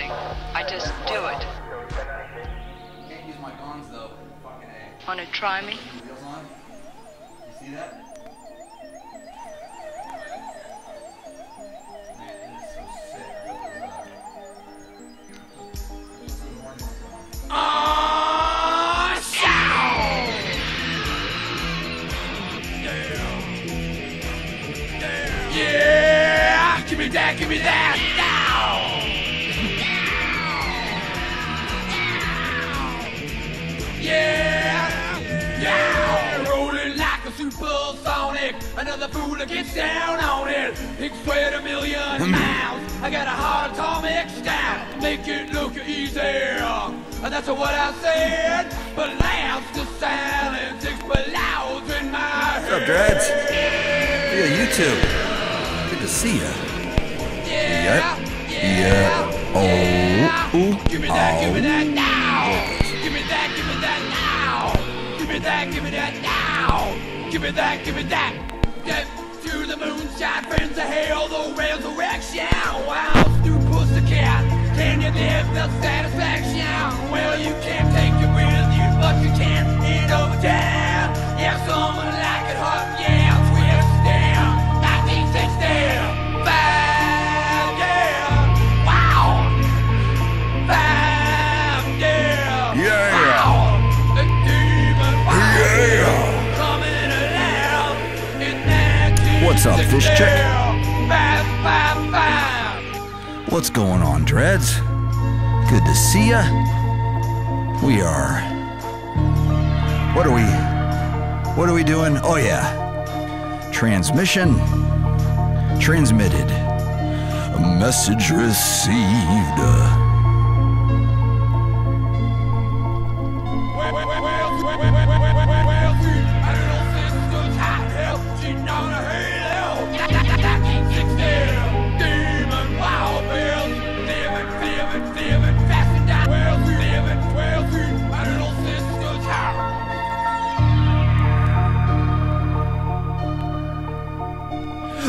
anything. I just do it. Can't use my guns though. Fucking A. Wanna try me? Wheels on. You see that? Man, it is so sick. Yeah! Give me that, give me that! Yeah! Yeah! Rolling like a supersonic. Another fool that gets down on it. Big sweat a million miles. I got a hard atomic style. Make it look easier. That's what I said. But laughs the silence explodes in my head. What's up, Dreads? Via YouTube. Good to see ya. Yeah. Oh. Ooh. Give me that, give me that now. Give me that, give me that now. Give me that, give me that now. Give me that, give me that. Get to the moonshine, friends of hell, the resurrection. Wow, Stu Pussycat, can you live the satisfaction? Well, you can't take it with you, but you can eat over time. Yeah, someone like it hot, yeah, twist down. 1965, yeah. Wow. 5, yeah. Yeah. Wow. The demon fire. Yeah. Coming around in 1965. What's up, Fish Chick? 5. What's going on, Dreads? Good to see ya. We are... What are we doing? Oh yeah. Transmission. Transmitted. A message received.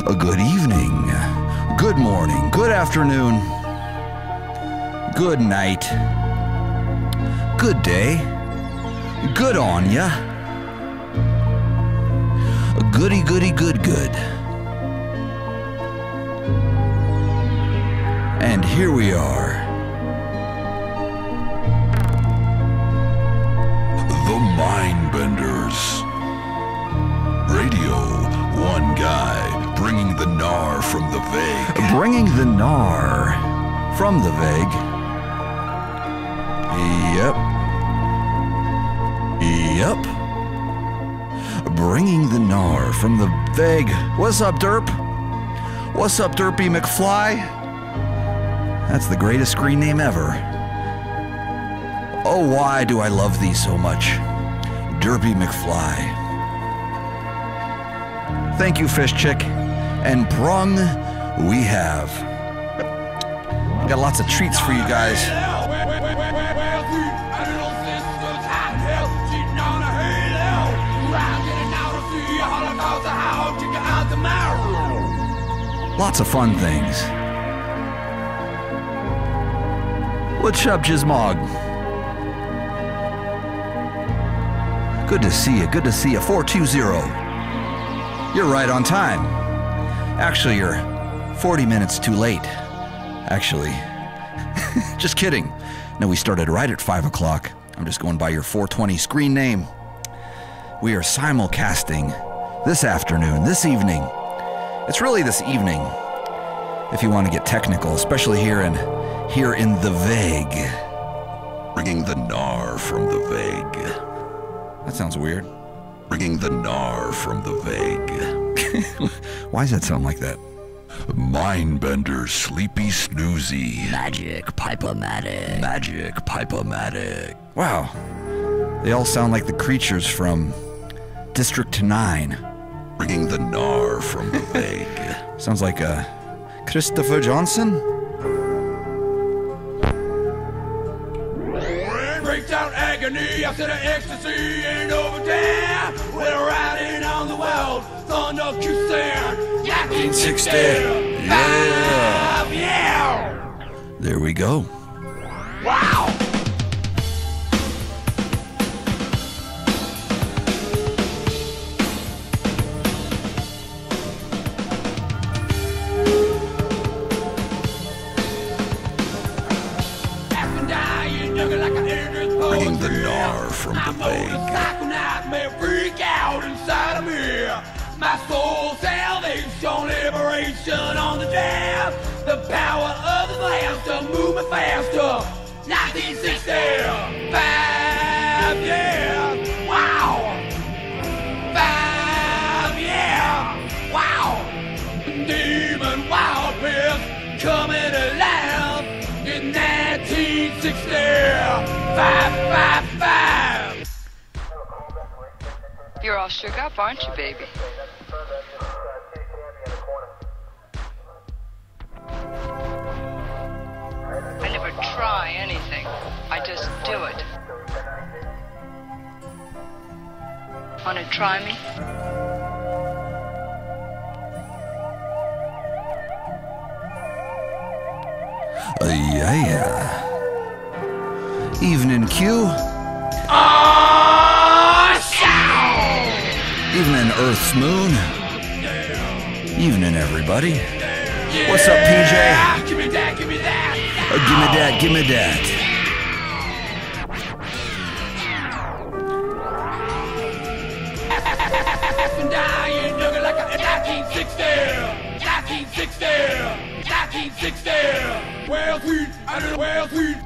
A good evening, good morning, good afternoon, good night, good day, good on ya, a goody goody good good. And here we are. The Mindbenders. Radio1Guy. Bringing the gnar from the vague. Bringing the gnar from the vague. Yep. Bringing the gnar from the vague. What's up, Derp? What's up, Derpy McFly? That's the greatest screen name ever. Oh, why do I love thee so much? Derpy McFly. Thank you, Fish Chick. And brung we have. Got lots of treats for you guys. Lots of fun things. What's up, Jizmog? Good to see you. Good to see you. 420. You're right on time. Actually, you're 40 minutes too late. Actually. Just kidding. No, we started right at 5 o'clock. I'm just going by your 420 screen name. We are simulcasting this afternoon, this evening. It's really this evening, if you want to get technical, especially here in the vague. Bringing the gnar from the vague. That sounds weird. Bringing the gnar from the vague. Why does that sound like that? Mindbender, sleepy snoozy. Magic pipe-o-matic. Magic pipe-o-matic. Wow. They all sound like the creatures from District 9. Bringing the gnar from the vague. Sounds like Christopher Johnson? Breakdown agony after the ecstasy and over there. We're riding on the world, thunder kissing. 1960. Yeah. Yeah. There we go. Wow! Bringing the gnar from the bank. Motorcycle nightmare freak out inside of me. My soul salvation, liberation on the jam. The power of the slabs to move me faster. 1965, yeah, wow. 5, yeah, wow. Demon wild piss coming alive in 1960. 555. You're all shook up, aren't you, baby? I never try anything. I just do it. Wanna try me? Yeah. Evening, Q. Evening, Earth's moon. Evening, everybody. What's up, PJ? Give me that, give me that. Give me that, give me that. And dying, looking like a 1960. 1960. 1960. Well, sweet, I did it well, sweet.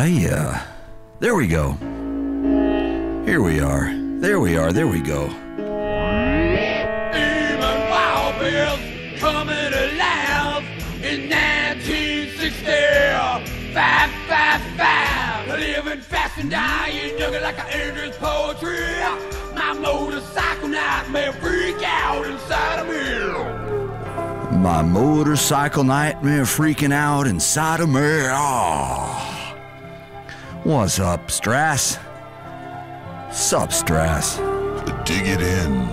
Yeah. There we go. Here we are. There we are. There we go. Demon wild bills coming alive in 1960. 555. Living fast and dying, looking like an endless poetry. My motorcycle nightmare freak out inside of me. My motorcycle nightmare freaking out inside of me. Oh. What's up, Strass? Sup, Strass? Dig it in.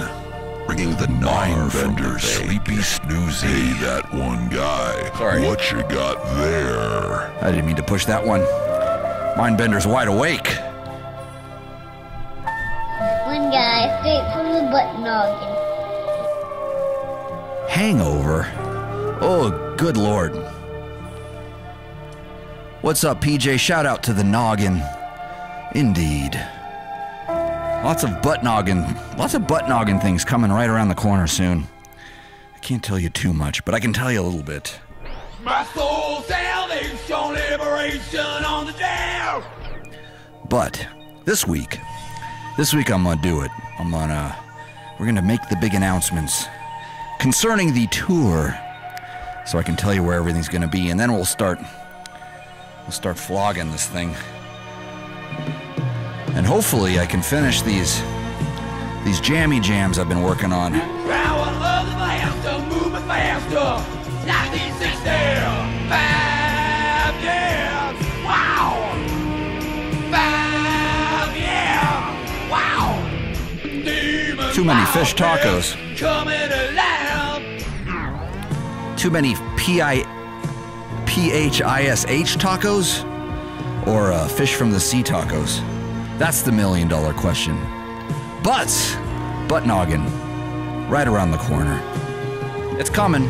Bringing the mind bender, sleepy snoozy. Hey, that one guy. Sorry. What you got there? I didn't mean to push that one. Mindbender's wide awake. One guy straight from the butt noggin. Hangover? Oh, good lord. What's up, PJ? Shout out to the noggin. Indeed. Lots of butt noggin things coming right around the corner soon. I can't tell you too much, but I can tell you a little bit. My soul salvation, liberation on the jam. But this week I'm gonna do it. We're gonna make the big announcements concerning the tour, so I can tell you where everything's gonna be, and then we'll start flogging this thing. And hopefully I can finish these jammy jams I've been working on. Power of the slabs to move me faster. 1960. 5 years. Wow. 5 years. Wow. Demon Too many fish tacos. coming alive. Too many PHISH tacos? Or fish from the sea tacos? That's the $1 million question. Butt noggin, right around the corner. It's coming.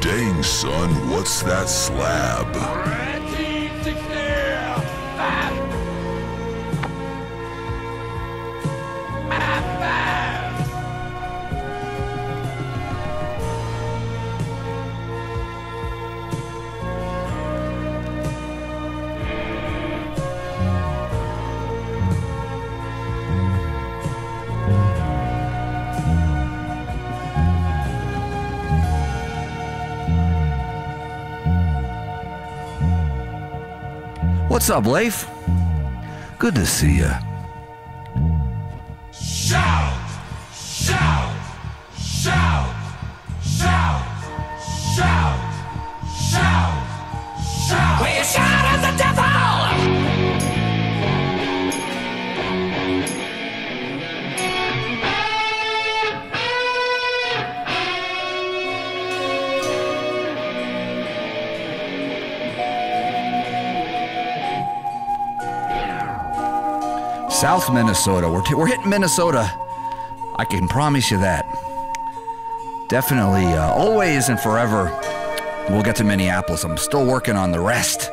Dang, son, what's that slab? 1960. 5. What's up, Leif? Good to see you. Shout! Shout! Shout! Shout! Shout! Shout! Shout! We shout at the devil! South Minnesota. We're hitting Minnesota. I can promise you that. Definitely, always and forever, we'll get to Minneapolis. I'm still working on the rest,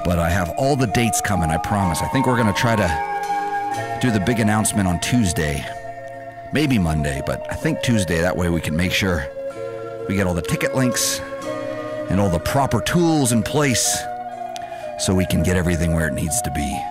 but I have all the dates coming, I promise. I think we're going to try to do the big announcement on Tuesday. Maybe Monday, but I think Tuesday. That way we can make sure we get all the ticket links and all the proper tools in place so we can get everything where it needs to be.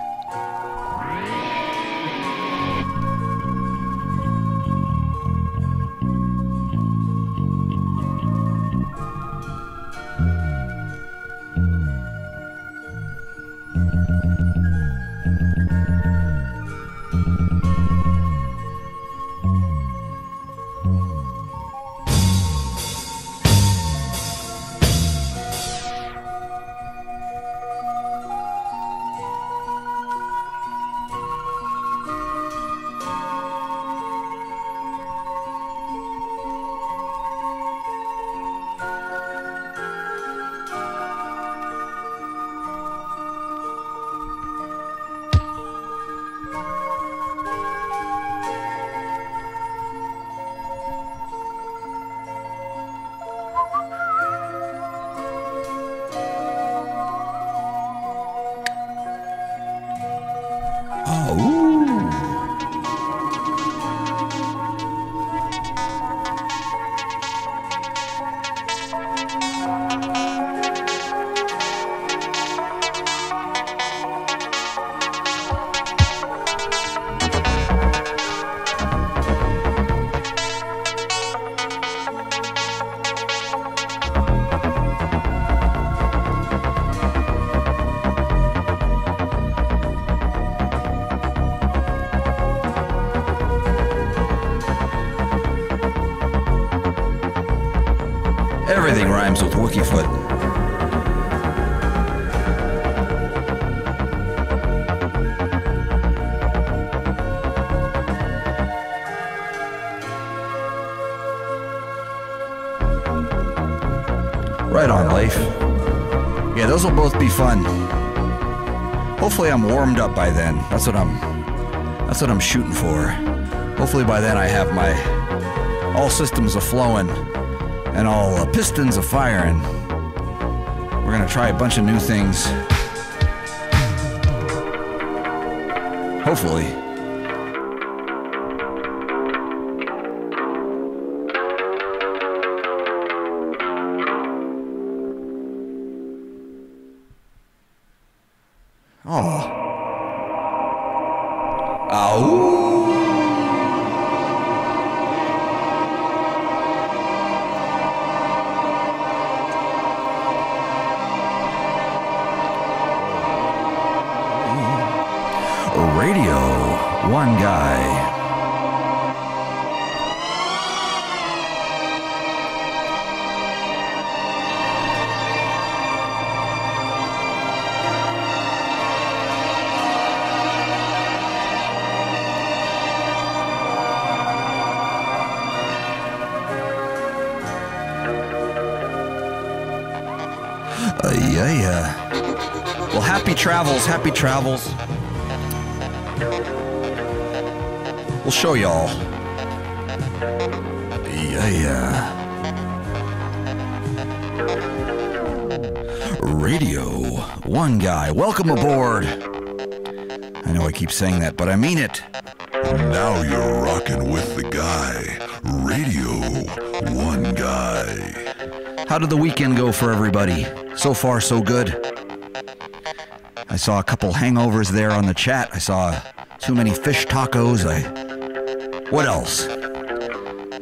Everything rhymes with Wookiefoot. Right on, Leif. Yeah, those will both be fun. Hopefully I'm warmed up by then. That's what I'm shooting for. Hopefully by then I have my all systems are flowing and all pistons are firing. We're gonna try a bunch of new things. Hopefully. Oh. Ow. Radio1Guy. Yeah. Well, happy travels, happy travels. We'll show y'all. Yeah. Radio1Guy. Welcome aboard. I know I keep saying that, but I mean it. Now you're rocking with the guy, Radio1Guy. How did the weekend go for everybody? So far, so good. I saw a couple hangovers there on the chat. I saw too many fish tacos. What else?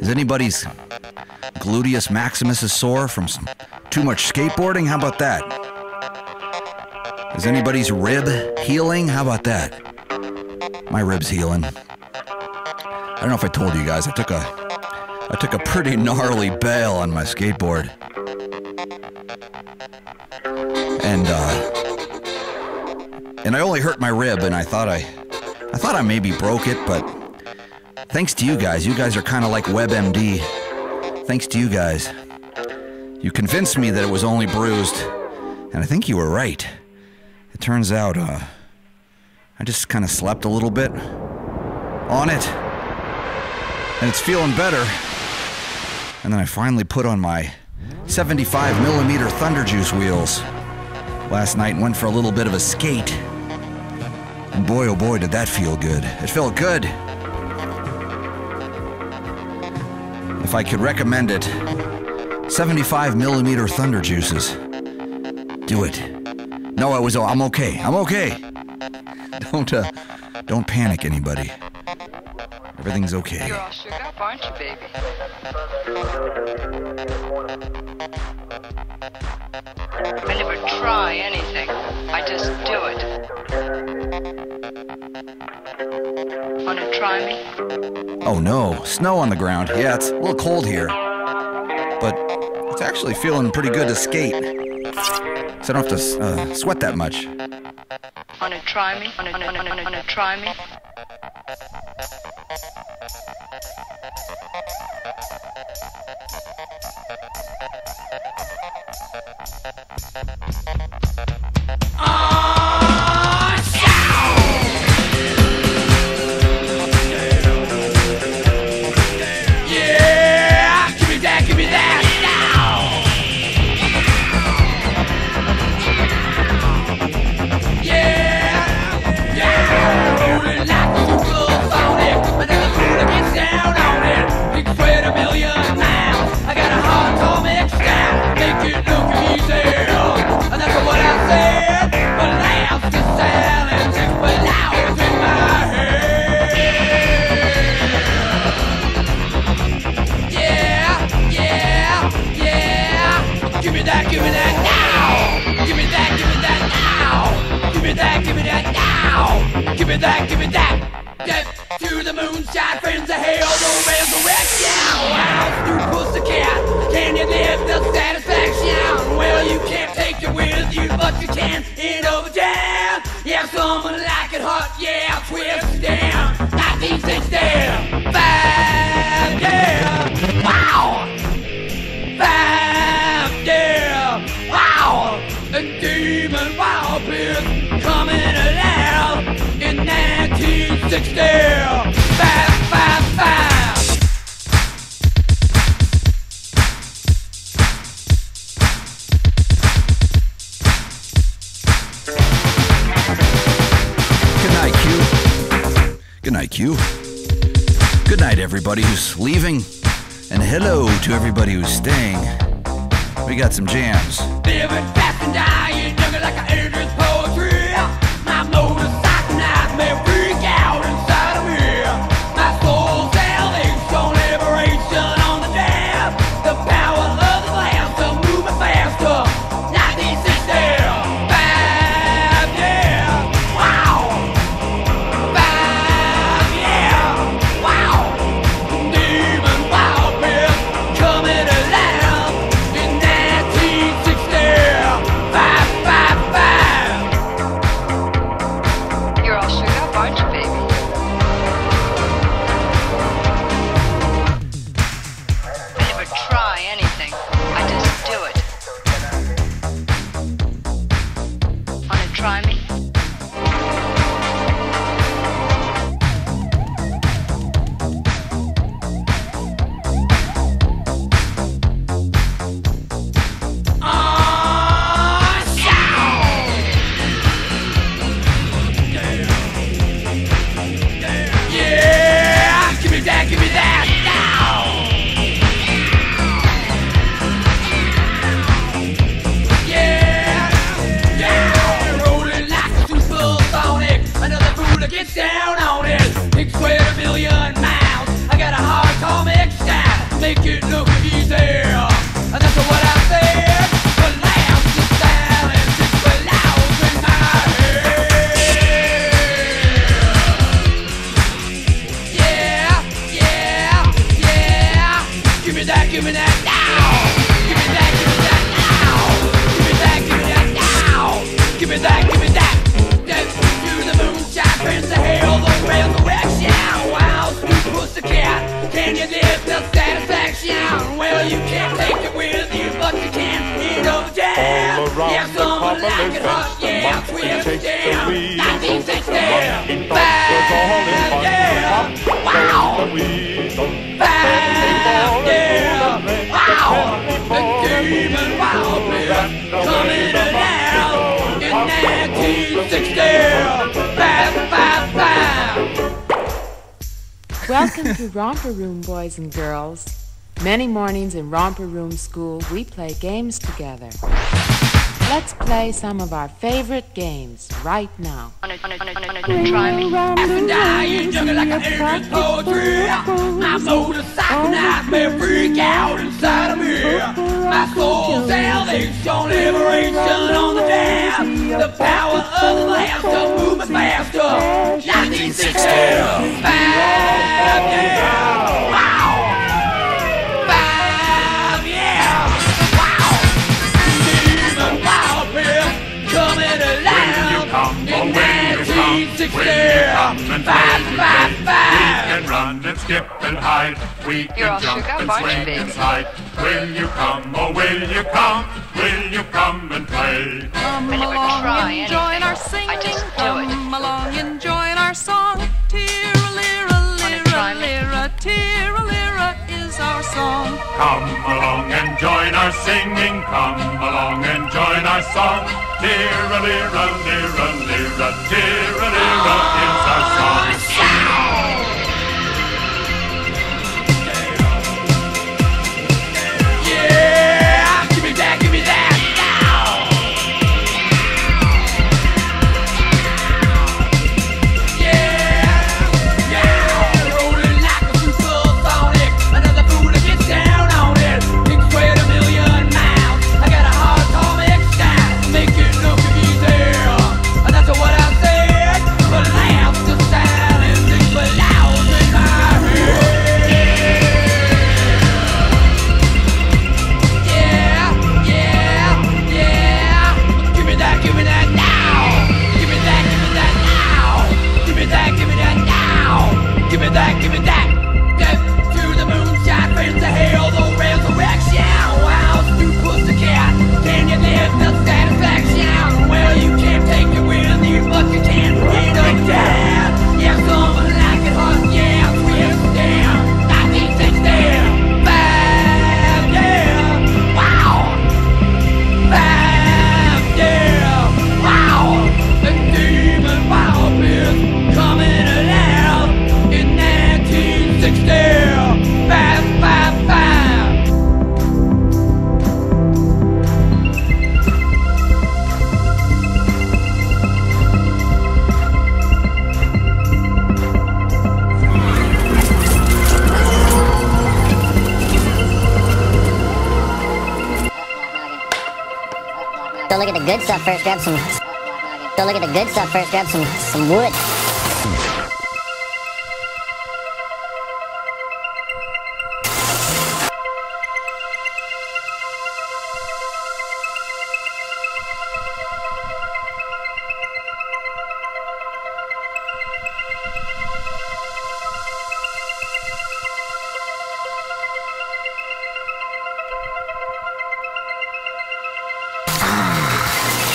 Is anybody's gluteus maximus is sore from too much skateboarding? How about that? Is anybody's rib healing? How about that? My rib's healing. I don't know if I told you guys, I took a pretty gnarly bail on my skateboard. And I only hurt my rib, and I thought I maybe broke it, but thanks to you guys are kind of like WebMD. Thanks to you guys, you convinced me that it was only bruised, and I think you were right. It turns out, I just kind of slept a little bit on it, and it's feeling better. And then I finally put on my 75mm Thunder Juice wheels last night and went for a little bit of a skate. And boy, oh boy, did that feel good. It felt good. If I could recommend it, 75mm Thunder Juices. Do it. No, I'm okay. I'm okay. Don't panic, anybody. Everything's okay. You're all shook up, aren't you, baby? I never try anything. I just do it. Wanna try me? Oh no, snow on the ground. Yeah, it's a little cold here. But it's actually feeling pretty good to skate. So I don't have to sweat that much. Wanna try me? Wanna try me? Give me that. Death to the moonshine, friends of hell, no resurrection. Wow, through pussycat, can you live the satisfaction? Well, you can't take it with you, but you can in overjam. Yeah, someone like it hot, yeah, twist it down. 1960, five, yeah, wow. Five, yeah, wow. A demon wild beast coming alive in 1960. 555. Good night, Q. Good night, Q. Good night, everybody who's leaving. And hello to everybody who's staying. We got some jams. Living fast and dying, young like an Andrew's poetry. My motorcycle knife may freak out inside of me. My soul's salvation, liberation on the jam. The power of the glass to move it faster. 1960, 5, yeah, wow. 5, yeah, wow. Demon wild beast coming alive in 1960. 555. me that, give me that now. Give me that, give me that now. Give me that, give me that now. Give me that, give me that. Dance to the moonshine, brings the hell, the resurrection. Wow, sweet pussycat, can you live the satisfaction? Well, you can't take it with you, but you can eat over jam. Yeah, someone like it hot, yeah, twist, yeah. 1960, bad, yeah. Wow. Bad, yeah. Wow. The demon wild beer coming to now in 1960. Bad, bad, bad. Welcome to Romper Room, boys and girls. Many mornings in Romper Room School, we play games together. Let's play some of our favorite games right now. Wanna try me? After dying, jungle like an ancient poetry. My motorcycle nights may freak out inside of me. My soul salvation, liberation on the dam. The power of the last to move me faster. 1960, bad, yeah. Wow. Bad, yeah. Wow. Demon wild beer coming alive in 1960. Bad, bad, bad. We can run and skip and hide. We You're can all jump shook up, and aren't you, swing baby? and slide. Will you come, oh will you come? Will you come and play? I never try anything. Join our singing. I just do it. Come along and join our song. Tira-lira-lira-lira, tira-lira is our song. Come along and join our singing. Come along and join our song. Tira-lira-lira-lira, tira-lira is our song. Yeah, give me that, give me that now. Yeah, yeah, rolling like a supersonic. Another Buddha gets down on it. Big square a million miles. I got a hard atomic style, make it look easy. And that's what I said. But laughs the style and sings for loud in my head. Give me that now. Give me that, give me that now. Give me that, give me that now. Give me that, give me that. Death to the moonshine, friends to hell, the resurrection. Wow, you pussycat, can you live the satisfaction? Well, you can't take it with you, but you can eat up down. Yeah, someone like it hot, yeah, twist down. 1960, bad, yeah. Wow, bad, yeah. Wow, the demon wild beer coming alive in 1960. Bad, bad, bad. Don't look at the good stuff first, grab some. Don't look at the good stuff first, grab some wood.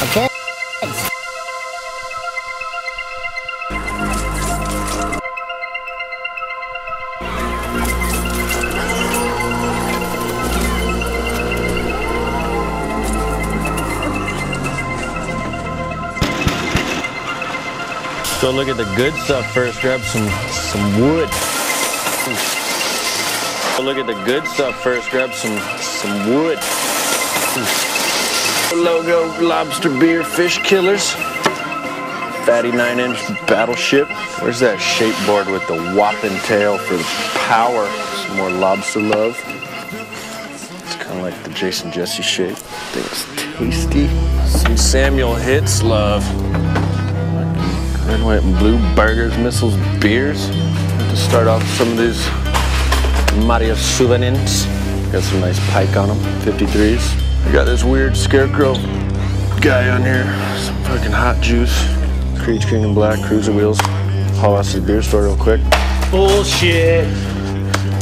Okay. Don't look at the good stuff first, grab some wood. Don't look at the good stuff first, grab some wood. Logo lobster beer fish killers. Fatty 9-inch battleship. Where's that skateboard with the whopping tail for the power? Some more lobster love. It's kind of like the Jason Jesse shape. I think it's tasty. Some Samuel Hits love. Red, white, and blue burgers, missiles, beers. To start off some of these Mario Souvenins. Got some nice pike on them, 53s. I got this weird scarecrow guy on here. Some fucking hot juice. Creech King and Black, cruiser wheels. Haul out to the beer store real quick. Bullshit.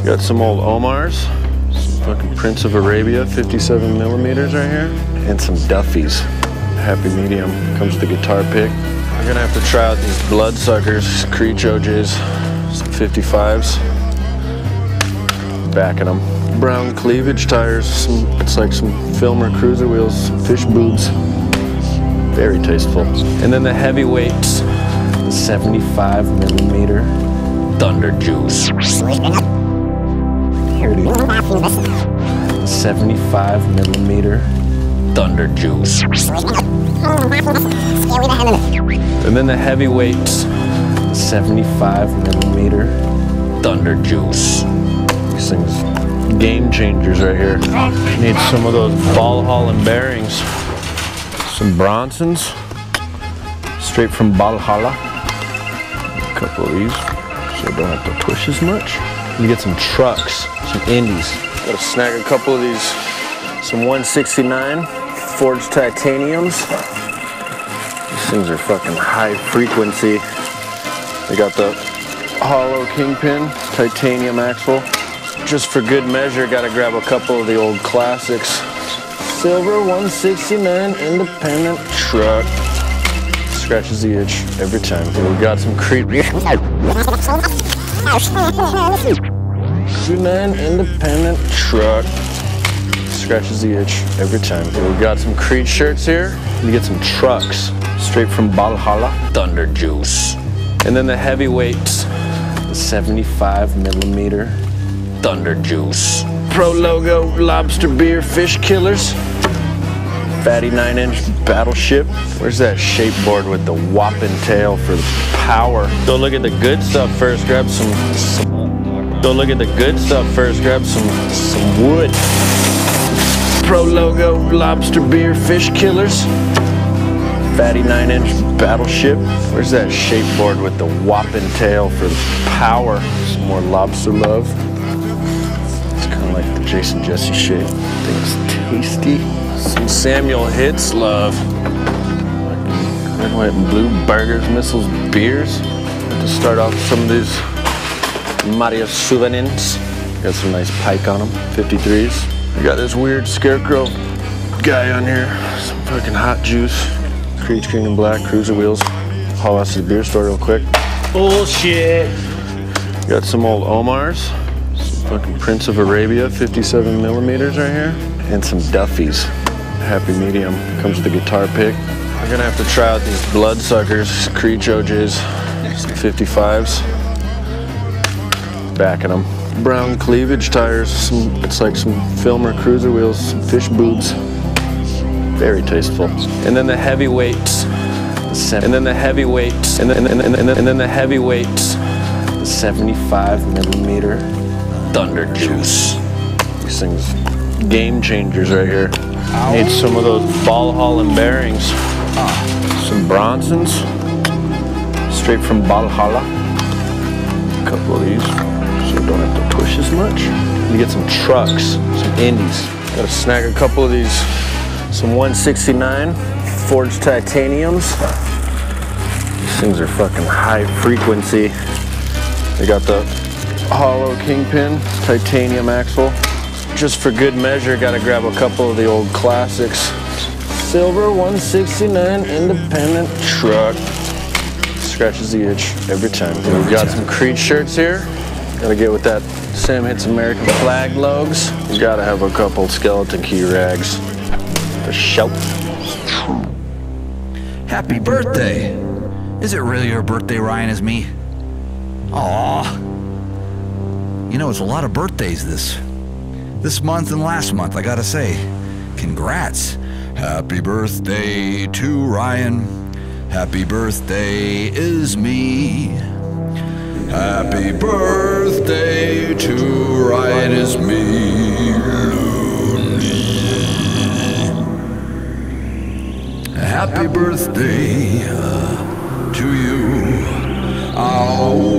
Got some old Omars. Some fucking Prince of Arabia, 57 millimeters right here. And some Duffies. Happy medium. Comes with the guitar pick. I'm gonna have to try out these Bloodsuckers, Creech OJs, some 55s. Backing them. Brown cleavage tires. It's like some Filmer cruiser wheels, some fish boobs. Very tasteful. And then the heavyweights, the 75 millimeter Thunder Juice. Here it is. The 75 millimeter Thunder Juice. And then the heavyweights, the 75 millimeter Thunder Juice. These things, game changers right here. Need some of those ball hauling bearings. Some Bronsons, straight from Valhalla. A couple of these, so I don't have to push as much. You get some trucks, some Indies. Gotta snag a couple of these, some 169 forged titaniums. These things are fucking high frequency. They got the hollow kingpin, titanium axle. Just for good measure, gotta grab a couple of the old classics. Silver 169 independent truck. Scratches the itch every time. We got some Creech 69 independent truck. Scratches the itch every time. We got some Creech shirts here. You get some trucks straight from Valhalla. Thunder Juice. And then the heavyweights, the 75 millimeter Thunder Juice. Pro logo lobster beer fish killers. Fatty 9-inch battleship. Where's that skateboard with the whopping tail for the power? Go look at the good stuff first. Grab some go look at the good stuff first. Grab some wood. Pro logo lobster beer fish killers. Fatty 9-inch battleship. Where's that skateboard with the whopping tail for the power? Some more lobster love. Like the Jason Jesse shape. I think it's tasty. Some Samuel Hits love. Red, white, and blue burgers, missiles, beers. To start off with some of these Mario souvenirs. Got some nice pike on them, 53s. I got this weird scarecrow guy on here. Some fucking hot juice. Creech King and Black, cruiser wheels. Haul out to the beer store real quick. Bullshit. Got some old Omars. Fucking Prince of Arabia, 57 millimeters right here. And some Duffies. Happy medium. Comes with the guitar pick. I'm gonna have to try out these Bloodsuckers, Creech OJs, 55s. Backing them. Brown cleavage tires. It's like some Filmer cruiser wheels, some fish boobs. Very tasteful. And then the heavyweights. And then the heavyweights. And then the heavyweights. The 75 millimeter Thunder Juice. These things, game changers right here. Need some of those ball hauling bearings. Some Bronsons, straight from Valhalla. A couple of these, so I don't have to push as much. You get some trucks, some Indies. Gotta snag a couple of these, some 169 forged titaniums. These things are fucking high frequency. They got the hollow kingpin, titanium axle. Just for good measure, gotta grab a couple of the old classics. Silver 169 independent truck. Scratches the itch every time. We got some Creech shirts here. Gotta get with that Sam Hits American flag logs. You gotta have a couple skeleton key rags. For show. Happy birthday! Is it really your birthday, Ryan, as me? Aww. You know, it's a lot of birthdays this month and last month, I gotta say. Congrats. Happy birthday to Ryan. Happy birthday is me. Happy birthday to Ryan is me. Happy birthday to you. Ow.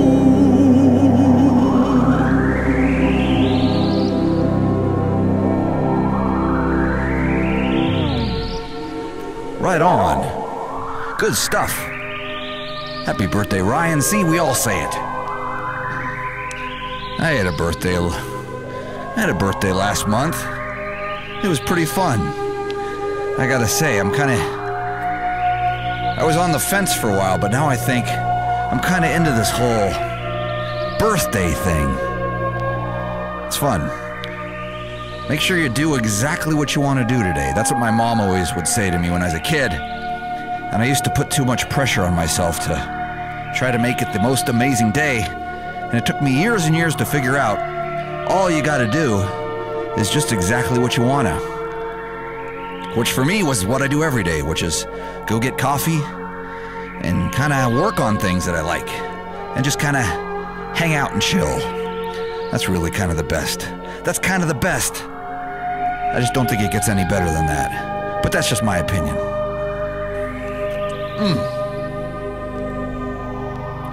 Right on. Good stuff. Happy birthday, Ryan. See, we all say it. I had a birthday last month. It was pretty fun. I gotta say, I was on the fence for a while, but now I think I'm kind of into this whole birthday thing. It's fun. Make sure you do exactly what you want to do today. That's what my mom always would say to me when I was a kid. And I used to put too much pressure on myself to try to make it the most amazing day. And it took me years and years to figure out all you got to do is just exactly what you want to. Which for me was what I do every day, which is go get coffee and kind of work on things that I like. And just kind of hang out and chill. That's really kind of the best. That's kind of the best. I just don't think it gets any better than that. But that's just my opinion.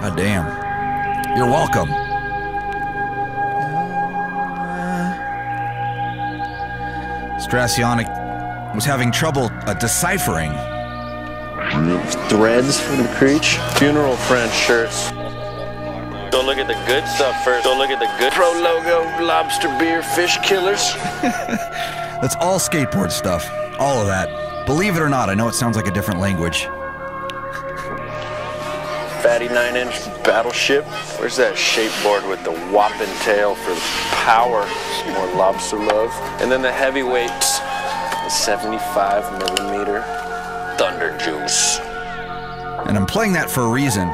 God damn. You're welcome. Strassionic was having trouble deciphering. Threads from the creech. Funeral French shirts. Go look at the good stuff first. Go look at the good pro logo, lobster beer, fish killers. That's all skateboard stuff. All of that. Believe it or not, I know it sounds like a different language. Fatty 9-inch battleship. Where's that shapeboard with the whopping tail for power? Some more lobster love. And then the heavyweights. The 75mm Thunder Juice. And I'm playing that for a reason.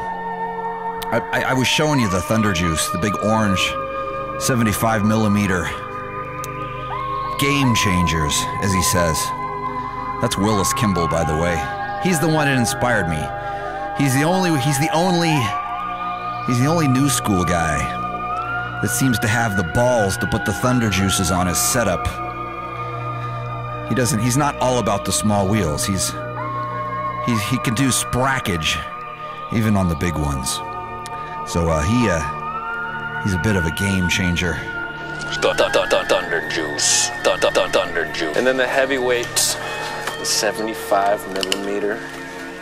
I was showing you the Thunder Juice, the big orange 75mm game changers, as he says. That's Willis Kimball, by the way. He's the one that inspired me. He's the only new school guy that seems to have the balls to put the Thunder Juices on his setup. He's not all about the small wheels. He can do sprackage even on the big ones. So he's a bit of a game changer. Thunder Juice. Thunder Juice. And then the heavyweights, the 75mm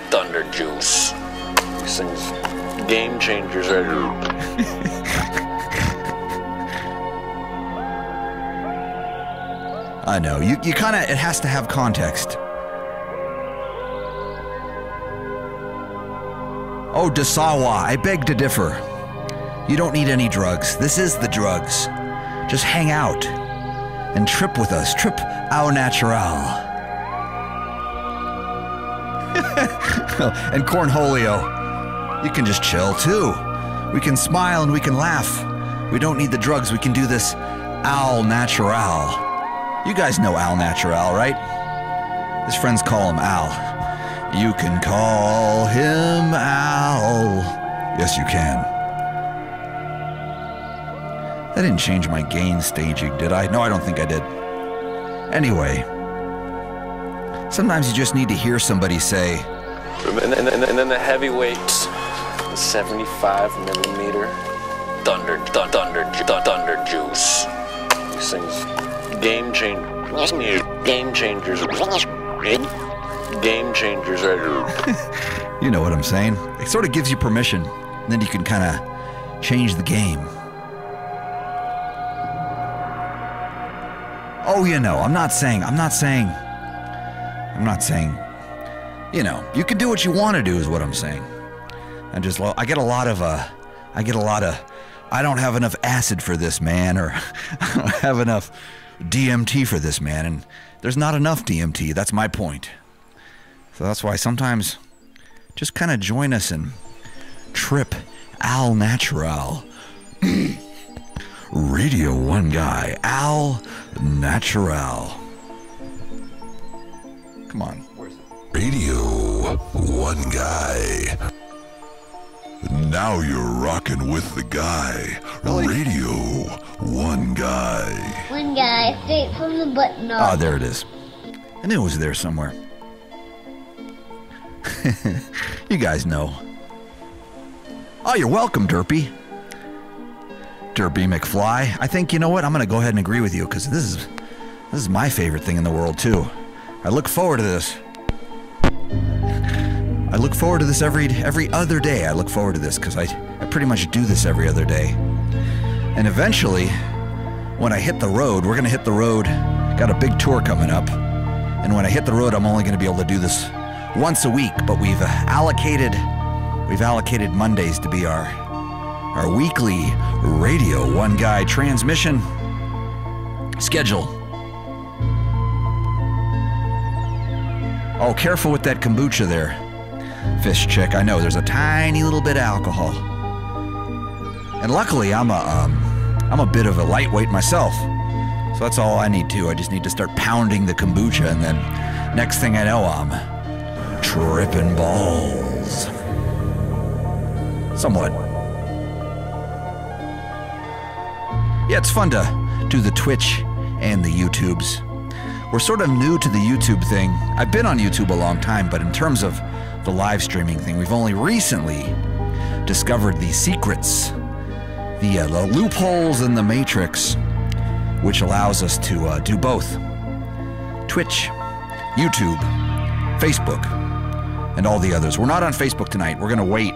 Thunder Juice. These things, game changers right here. I know, you kind of, it has to have context. Oh, Dasawa, I beg to differ. You don't need any drugs. This is the drugs. Just hang out and trip with us. Trip au natural. And Cornholio, you can just chill too. We can smile and we can laugh. We don't need the drugs. We can do this au natural. You guys know Al Natural, right? His friends call him Al. You can call him Al. Yes, you can. I didn't change my gain staging, did I? No, I don't think I did. Anyway, sometimes you just need to hear somebody say... And then the heavyweights, the 75mm Thunder Juice. These things, game changers. Game changers right here. You know what I'm saying? It sort of gives you permission, and then you can kind of change the game. Oh, you know, I'm not saying, you know, you can do what you want to do is what I'm saying. I get a lot of, I don't have enough acid for this, man, or I don't have enough DMT for this, man, and there's not enough DMT, that's my point. So that's why sometimes just kind of join us and trip al natural. Radio1Guy, al natural. Come on. Radio1Guy. Now you're rocking with the guy. Really? Radio1Guy. One guy straight from the button. Ah, there it is. I knew it was there somewhere. You guys know. Oh, you're welcome, Derpy. Derpy McFly. I think, you know what? I'm going to go ahead and agree with you, because this is my favorite thing in the world, too. I look forward to this. I look forward to this every other day. I look forward to this because I pretty much do this every other day. And eventually, when I hit the road, we're going to hit the road. Got a big tour coming up. And when I hit the road, I'm only going to be able to do this once a week. But we've allocated Mondays to be our weekly Radio 1 Guy transmission schedule. Oh, careful with that kombucha there, fish chick. I know there's a tiny little bit of alcohol, and luckily I'm a bit of a lightweight myself, so that's all I need to. I just need to start pounding the kombucha, and then next thing I know, I'm tripping balls. Somewhat. Yeah, it's fun to do the Twitch and the YouTubes. We're sort of new to the YouTube thing. I've been on YouTube a long time, but in terms of the live streaming thing, we've only recently discovered the secrets, the loopholes in the matrix, which allows us to do both. Twitch, YouTube, Facebook, and all the others. We're not on Facebook tonight. We're gonna wait.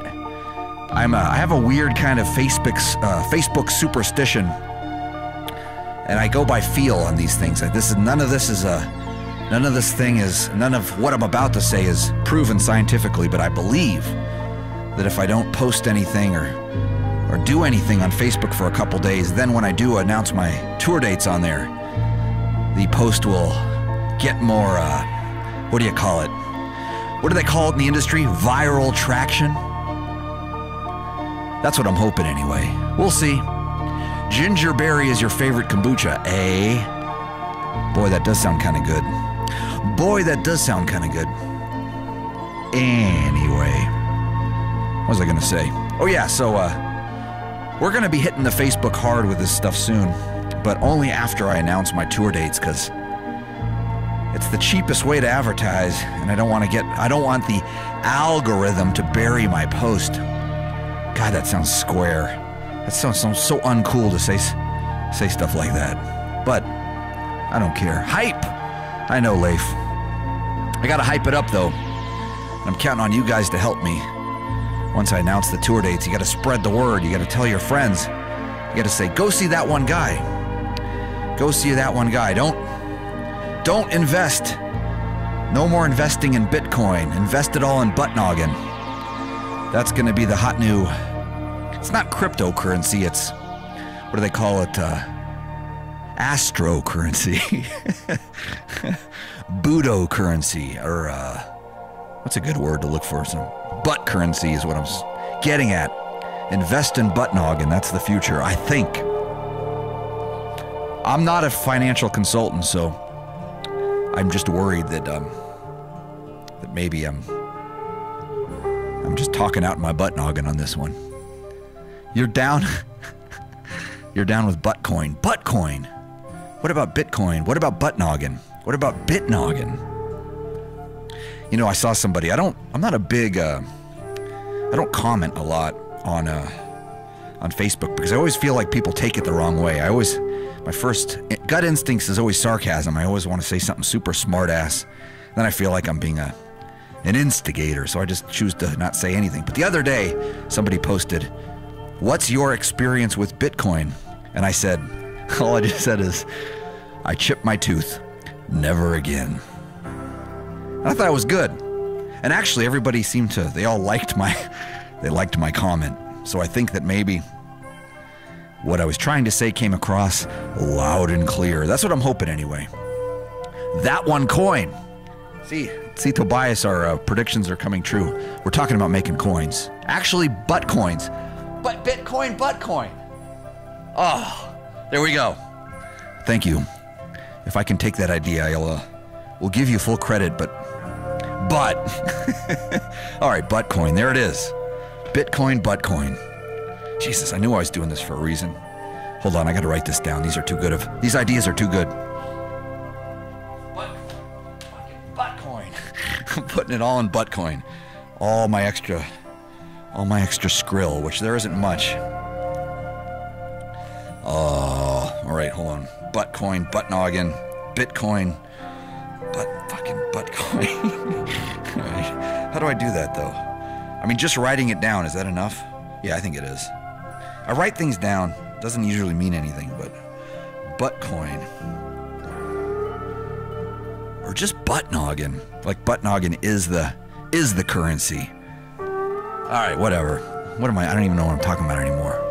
I have a weird kind of Facebook superstition. And I go by feel on these things. None of what I'm about to say is proven scientifically, but I believe that if I don't post anything or do anything on Facebook for a couple days, then when I do announce my tour dates on there, the post will get more, what do you call it? What do they call it in the industry? Viral traction? That's what I'm hoping anyway. We'll see. Gingerberry is your favorite kombucha, eh? Boy, that does sound kind of good. Anyway, what was I going to say? Oh yeah, so we're going to be hitting the Facebook hard with this stuff soon, but only after I announce my tour dates, because it's the cheapest way to advertise, and I don't want the algorithm to bury my post. God, that sounds square. That sounds so uncool to say stuff like that. But I don't care. Hype! I know, Leif. I gotta hype it up, though. I'm counting on you guys to help me. Once I announce the tour dates, you gotta spread the word. You gotta tell your friends. You gotta say, go see that one guy. Go see that one guy. Don't invest. No more investing in Bitcoin. Invest it all in Buttnoggin. That's gonna be the hot new... It's not cryptocurrency, it's, what do they call it, astrocurrency, Budo currency, or what's a good word to look for? Some butt currency is what I'm getting at. Invest in Buttnoggin, that's the future, I think. I'm not a financial consultant, so I'm just worried that maybe I'm just talking out my Buttnoggin on this one. You're down with Buttcoin. Buttcoin. What about Bitcoin? What about Buttnoggin? What about Bitnoggin? You know, I saw somebody. I'm not a big. I don't comment a lot on Facebook because I always feel like people take it the wrong way. My first gut instincts is always sarcasm. I always want to say something super smart ass. Then I feel like I'm being an instigator, so I just choose to not say anything. But the other day, somebody posted, "What's your experience with Bitcoin?" And I said, all I just said is, I chipped my tooth. Never again. And I thought it was good. And actually, everybody seemed to, they liked my comment. So I think that maybe what I was trying to say came across loud and clear. That's what I'm hoping anyway. That one coin. See, Tobias, our predictions are coming true. We're talking about making coins. Actually, butt coins. But Bitcoin, Buttcoin. Oh, there we go. Thank you. If I can take that idea, we'll give you full credit, but all right, Buttcoin, there it is. Bitcoin, Buttcoin. Jesus, I knew I was doing this for a reason. Hold on, I gotta write this down. These ideas are too good. Buttcoin. I'm putting it all in Buttcoin. All my extra skrill, which there isn't much. All right, hold on. Buttcoin, Buttnoggin, Bitcoin, Buttcoin. All right. How do I do that, though? I mean, just writing it down, is that enough? Yeah, I think it is. I write things down. Doesn't usually mean anything, but Buttcoin. Or just butt noggin. Like butt noggin is the currency. All right, whatever. What am I don't even know what I'm talking about anymore.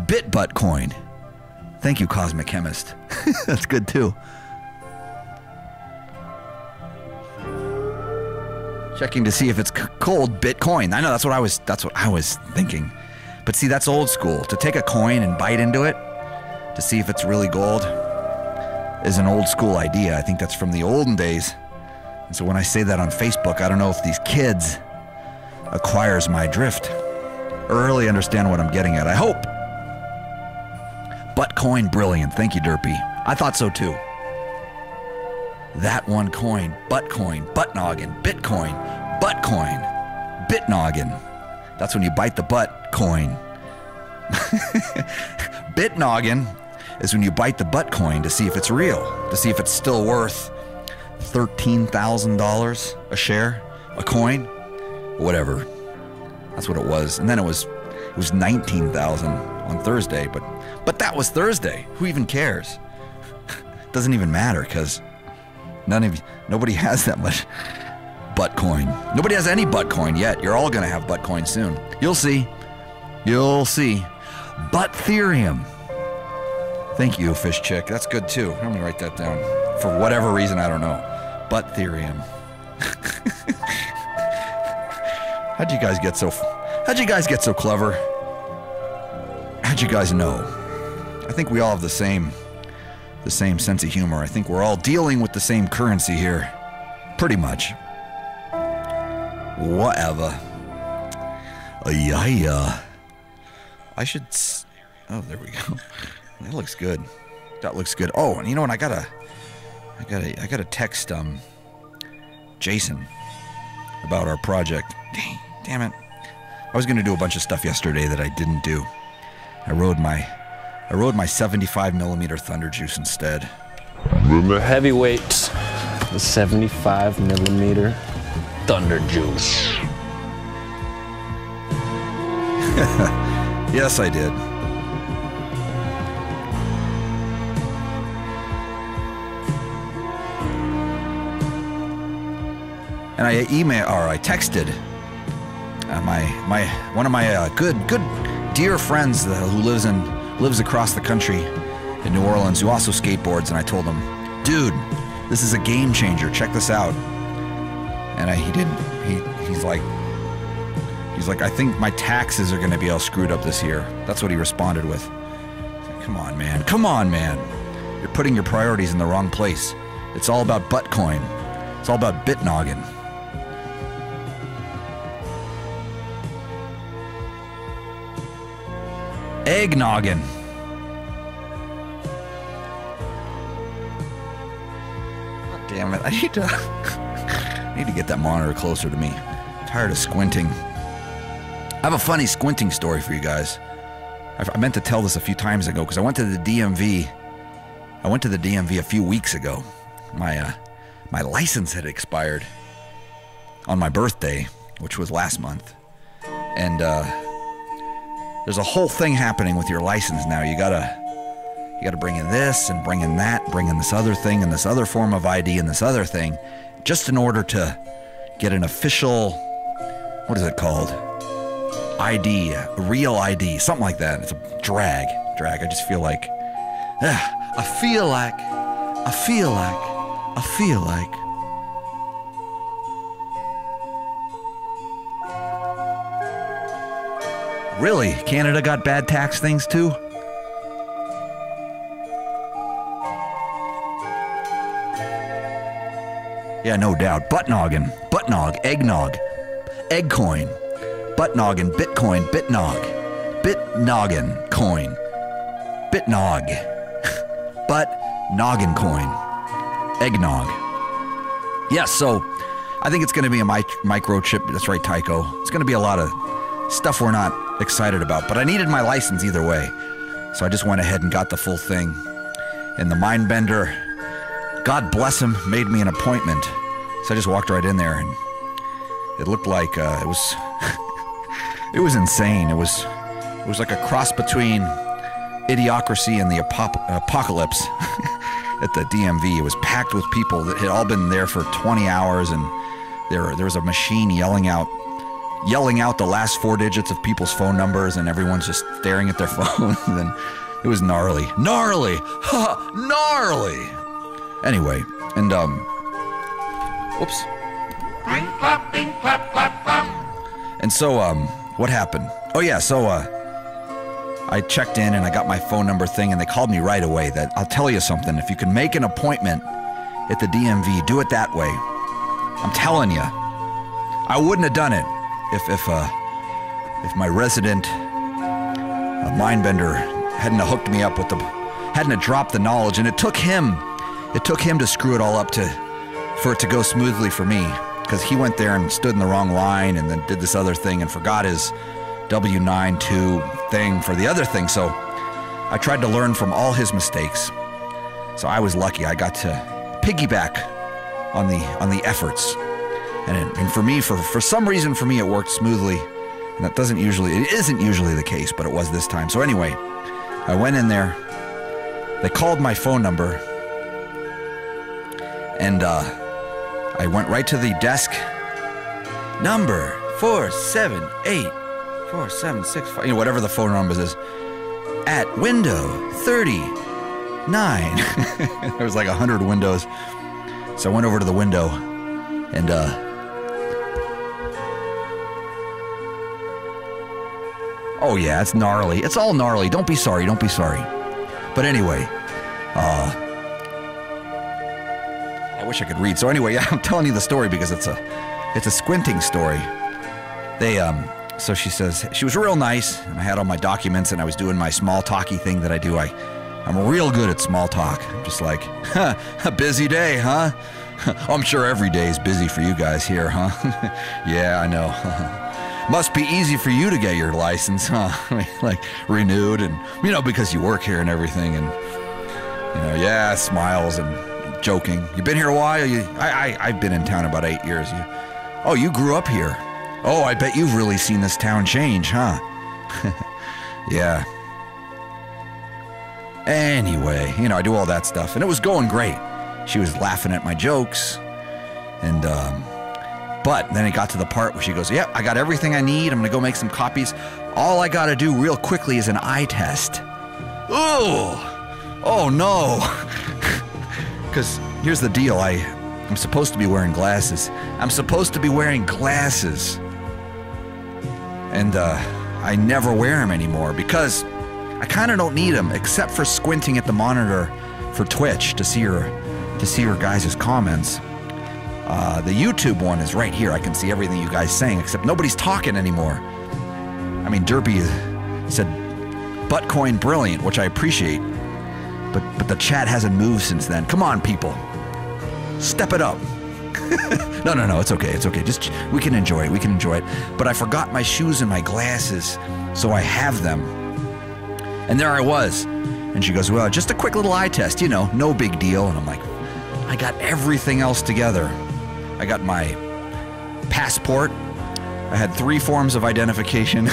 Buttcoin. Thank you, Cosmic Chemist. That's good too. Checking to see if it's cold Bitcoin. I know that's what I was thinking. But see, that's old school. To take a coin and bite into it to see if it's really gold is an old school idea. I think that's from the olden days. And so when I say that on Facebook, I don't know if these kids acquires my drift or really understand what I'm getting at. I hope. Buttcoin, brilliant. Thank you, Derpy. I thought so too. That one coin, Buttcoin, butt noggin, Bitcoin, Buttcoin, bit noggin. That's when you bite the butt coin. Bit noggin is when you bite the butt coin to see if it's real, to see if it's still worth $13,000 a share, a coin, whatever. That's what it was. And then it was $19,000 on Thursday, but that was Thursday. Who even cares? Doesn't even matter because nobody has that much Buttcoin. Nobody has any Buttcoin yet. You're all gonna have Buttcoin soon. You'll see. You'll see. Buttherium. Thank you, Fish Chick. That's good too. Let me write that down. For whatever reason, I don't know. Buttherium. How'd you guys get so clever? How'd you guys know? I think we all have the same sense of humor. I think we're all dealing with the same currency here. Pretty much. Whatever. Yeah. I should... Oh, there we go. That looks good. That looks good. Oh, and you know what? I gotta text Jason about our project. Damn it. I was gonna do a bunch of stuff yesterday that I didn't do. I rode my 75 millimeter Thunder Juice instead. Heavyweights. The 75 millimeter Thunder Juice. Yes, I did. And I texted one of my good dear friends who lives across the country in New Orleans, who also skateboards, and I told him, dude, this is a game changer. Check this out. And he's like, I think my taxes are going to be all screwed up this year. That's what he responded with. Come on, man. You're putting your priorities in the wrong place. It's all about Buttcoin. It's all about bit noggin. Egg noggin. God damn it. I need to get that monitor closer to me. I'm tired of squinting. I have a funny squinting story for you guys. I meant to tell this a few times ago because I went to the DMV. I went to the DMV a few weeks ago. My license had expired on my birthday, which was last month. And there's a whole thing happening with your license now. You gotta bring in this and bring in that, bring in this other thing and this other form of ID and this other thing, just in order to get an official, what is it called? ID, real ID, something like that. It's a drag. I just feel like, I feel like. Really? Canada got bad tax things too? Yeah, no doubt. Butt noggin, butt nog, eggnog, egg coin, butt noggin, Bitcoin, bit nog, bit noggin coin, bit nog, butt noggin coin, eggnog. Yes, so I think it's going to be a microchip. That's right, Tycho. It's going to be a lot of stuff we're not excited about, but I needed my license either way, so I just went ahead and got the full thing. And the mind bender, God bless him, made me an appointment So I just walked right in there, and it looked like it was it was insane. It was like a cross between Idiocracy and the Apocalypse at the DMV. It was packed with people that had all been there for 20 hours, and there was a machine yelling out the last 4 digits of people's phone numbers, and everyone's just staring at their phones. And it was gnarly. Gnarly! Ha! Gnarly! Anyway, and, whoops. Bing, clap, bing, clap, clap, clap. And so, what happened? Oh, yeah, so, I checked in and I got my phone number thing, and they called me right away. That I'll tell you something. If you can make an appointment at the DMV, do it that way. I'm telling you. I wouldn't have done it if my resident mindbender hadn't have hooked me up with hadn't have dropped the knowledge. And it took him to screw it all up for it to go smoothly for me, because he went there and stood in the wrong line and then did this other thing and forgot his W-9-2 thing for the other thing. So I tried to learn from all his mistakes. So I was lucky. I got to piggyback on the efforts. And for me, for some reason, for me, it worked smoothly. And it isn't usually the case, but it was this time. So anyway, I went in there. They called my phone number. And I went right to the desk. Number 478-4765. Whatever the phone number is. At window 39. There was like 100 windows. So I went over to the window and oh yeah, it's gnarly. It's all gnarly. Don't be sorry. Don't be sorry. But anyway, I wish I could read. So anyway, yeah, I'm telling you the story because it's a squinting story. So she says, she was real nice, and I had all my documents, and I was doing my small talky thing that I do. I'm real good at small talk. I'm just like, a busy day, huh? I'm sure every day is busy for you guys here, huh? Yeah, I know. Must be easy for you to get your license, huh? Like, renewed, and, because you work here and everything, and, yeah, smiles and joking. You been here a while? I've been in town about 8 years. You grew up here. Oh, I bet you've really seen this town change, huh? Yeah. Anyway, I do all that stuff, and it was going great. She was laughing at my jokes, and, but then it got to the part where she goes, yep, I got everything I need. I'm going to go make some copies. All I got to do real quickly is an eye test. Oh, no. Because here's the deal. I'm supposed to be wearing glasses. And I never wear them anymore because I kind of don't need them, except for squinting at the monitor for Twitch to see your guys' comments. The YouTube one is right here. I can see everything you guys saying, except nobody's talking anymore. I mean, Derpy said Buttcoin brilliant, which I appreciate, but the chat hasn't moved since then. Come on, people, step it up. No, it's okay. Just, we can enjoy it. But I forgot my shoes and my glasses, so I have them. And there I was. And she goes, well, just a quick little eye test, no big deal. And I'm like, I got everything else together. I got my passport. I had 3 forms of identification.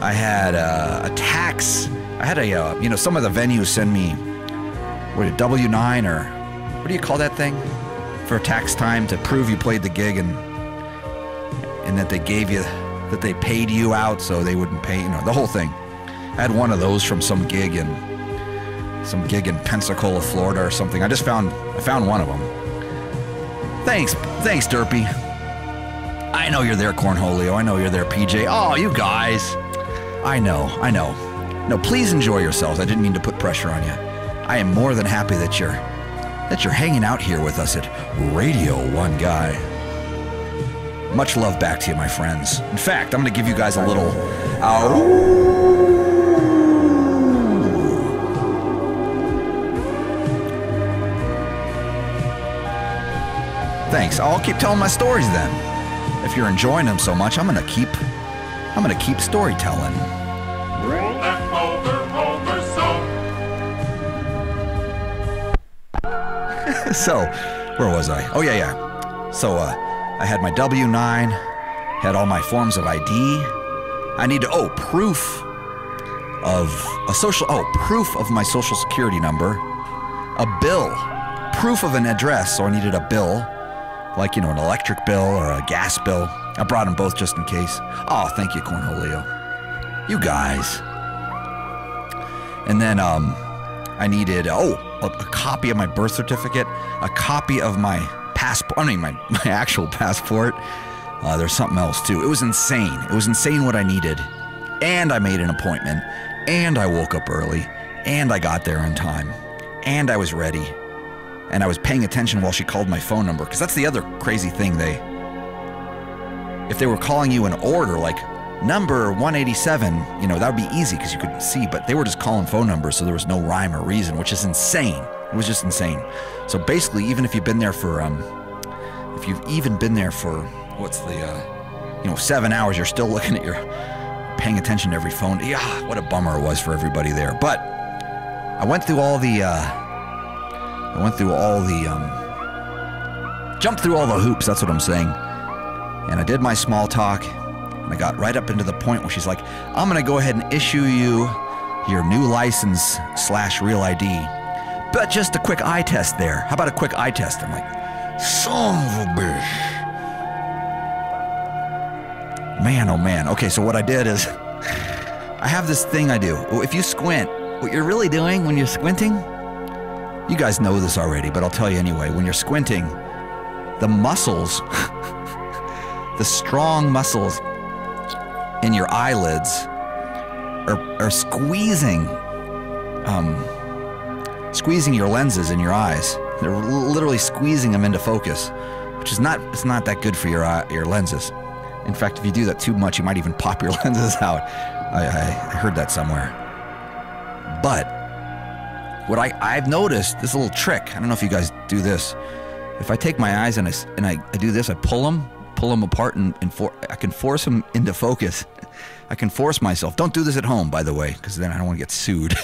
I had a tax. I had some of the venues send me, a W-9 or what do you call that thing? For tax time to prove you played the gig and that they paid you out so they wouldn't pay, the whole thing. I had one of those from some gig in Pensacola, Florida or something. I found one of them. Thanks, Derpy. I know you're there, Cornholio. I know you're there, PJ. Oh, you guys. I know. No, please enjoy yourselves. I didn't mean to put pressure on you. I am more than happy that you're hanging out here with us at Radio1Guy. Much love back to you, my friends. In fact, I'm going to give you guys a little... Thanks. I'll keep telling my stories then. If you're enjoying them so much, I'm going to keep storytelling. Roll that over song. So, where was I? Oh, yeah. So I had my W-9, had all my forms of ID. I needed, proof of proof of my social security number, a bill, proof of an address. So I needed a bill, like, an electric bill or a gas bill. I brought them both just in case. Oh, thank you, Cornholio. You guys. And then I needed, a copy of my birth certificate, a copy of my passport, my actual passport. There's something else too. It was insane. It was insane what I needed. And I made an appointment. And I woke up early. And I got there on time. And I was ready. And I was paying attention while she called my phone number. Because that's the other crazy thing. If they were calling you an order, like number 187, that would be easy because you could see. But they were just calling phone numbers, so there was no rhyme or reason, which is insane. It was just insane. So basically, even if you've been there for, what's the, 7 hours, you're still looking at paying attention to every phone. Yeah, what a bummer it was for everybody there. But I went through all the, jumped through all the hoops, that's what I'm saying. And I did my small talk, and I got right up into the point where she's like, I'm going to go ahead and issue you your new license / real ID. But just a quick eye test there. How about a quick eye test? I'm like, son of a bitch. Man, oh man. Okay, so what I did is, I have this thing I do. If you squint, what you're really doing when you're squinting, you guys know this already, but I'll tell you anyway. When you're squinting, the muscles, the strong muscles in your eyelids are squeezing your lenses in your eyes. They're literally squeezing them into focus, which is it's not that good for your lenses. In fact, if you do that too much, you might even pop your lenses out. I heard that somewhere. But what I've noticed, this little trick, I don't know if you guys do this. If I take my eyes and I do this, I pull them apart and I can force them into focus. I can force myself. Don't do this at home, by the way, because then I don't want to get sued.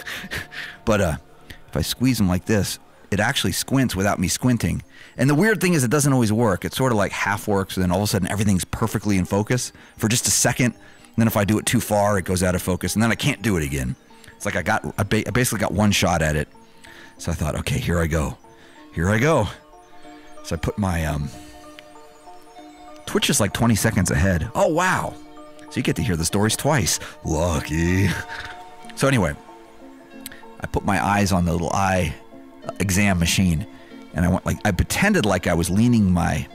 But if I squeeze them like this, it actually squints without me squinting. And the weird thing is it doesn't always work. It sort of like half works, and then all of a sudden everything's perfectly in focus for just a second. And then if I do it too far, it goes out of focus, and then I can't do it again. It's like I basically got one shot at it. So I thought, okay, here I go. Here I go. So I put my Twitch is like 20 seconds ahead. Oh, wow. So you get to hear the stories twice. Lucky. So anyway, I put my eyes on the little eye exam machine, and I pretended like I was leaning I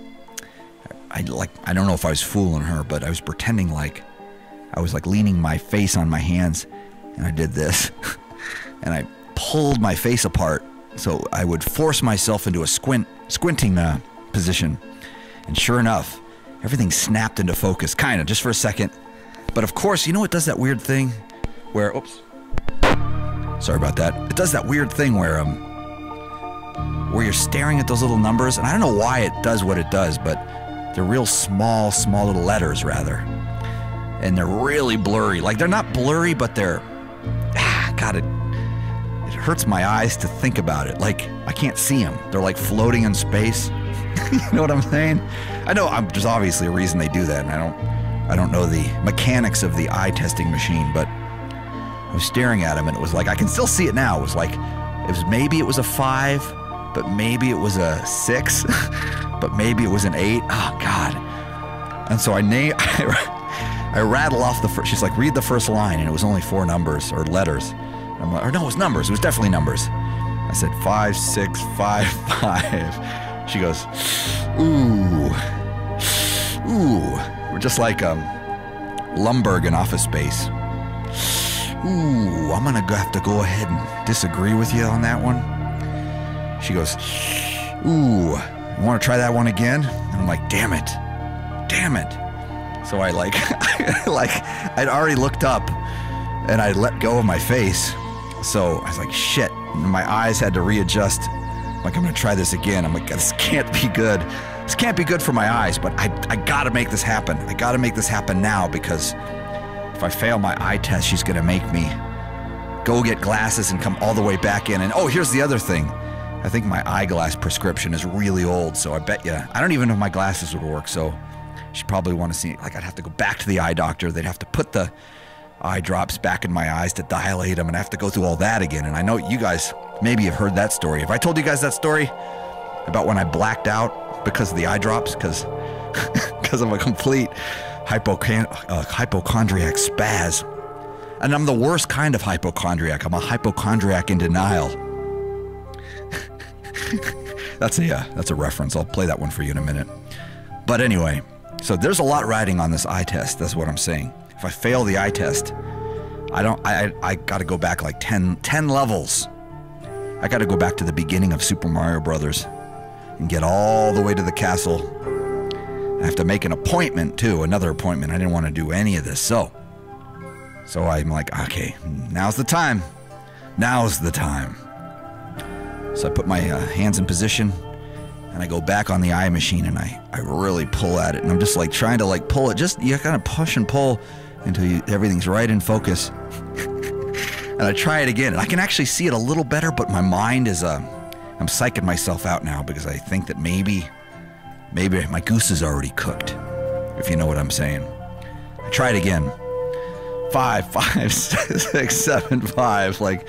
don't know if I was fooling her, but I was pretending like I was like leaning my face on my hands, and I did this. And I pulled my face apart so I would force myself into a squinting position. And sure enough, everything snapped into focus, kind of, just for a second. But of course, you know it does that weird thing where, oops, sorry about that. It does that weird thing where you're staring at those little numbers, and I don't know why it does what it does, but they're real small little letters, rather. And they're really blurry. Like, they're not blurry, but they're, God, it hurts my eyes to think about it. Like, I can't see them. They're like floating in space. You know what I'm saying? I know there's obviously a reason they do that, and I don't know the mechanics of the eye testing machine, but I was staring at him, and it was like, I can still see it now. It was like, maybe it was a 5, but maybe it was a 6, but maybe it was an 8. Oh, God. And so I rattle off the first, she's like, read the first line, and it was only 4 numbers or letters. I'm like, or no, it was numbers. It was definitely numbers. I said 5, 6, 5, 5. She goes, ooh. We're just like Lumberg in Office Space. Ooh, I'm gonna have to go ahead and disagree with you on that one. She goes, ooh, you want to try that one again? And I'm like, damn it. So I I'd already looked up, and I let go of my face. So I was like, shit. And my eyes had to readjust. I'm like, I'm gonna try this again. I'm like, this can't be good. This can't be good for my eyes, but I gotta make this happen. I gotta make this happen now, because if I fail my eye test, she's gonna make me go get glasses and come all the way back in. And oh, here's the other thing. I think my eyeglass prescription is really old, so I bet you, I don't even know if my glasses would work, so she'd probably want to see, like I'd have to go back to the eye doctor, they'd have to put the eye drops back in my eyes to dilate them, and I have to go through all that again. And I know you guys maybe have heard that story. Have I told you guys that story about when I blacked out because of the eye drops? Because of a complete hypochondriac spaz. And I'm the worst kind of hypochondriac. I'm a hypochondriac in denial. That's a reference. I'll play that one for you in a minute. But anyway, so there's a lot riding on this eye test. That's what I'm saying. If I fail the eye test, I got to go back like 10 levels. I got to go back to the beginning of Super Mario Brothers and get all the way to the castle. I have to make an appointment too, another appointment. I didn't want to do any of this, so I'm like, okay, now's the time. Now's the time. So I put my hands in position, and I go back on the eye machine, and I really pull at it, and I'm just like trying to like pull it. Just you kind of push and pull until everything's right in focus. And I try it again, and I can actually see it a little better, but my mind is I'm psyching myself out now because I think that maybe my goose is already cooked, if you know what I'm saying. I try it again. 5, 5, 6, 7, 5, like,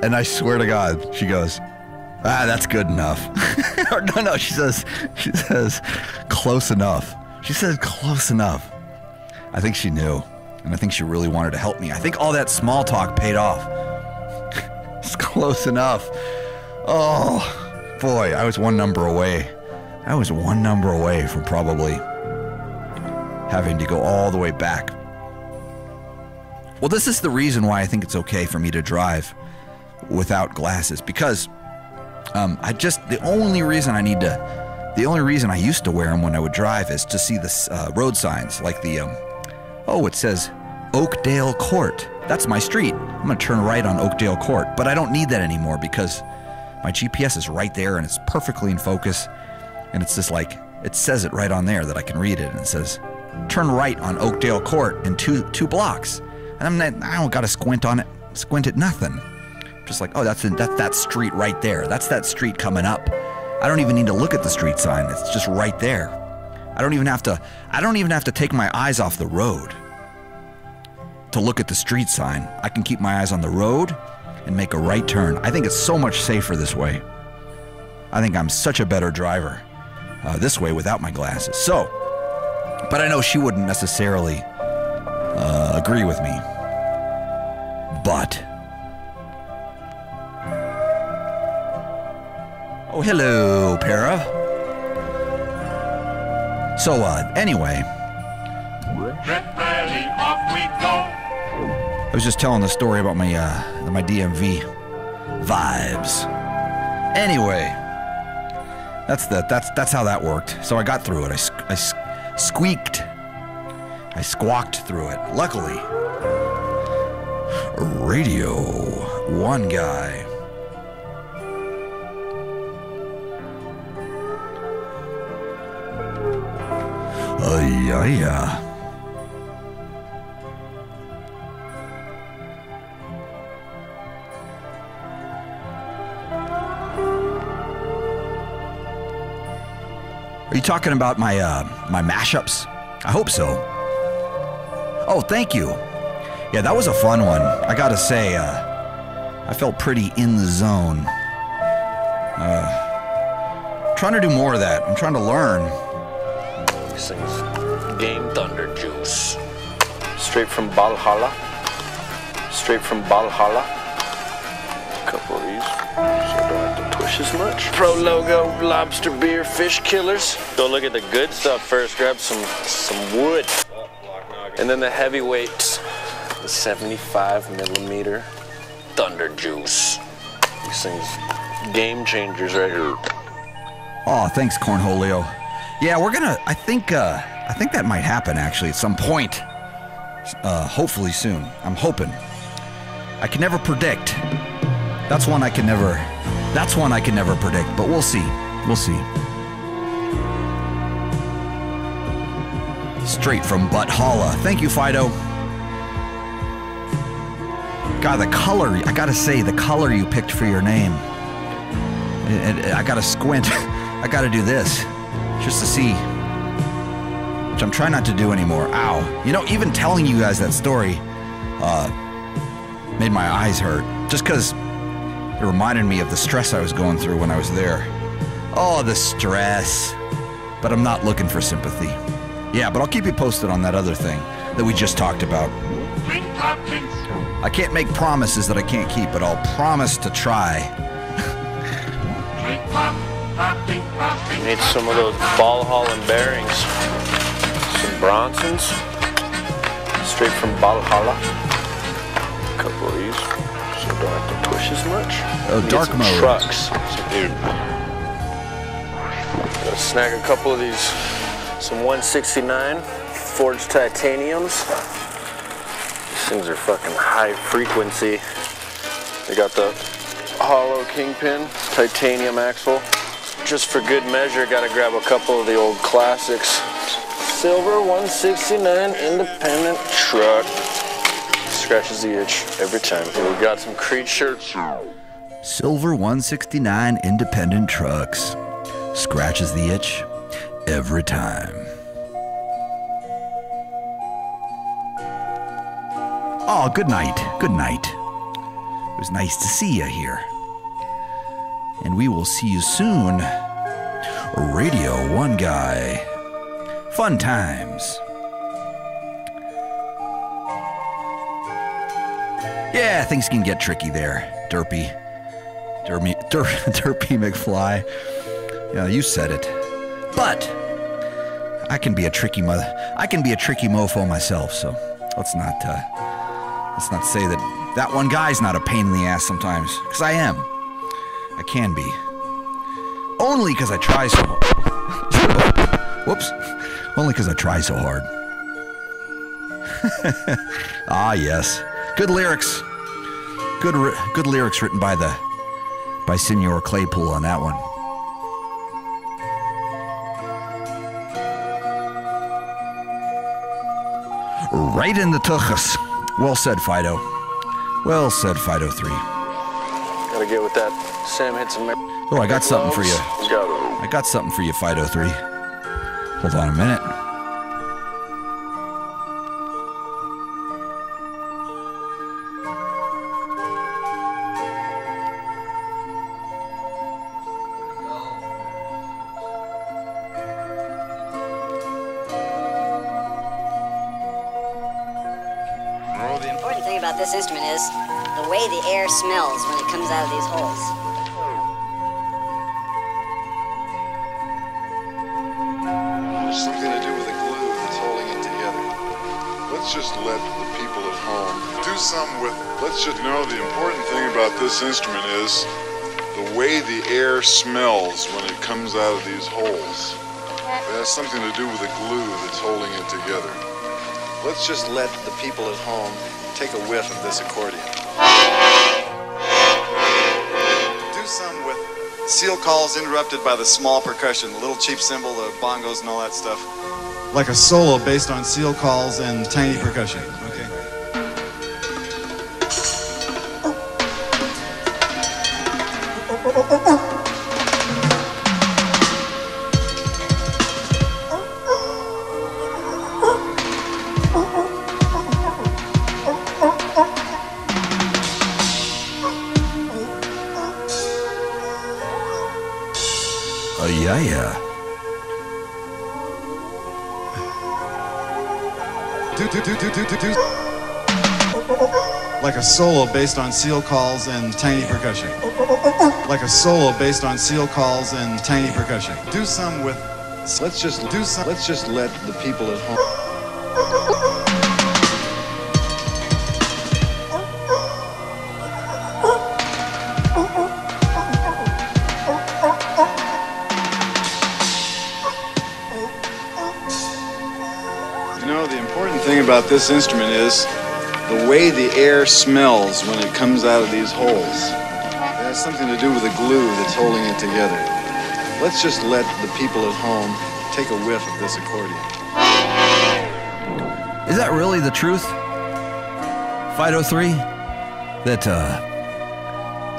and I swear to God, she goes, that's good enough. Or no, she says, close enough. She said close enough. I think she knew, and I think she really wanted to help me. I think all that small talk paid off. It's close enough. Oh, boy, I was one number away. I was one number away from probably having to go all the way back. Well, this is the reason why I think it's okay for me to drive without glasses, because the only reason I used to wear them when I would drive is to see the road signs, like the, it says Oakdale Court. That's my street. I'm going to turn right on Oakdale Court, but I don't need that anymore because my GPS is right there and it's perfectly in focus, and it's just like, it says it right on there that I can read it, and it says, turn right on Oakdale Court in two blocks. And I don't got to squint at nothing. Just like, that's that street right there. That's that street coming up. I don't even need to look at the street sign. It's just right there. I don't even have to take my eyes off the road to look at the street sign. I can keep my eyes on the road and make a right turn. I think it's so much safer this way. I think I'm such a better driver this way without my glasses. So, but I know she wouldn't necessarily agree with me. But oh, hello, Para. So, anyway, Red Valley, off we go. I was just telling the story about my DMV vibes. Anyway, that's how that worked. So I got through it. I squeaked. I squawked through it. Luckily, Radio1Guy. Yeah. Are you talking about my mashups? I hope so. Oh, thank you. Yeah, that was a fun one. I gotta say, I felt pretty in the zone. Trying to do more of that. I'm trying to learn. These things, Game Thunder Juice. Straight from Valhalla. A couple of these, so I don't have to push as much. Pro Logo lobster beer fish killers. Go look at the good stuff first. Grab some wood. And then the heavyweights. The 75mm Thunder Juice. These things, game changers right here. Oh, thanks, Cornhole Leo. Yeah, I think that might happen actually at some point. Hopefully soon. I'm hoping. I can never predict. That's one I can never predict, but we'll see. Straight from Buttholla. Thank you, Fido. God, the color, I gotta say, the color you picked for your name And I gotta squint. I gotta do this just to see, which I'm trying not to do anymore. Ow. You know, even telling you guys that story made my eyes hurt, just because it reminded me of the stress I was going through when I was there. Oh, the stress. But I'm not looking for sympathy. Yeah, but I'll keep you posted on that other thing that we just talked about. I can't make promises that I can't keep, but I'll promise to try. Need some of those ball hauling bearings. Some Bronsons. Straight from Valhalla. A couple of these, so don't have to push as much. Oh, dark mode. Trucks. Gotta snag a couple of these. Some 169 forged titaniums. These things are fucking high frequency. They got the hollow kingpin, titanium axle. Just for good measure, gotta grab a couple of the old classics. Silver 169 independent truck. Scratches the itch every time. Here we got some Creed shirts. Silver 169 independent trucks. Scratches the itch every time. Oh, good night. Good night. It was nice to see you here. And we will see you soon. Radio1Guy. Fun times. Yeah, things can get tricky there, Derpy McFly. Yeah, you said it. But I can be a tricky mofo myself. So let's not say that one guy's not a pain in the ass sometimes, because I am. I can be. Only because I try so hard. Whoops. Only because I try so hard. Ah, yes. Good lyrics. Good lyrics written by Senor Claypool on that one. Right in the tuchus. Well said, Fido. Well said, Fido 3. Gotta get with that. Sam hit some. Oh, I got something for you. Go. I got something for you, Fido 3. Hold on a minute. The important thing about this instrument is the way the air smells when it comes out of these holes. There's something to do with the glue that's holding it together. Let's just let the people at home do some with it. Let's just know the important thing about this instrument is the way the air smells when it comes out of these holes. It has something to do with the glue that's holding it together. Let's just let the people at home take a whiff of this accordion. Do some with seal calls interrupted by the small percussion, the little cheap cymbal, the bongos and all that stuff. Like a solo based on seal calls and tiny percussion. Okay. Yeah. Like a solo based on seal calls and tiny percussion. Like a solo based on seal calls and tiny percussion. Do some with. Let's just let the people at home. About this instrument is the way the air smells when it comes out of these holes. It has something to do with the glue that's holding it together. Let's just let the people at home take a whiff of this accordion. Is that really the truth, Fido 3? That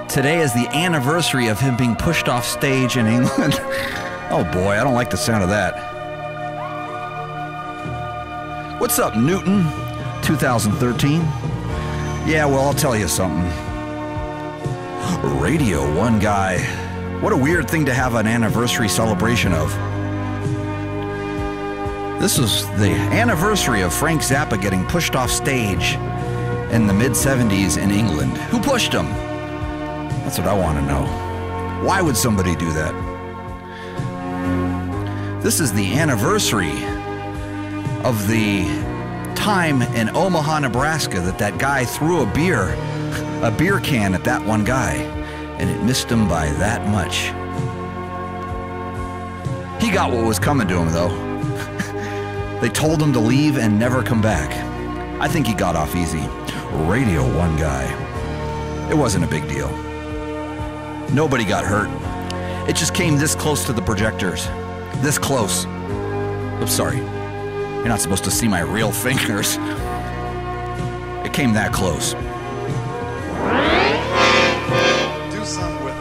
Today is the anniversary of him being pushed off stage in England. Oh boy, I don't like the sound of that. What's up, Newton? 2013? Yeah, well, I'll tell you something. Radio1Guy. What a weird thing to have an anniversary celebration of. This is the anniversary of Frank Zappa getting pushed off stage in the mid-70s in England. Who pushed him? That's what I want to know. Why would somebody do that? This is the anniversary of the time in Omaha, Nebraska that guy threw a beer can at that one guy, and it missed him by that much. He got what was coming to him, though. They told him to leave and never come back. I think he got off easy. Radio1Guy. It wasn't a big deal. Nobody got hurt. It just came this close to the projectors. This close. Oops, sorry. You're not supposed to see my real fingers. It came that close. Do some with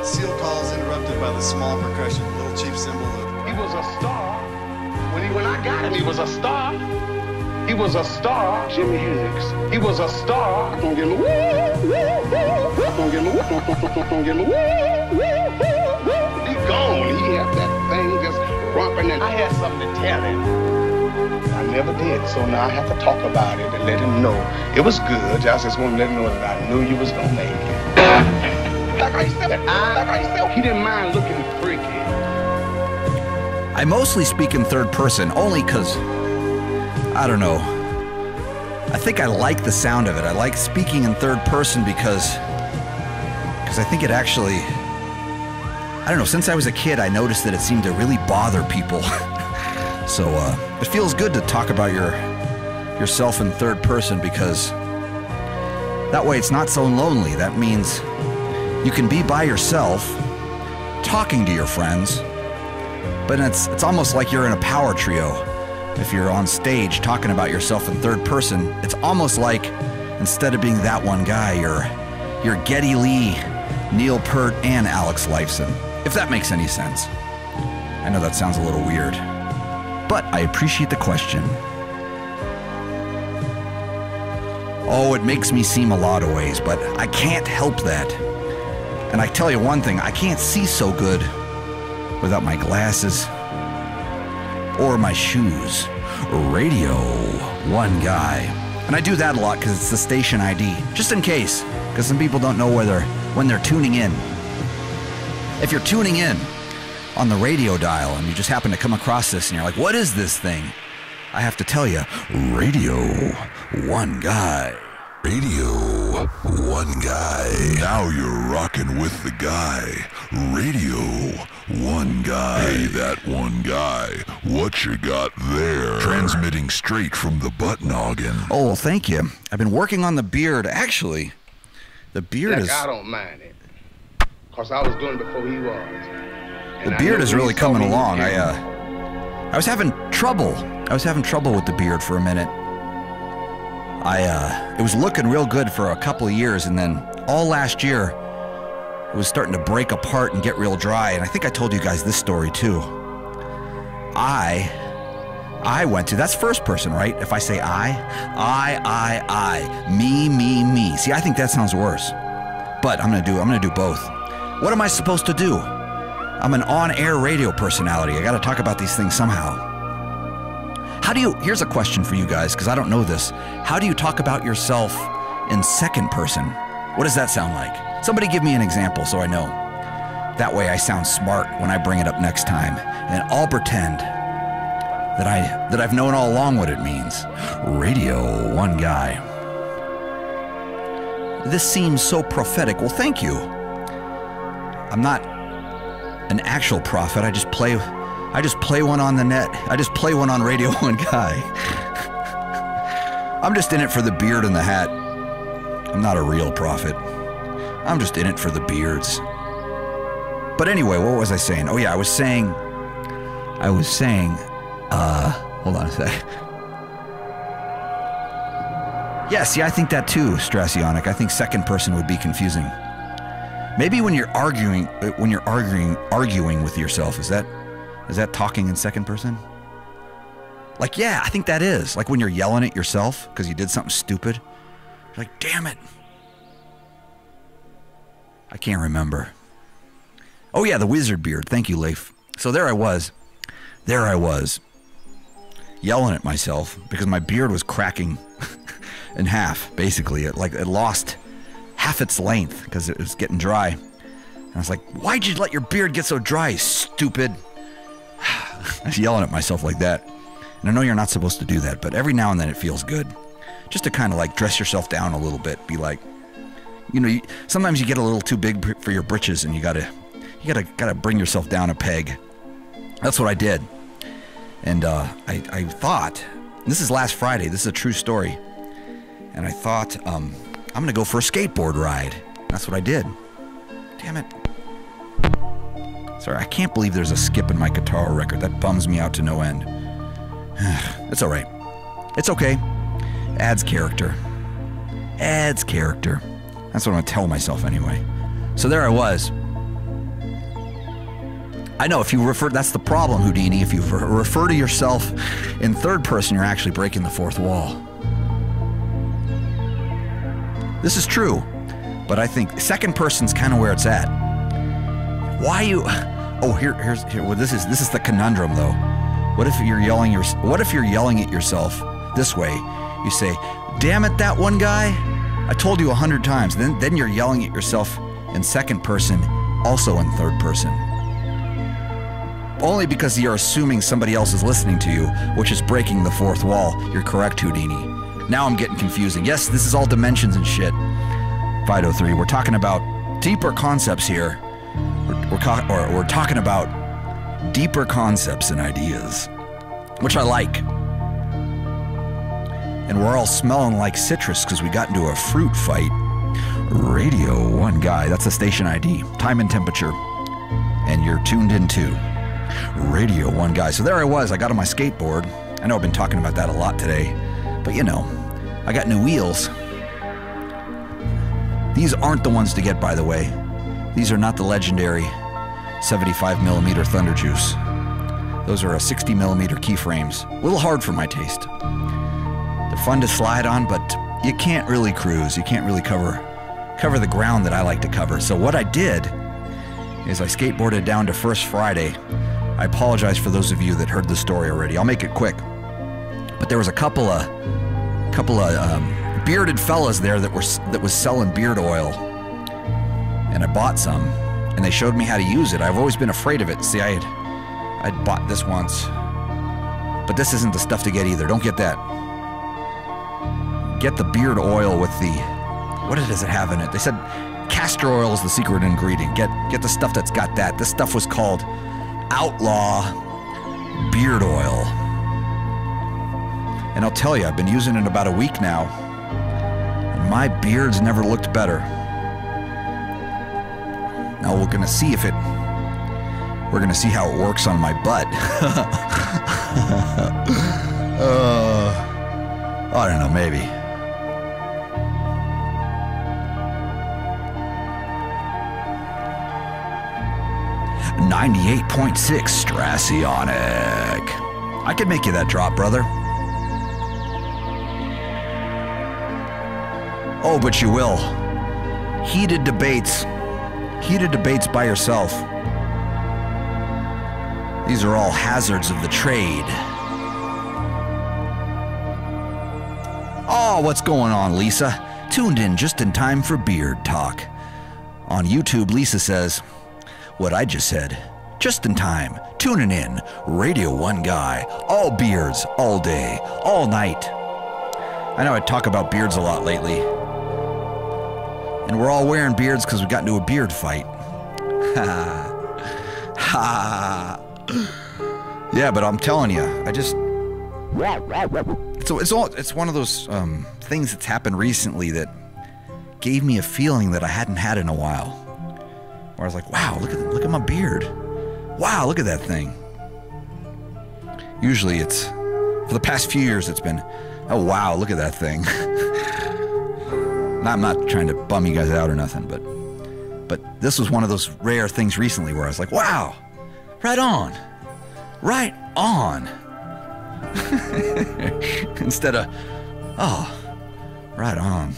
seal calls interrupted by the small percussion, little cheap cymbal. He was a star. When I got him, he was a star. He was a star. Jimi Hendrix. He was a star. Don't get him. Don't get him. Don't get him. He gone. He had that thing just romping, and I had something to tell him. I never did, so now I have to talk about it and let him know it was good. I just want to let him know that I knew you was gonna make it. Like I said, he didn't mind looking freaky. I mostly speak in third person, only because, I don't know, I think I like the sound of it. I like speaking in third person because I think it actually, I don't know, since I was a kid, I noticed that it seemed to really bother people. So it feels good to talk about yourself in third person, because that way it's not so lonely. That means you can be by yourself, talking to your friends, but it's almost like you're in a power trio. If you're on stage talking about yourself in third person, it's almost like instead of being that one guy, you're Geddy Lee, Neil Peart, and Alex Lifeson. If that makes any sense. I know that sounds a little weird, but I appreciate the question. Oh, it makes me seem a lot of ways, but I can't help that. And I tell you one thing, I can't see so good without my glasses or my shoes. Radio1Guy. And I do that a lot because it's the station ID, just in case, because some people don't know when they're tuning in. If you're tuning in on the radio dial and you just happen to come across this and you're like, what is this thing? I have to tell you, Radio1Guy. Radio1Guy. Now you're rocking with the guy. Radio1Guy. Hey, that one guy. What you got there? Transmitting straight from the butt noggin. Oh, well, thank you. I've been working on the beard. Actually, the beard is... I don't mind it, because I was doing it before he was. The beard is really coming along. I was having trouble. With the beard for a minute. It was looking real good for a couple of years, and then all last year, it was starting to break apart and get real dry. And I think I told you guys this story too. I went to, that's first person, right? If I say I, me. See, I think that sounds worse. But I'm gonna do both. What am I supposed to do? I'm an on-air radio personality. I gotta talk about these things somehow. Here's a question for you guys, because I don't know this. How do you talk about yourself in second person? What does that sound like? Somebody give me an example so I know. That way I sound smart when I bring it up next time, and I'll pretend that I've known all along what it means. Radio1Guy. This seems so prophetic. Well, thank you. I'm not an actual prophet. I just play one on the net. I just play one on Radio1Guy. I'm just in it for the beard and the hat. I'm not a real prophet. I'm just in it for the beards. But anyway, what was I saying? Oh yeah, I was saying, hold on a sec. Yeah, see, I think that too, Strasionic. I think second person would be confusing. Maybe when you're arguing with yourself, is that talking in second person? Like, yeah, I think that is. Like when you're yelling at yourself because you did something stupid. You're like, damn it. I can't remember. Oh yeah, the wizard beard. Thank you, Leif. So there I was, yelling at myself because my beard was cracking in half, basically. It lost half its length because it was getting dry. And I was like, why'd you let your beard get so dry, stupid? I was yelling at myself like that. And I know you're not supposed to do that, but every now and then it feels good. Just to kind of like dress yourself down a little bit. Be like, you know, sometimes you get a little too big for your britches and you gotta bring yourself down a peg. That's what I did. And I thought, this is last Friday, this is a true story. And I thought, I'm gonna go for a skateboard ride. That's what I did. Damn it. Sorry, I can't believe there's a skip in my guitar record. That bums me out to no end. It's all right. It's okay. Adds character. Adds character. That's what I'm gonna tell myself anyway. So there I was. I know, if you refer, that's the problem, Houdini. If you refer to yourself in third person, you're actually breaking the fourth wall. This is true, but I think second person's kind of where it's at. Why you? Oh, here's well, this is the conundrum though. What if you're yelling at yourself this way? You say, "Damn it, that one guy! I told you 100 times." Then you're yelling at yourself in second person, also in third person. Only because you're assuming somebody else is listening to you, which is breaking the fourth wall. You're correct, Houdini. Now I'm getting confusing. Yes, this is all dimensions and shit. 503, we're talking about deeper concepts here. We're talking about deeper concepts and ideas, which I like. And we're all smelling like citrus because we got into a fruit fight. Radio1Guy, that's the station ID, time and temperature. And you're tuned into Radio1Guy. So there I was, I got on my skateboard. I know I've been talking about that a lot today, but you know, I got new wheels. These aren't the ones to get, by the way. These are not the legendary 75mm Thunder Juice. Those are a 60mm keyframes. A little hard for my taste. They're fun to slide on, but you can't really cruise. You can't really cover the ground that I like to cover. So what I did is I skateboarded down to First Friday. I apologize for those of you that heard the story already. I'll make it quick. But there was a couple of bearded fellas there that was selling beard oil, and I bought some, and they showed me how to use it. I've always been afraid of it. See, I'd bought this once, but this isn't the stuff to get either. Don't get that. Get the beard oil with the, what does it have in it? They said castor oil is the secret ingredient. Get the stuff that's got that. This stuff was called Outlaw Beard Oil. And I'll tell you, I've been using it about a week now, and my beard's never looked better. Now we're gonna see how it works on my butt. I don't know, maybe. .6 Strasionic. I could make you that drop, brother. Oh, but you will. Heated debates by yourself. These are all hazards of the trade. Oh, what's going on, Lisa? Tuned in just in time for beard talk. On YouTube, Lisa says, what I just said, just in time, tuning in, Radio1Guy, all beards, all day, all night. I know I talk about beards a lot lately, and we're all wearing beards because we got into a beard fight. Ha. Yeah, but I'm telling you, it's one of those things that's happened recently that gave me a feeling that I hadn't had in a while. Where I was like, wow, look at my beard. Wow, look at that thing. Usually it's, for the past few years, it's been, oh wow, look at that thing. I'm not trying to bum you guys out or nothing, but But this was one of those rare things recently where I was like, wow, right on. Right on. Instead of, oh, right on.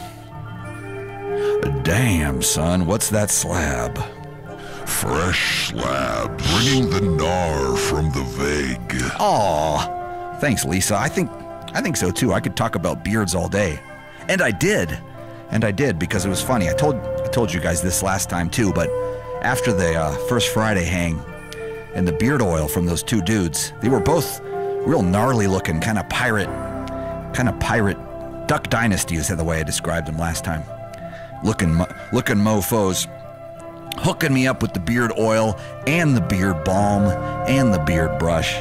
Damn, son, what's that slab? Fresh slabs, bringing the gnar from the vague. Aw, thanks, Lisa. I think so too. I could talk about beards all day, and I did, because it was funny. I told you guys this last time too, but after the first Friday hang and the beard oil from those two dudes, they were both real gnarly looking, kind of pirate Duck Dynasty is the way I described them last time. Looking mofos, hooking me up with the beard oil and the beard balm and the beard brush.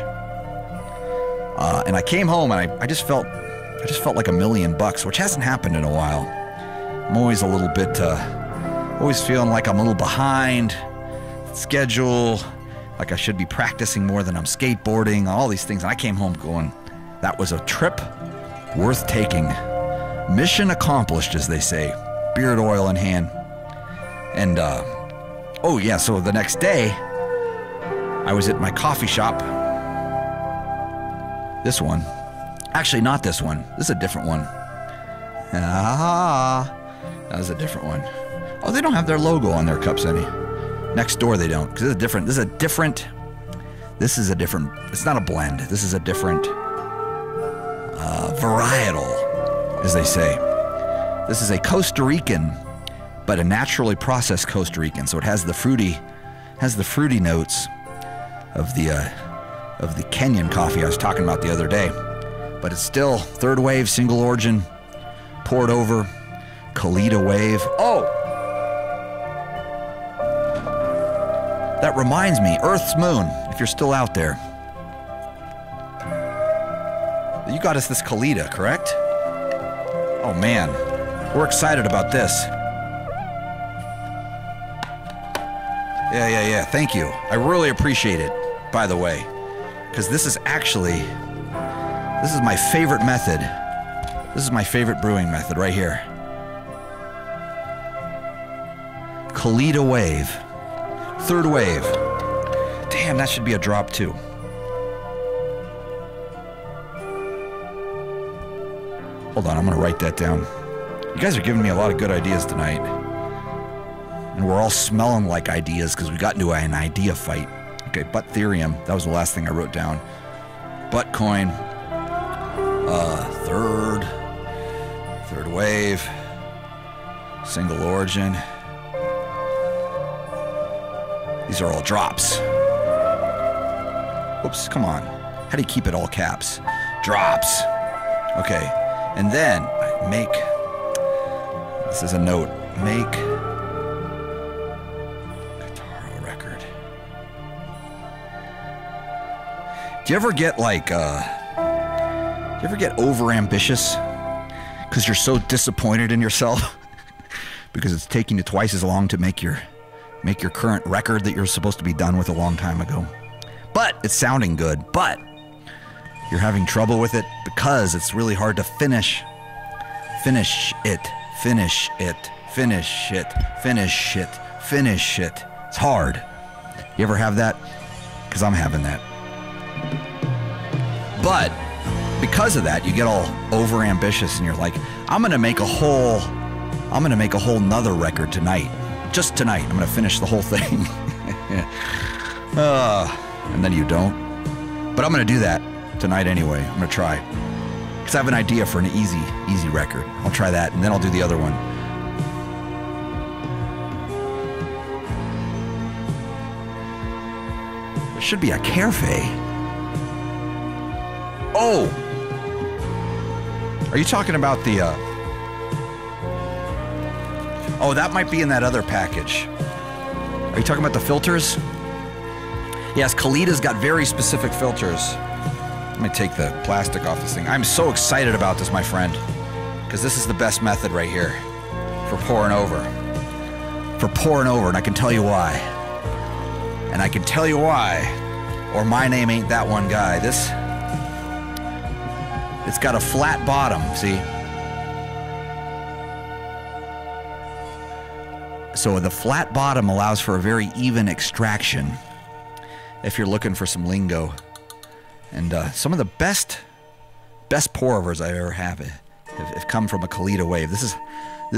And I came home and I just felt like $1,000,000, which hasn't happened in a while. I'm always a little bit, always feeling like I'm a little behind schedule, like I should be practicing more than I'm skateboarding, all these things. And I came home going, that was a trip worth taking. Mission accomplished, as they say. Beard oil in hand. And, oh yeah, so the next day, I was at my coffee shop. This one. Actually, not this one. This is a different one. That was a different one. Oh, they don't have their logo on their cups any. Next door they don't, because this is a different, it's not a blend. This is a different varietal, as they say. This is a Costa Rican, but a naturally processed Costa Rican, so it has the fruity notes of the Kenyan coffee I was talking about the other day. But it's still third wave, single origin, poured over, Kalita wave. Oh! That reminds me, Earth's moon, if you're still out there. You got us this Kalita, correct? Oh man, we're excited about this. Yeah, thank you. I really appreciate it, by the way. Because this is my favorite method. This is my favorite brewing method right here. Kalita wave. Third wave. Damn, that should be a drop too. Hold on, I'm gonna write that down. You guys are giving me a lot of good ideas tonight. And we're all smelling like ideas because we got into an idea fight. Okay, Butttherium, that was the last thing I wrote down. Buttcoin. Third wave. Single origin. These are all drops. Whoops, come on. How do you keep it all caps? Drops. Okay, and then I make, this is a note, make guitar record. Do you ever get like, over ambitious? Because you're so disappointed in yourself? Because it's taking you twice as long to make your current record that you're supposed to be done with a long time ago. But it's sounding good, but you're having trouble with it because it's really hard to finish it. It's hard. You ever have that? Because I'm having that. But because of that, you get all over ambitious and you're like, I'm gonna make a whole nother record tonight. Just tonight, I'm gonna finish the whole thing. And then you don't. But I'm gonna do that tonight anyway. I'm gonna try. Because I have an idea for an easy record. I'll try that, and then I'll do the other one. There should be a cafe. Oh! Are you talking about the, oh, that might be in that other package. Are you talking about the filters? Yes, Kalita's got very specific filters. Let me take the plastic off this thing. I'm so excited about this, my friend. Because this is the best method right here. For pouring over. And I can tell you why. And I can tell you why. Or my name ain't that one guy. This... It's got a flat bottom, see? So the flat bottom allows for a very even extraction if you're looking for some lingo. And some of the best pour-overs I ever have come from a Kalita wave. This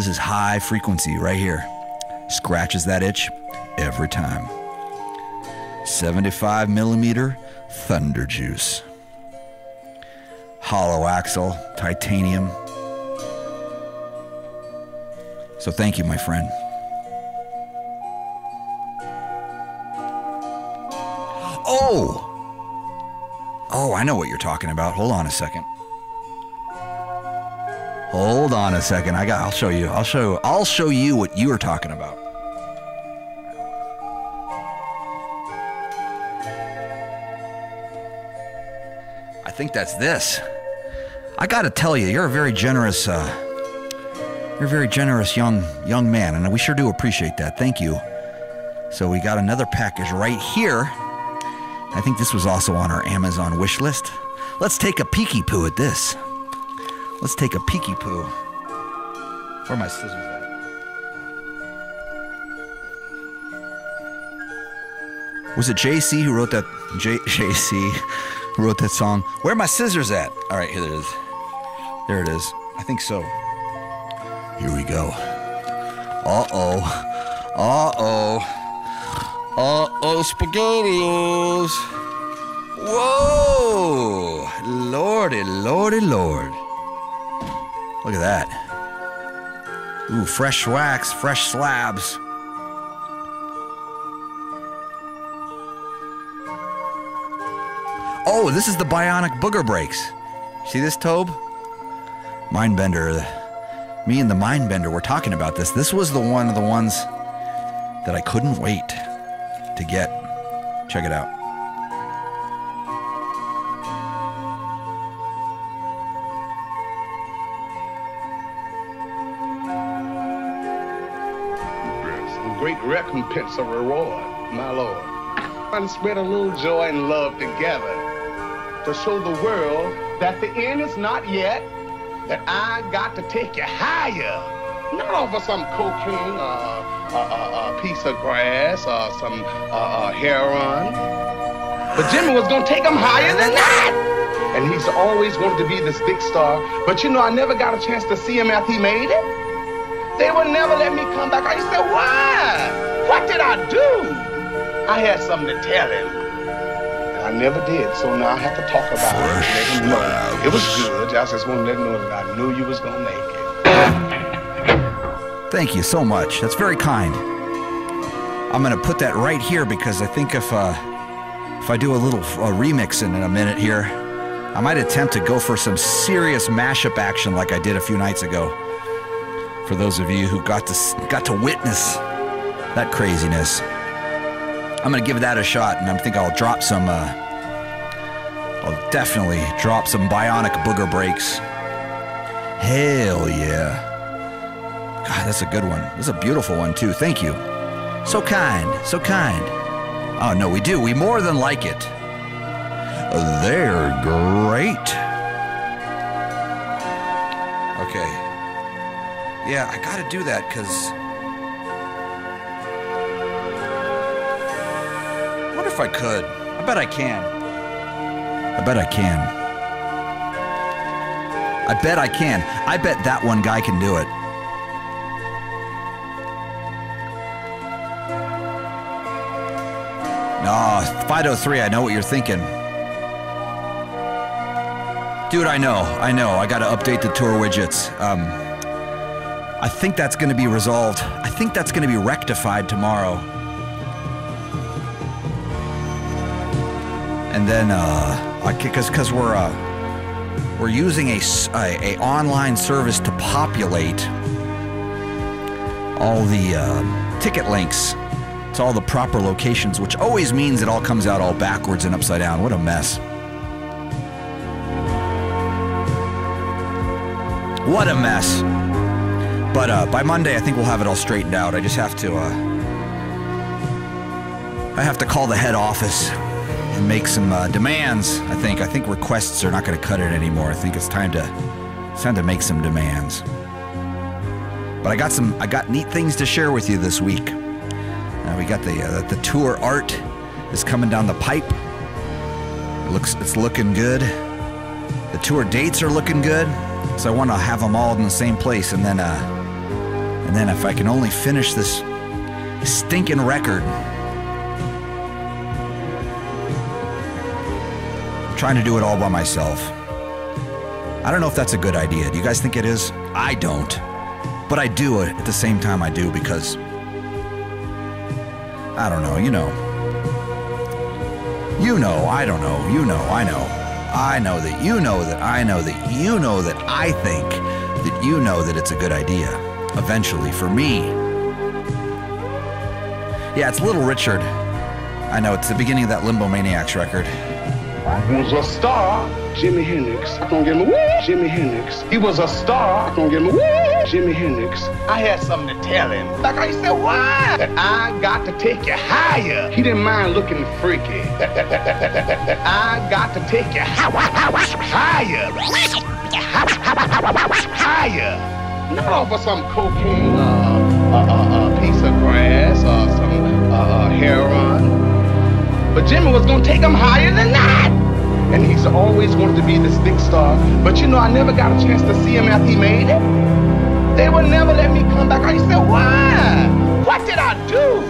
is high frequency right here. Scratches that itch every time. 75 millimeter Thunder Juice. Hollow axle, titanium. So thank you, my friend. Oh, I know what you're talking about. Hold on a second. I'll show you. I'll show you what you were talking about. I think that's this. I gotta tell you, you're a very generous young man, and we sure do appreciate that. Thank you. So we got another package right here. I think this was also on our Amazon wish list. Let's take a peeky poo at this. Let's take a peeky poo. Where are my scissors at? Was it JC who wrote that? JC who wrote that song? Where are my scissors at? All right, here it is. There it is. I think so. Here we go. SpaghettiOs. Whoa! Lordy, lordy, lord. Look at that. Ooh, fresh wax, fresh slabs. Oh, this is the bionic booger brakes. See this, Tobe? Mindbender. Me and the Mindbender were talking about this. This was one of the ones that I couldn't wait to get. Check it out. Some great recompense or reward, my Lord. And spread a little joy and love together to show the world that the end is not yet, that I got to take you higher. Not over some cocaine, a piece of grass, or some heroin. But Jimmy was gonna take him higher than that. And he's always wanted to be this big star. But you know, I never got a chance to see him after he made it. They would never let me come back. I said, why? What did I do? I had something to tell him. And I never did. So now I have to talk about it and let him know. It was good. I just want to let him know that I knew you was gonna make it. Thank you so much. That's very kind. I'm gonna put that right here because I think if I do a little remix in a minute here, I might attempt to go for some serious mashup action like I did a few nights ago. For those of you who got to witness that craziness, I'm gonna give that a shot, and I think I'll drop some. I'll definitely drop some bionic booger brakes. Hell yeah! God, that's a good one. That's a beautiful one too. Thank you. So kind, so kind. Oh no, we do. We more than like it. They're great. Okay. Yeah, I gotta do that because I wonder if I could. I bet I can. I bet I can. I bet I can. I bet that one guy can do it. No, 503, I know what you're thinking. Dude, I know. I gotta update the tour widgets. I think that's gonna be resolved. I think that's gonna be rectified tomorrow. And then, because we're using a online service to populate all the ticket links to all the proper locations, which always means it all comes out all backwards and upside down. What a mess. What a mess. But by Monday, I think we'll have it all straightened out. I just have to, I have to call the head office and make some demands. I think requests are not going to cut it anymore. I think it's time to make some demands. But I got neat things to share with you this week. We got the tour art is coming down the pipe. It's looking good. The tour dates are looking good. So I want to have them all in the same place, and then if I can only finish this stinking record. I'm trying to do it all by myself. I don't know if that's a good idea. Do you guys think it is? I don't. But I do it at the same time I do because, I don't know, you know. You know, I don't know, you know, I know. I know that you know that I know that you know that I think that you know that it's a good idea. Eventually, for me. Yeah, it's Little Richard. I know, it's the beginning of that Limbo Maniacs record. Was a star, Jimi Hendrix. I don't get him a Jimi Hendrix. He was a star. I don't get him a Jimi Hendrix. I had something to tell him. Like I said, why? That I got to take you higher. He didn't mind looking freaky. That I got to take you higher. Higher. Not over some cocaine, piece of grass, or some heroin. But Jimmy was gonna take him higher than that. And he's always wanted to be this big star. But you know, I never got a chance to see him after he made it. They would never let me come back. I said, why? What did I do?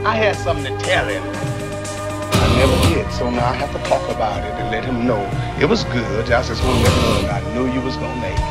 I had something to tell him. I never did, so now I have to talk about it and let him know it was good. I just want to let him know that I knew you was gonna make it.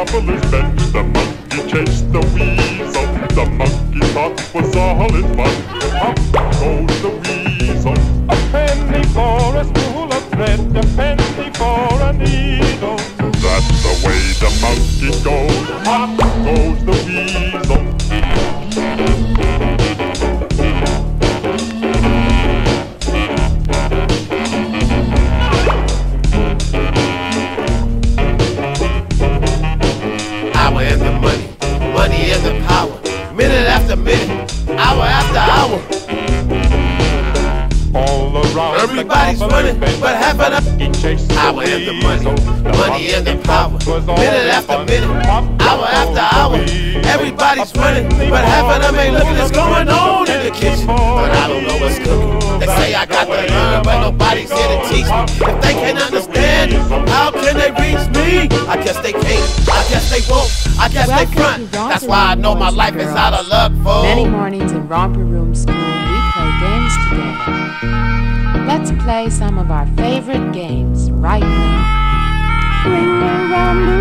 cobbler's bench, the monkey chased the weasel. The monkey thought was all in fun. Up goes the weasel. A penny for a spool of thread, a penny for a needle. That's the way the monkey goes. Up goes the weasel. Hour and the money, money and the power. Minute after minute, hour after hour. All around everybody's running, but half of them hour and the money, money and the power. Minute after minute, hour after hour. Everybody's running, but half of them ain't looking what's going on in the kitchen. But I don't know what's cooking. They say I got to learn, but nobody's here to teach me. If they can't understand it, how can they reach me? I guess they can't, I guess they won't, I guess they front. That's why I know my life is out of luck, folks. Many mornings in Romper Room School, we play games together. Let's play some of our favorite games right now. Ring around the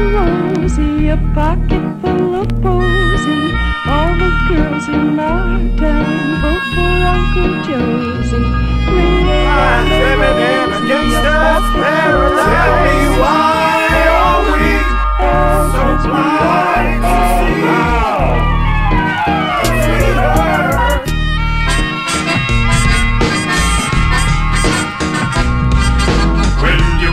rosy, a pocket full of posy. All the girls in our town vote for Uncle Josie. Ring around the rosy, a pocket full of posy. Tell me why are we so blind to see? Will you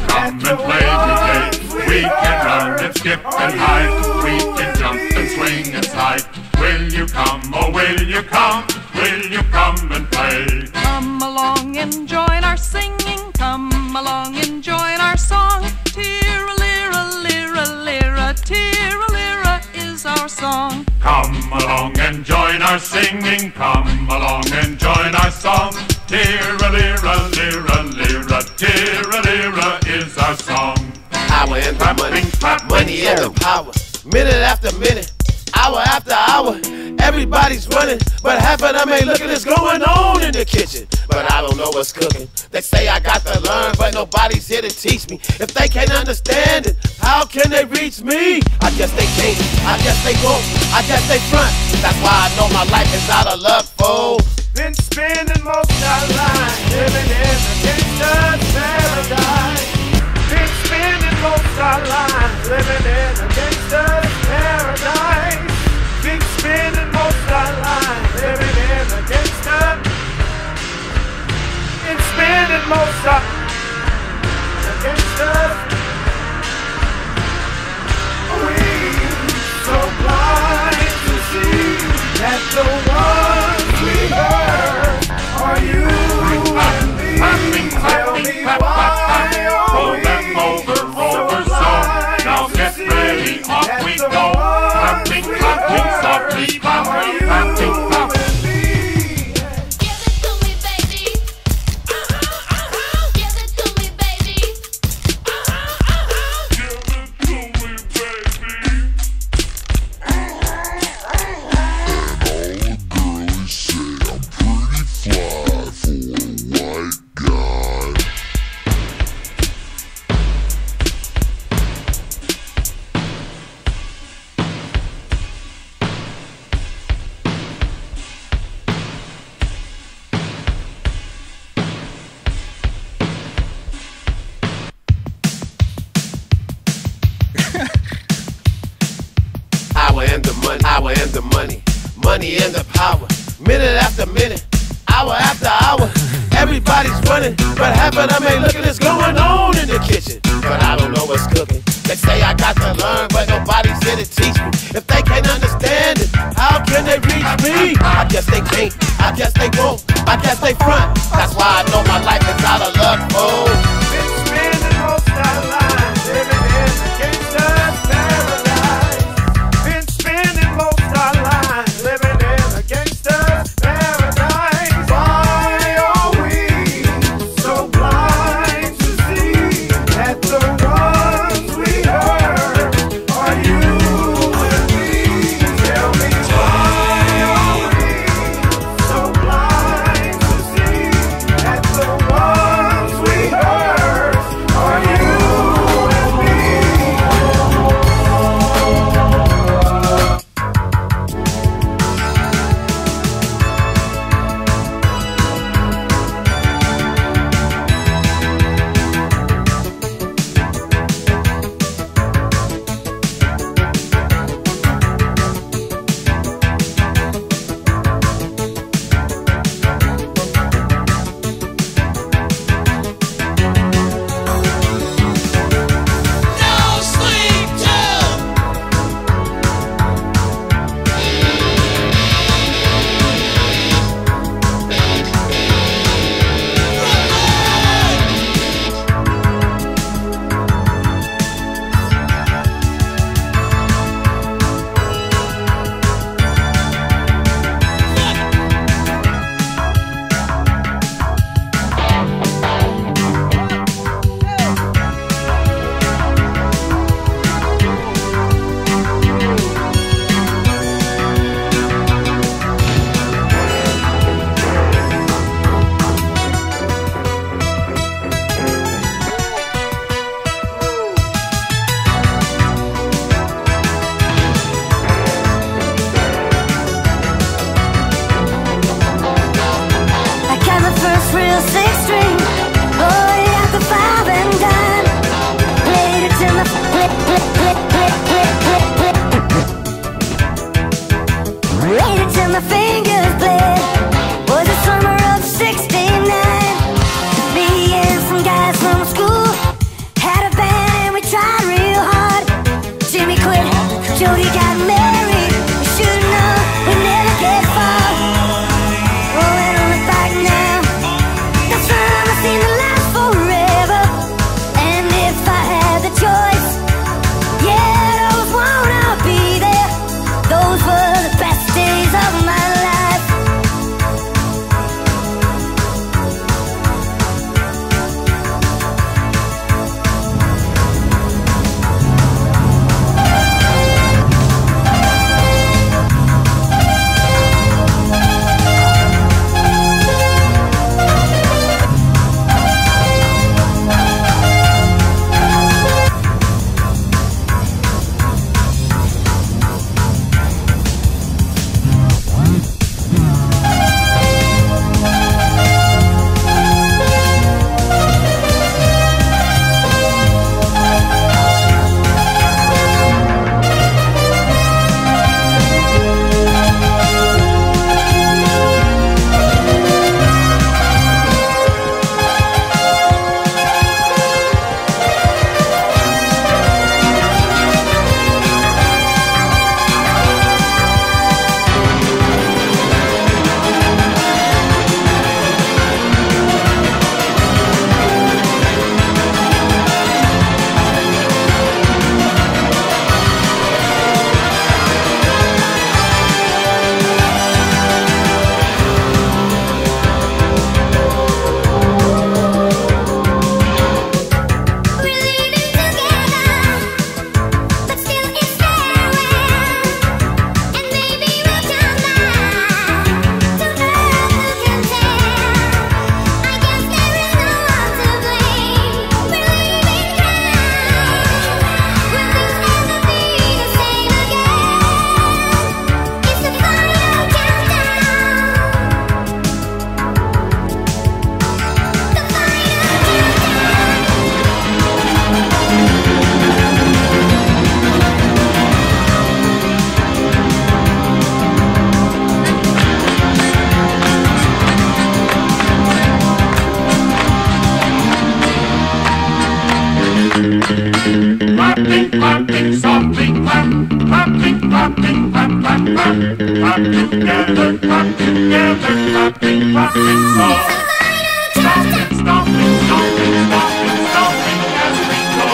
come and play today? We can run and skip and hide. We can jump and swing and slide. Will you come, oh will you come? Will you come and play? Come along and join our singing. Come along and join our song. Tira-lira-lira-lira, tira-lira is our song. Come along and join our singing. Come along and join our song. Tira-lira-lira-lira, tira-lira is our song. Hour and the money, money and the power. Minute after minute, hour after hour. Everybody's running, but half of them ain't looking what's going on in the kitchen. But I don't know what's cooking. They say I got to learn, but nobody's here to teach me. If they can't understand it, how can they reach me? I guess they can't, I guess they won't, I guess they front. That's why I know my life is out of luck, folks. Been spending most of our lives living in a gangster's paradise. Been spending most of our lives living in a gangster's paradise. Been spending most of our lives living in a gangster. Been spending most of the gangsters. We so blind to see that the ones we heard are you and me. Tell me why roll them over, so now get ready, off we go. Clapping, clapping, softly, clapping, clapping, clapping. Hour and the money, money and the power. Minute after minute, hour after hour. Everybody's running, but half of them ain't looking what's going on in the kitchen. But I don't know what's cooking. They say I got to learn, but nobody's here to teach me. If they can't understand it, how can they reach me? I guess they can't, I guess they won't, I guess they front. That's why I know my life is out of luck, folks. Been spending most of our lives living in a gangster's paradise. Been spending most of our lives living in a gangster's paradise. Why are we so blind to see that the ones we heard are you and me? Tell me why are we so blind to see that the ones we heard clap together, clap clapping so. Stomping, stomping, stomping, stomping, stomping as we go.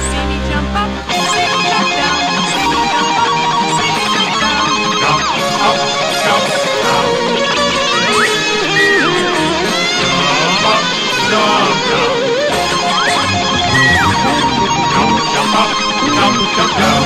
See me jump up, see me jump down, see me jump up, see me jump down. Jump, up, jump, down. Jump up, jump down. Jump up, jump down.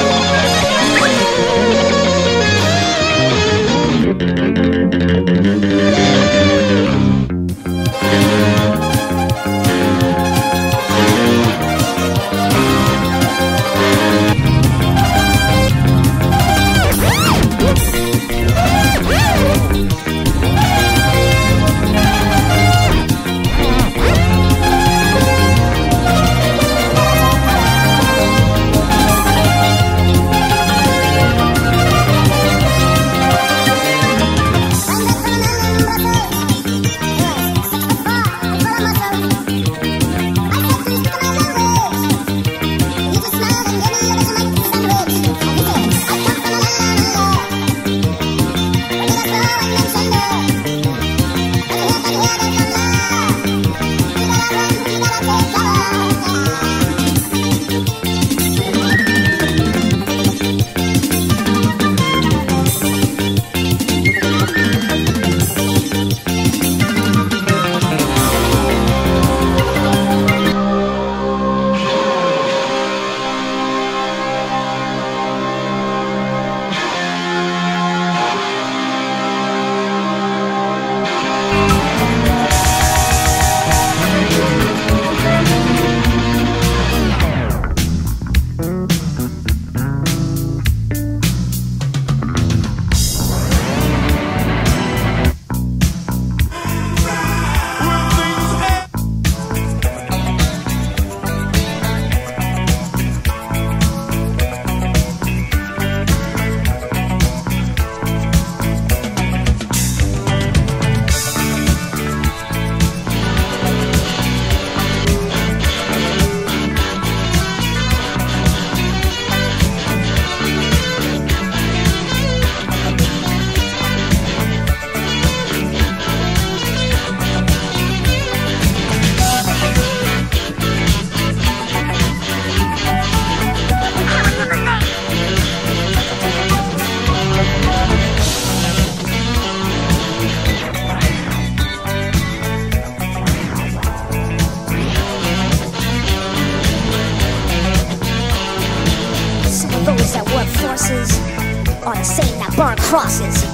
are the same that burn crosses.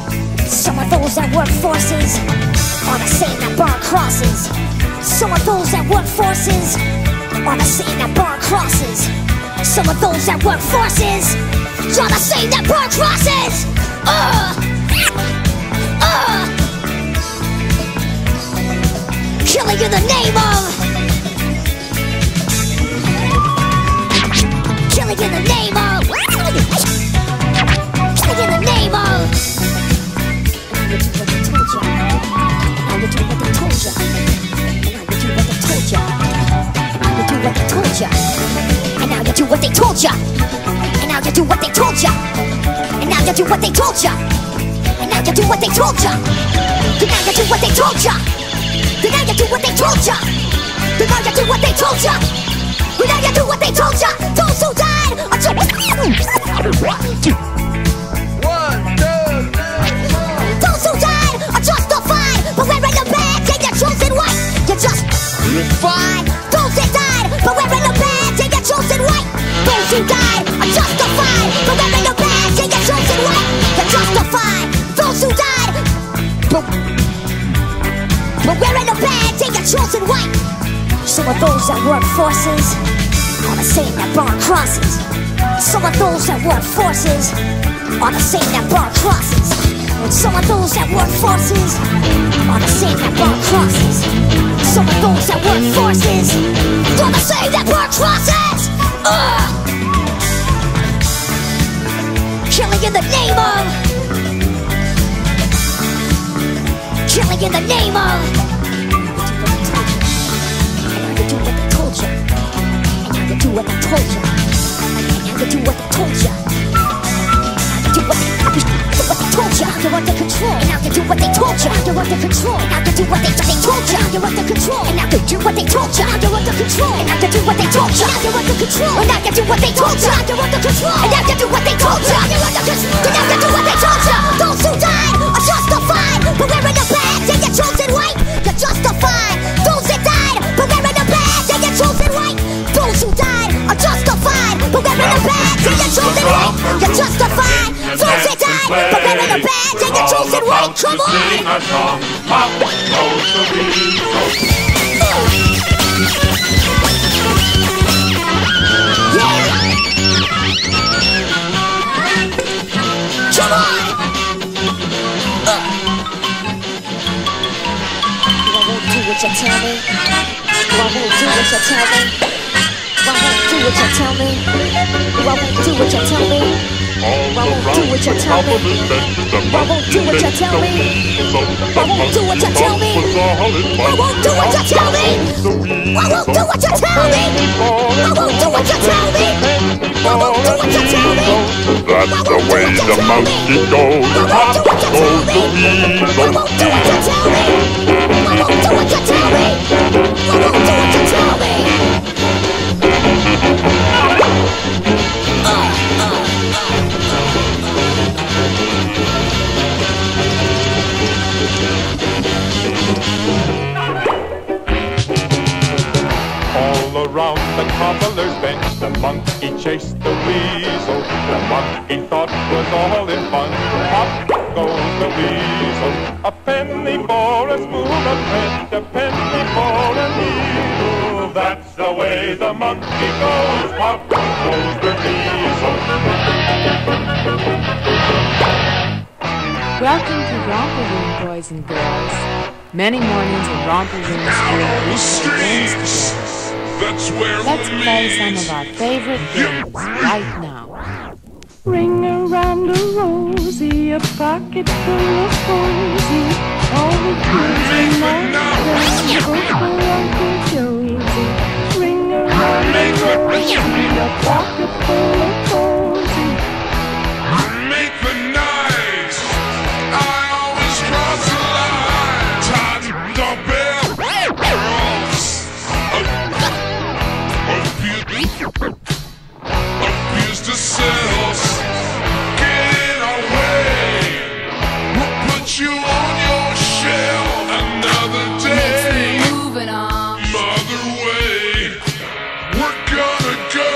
Some of those that work forces are the same that burn crosses. Some of those that work forces are the same that burn crosses. Some of those that work forces are the same that burn crosses. Killing in the name of. Killing in the name of. Killing in the name of. Now you do what they told ya. Now you do what they told ya. And now you do what they told ya. And now you do what they told ya. And now you do what they told ya. And now you do what they told ya. And now you do what they told ya. And now you do what they told ya. And now you do what they told ya. And now you do what they told ya. Those who died are just. Those who died are justified, but wearing the badge and you're chosen white. You're just fine. Those that died, but wearing the badge and you're chosen white. Those who died are justified, but wearing the badge and you're chosen white. You're justified. Those who died, but wearing the badge and you're chosen white. Some of those that work forces are the same that burn crosses. Some of those that work forces are the same that burn crosses. Some of those that work forces are the same that burn crosses. Some of those that work forces are the same that burn crosses. Killing in the name of. killing in the name of. And now you do what they told you. And now you do what they told you. And now you do what they told you. And now you do what they told you. You're under control. And now you do what they told you. You're under control. And now you do what they told you. You're under control. And now you do what they told you. You're under control. And now you do what they told you. You're under control. And now you do what they told you. You're under control. And now you do what they told you. You're under control. And now you do what they told you. Those who died are justified, but wearing a badge and you're chosen white. You're justified. Those that died, but wearing a badge and you're chosen white. Those who died are justified, but wearing a badge and you're chosen white. You're justified. Those that died, but wearing a badge and you're chosen white. Come on. Come on! I won't do what you tell me. I won't do what you tell me. I won't do what you tell me. I won't do what you tell me. I won't do what you tell me. I won't do what you tell me. I won't do what you tell me. I won't do what you tell me. I won't do what you tell me. I won't do what you tell me. I won't do what you tell me. That's the way the monkey goes. Hop goes the weasel. I won't do what you tell me. I won't do what you tell me. I won't do what you tell me. All around the cobbler's bench, the monkey chased the weasel. The monkey thought was all in fun. Hop goes the weasel. A penny for a spool of thread, a penny for a needle. That's the way the monkey goes. Hop goes the weasel. Welcome to Romper Room, boys and girls. Many mornings in Romper Room School, we play games together. Let's play some of our favorite games right now. Ring around a rosy, a pocket full of posy. All the kids in my vote for Uncle Josie. Ring around a rosy, a pocket full of posy. Make the night. I always cross the line. Tied the bell. Abuse the cells. Get in our way. We'll put you on your shell another day. Moving on. Mother way. We're gonna go.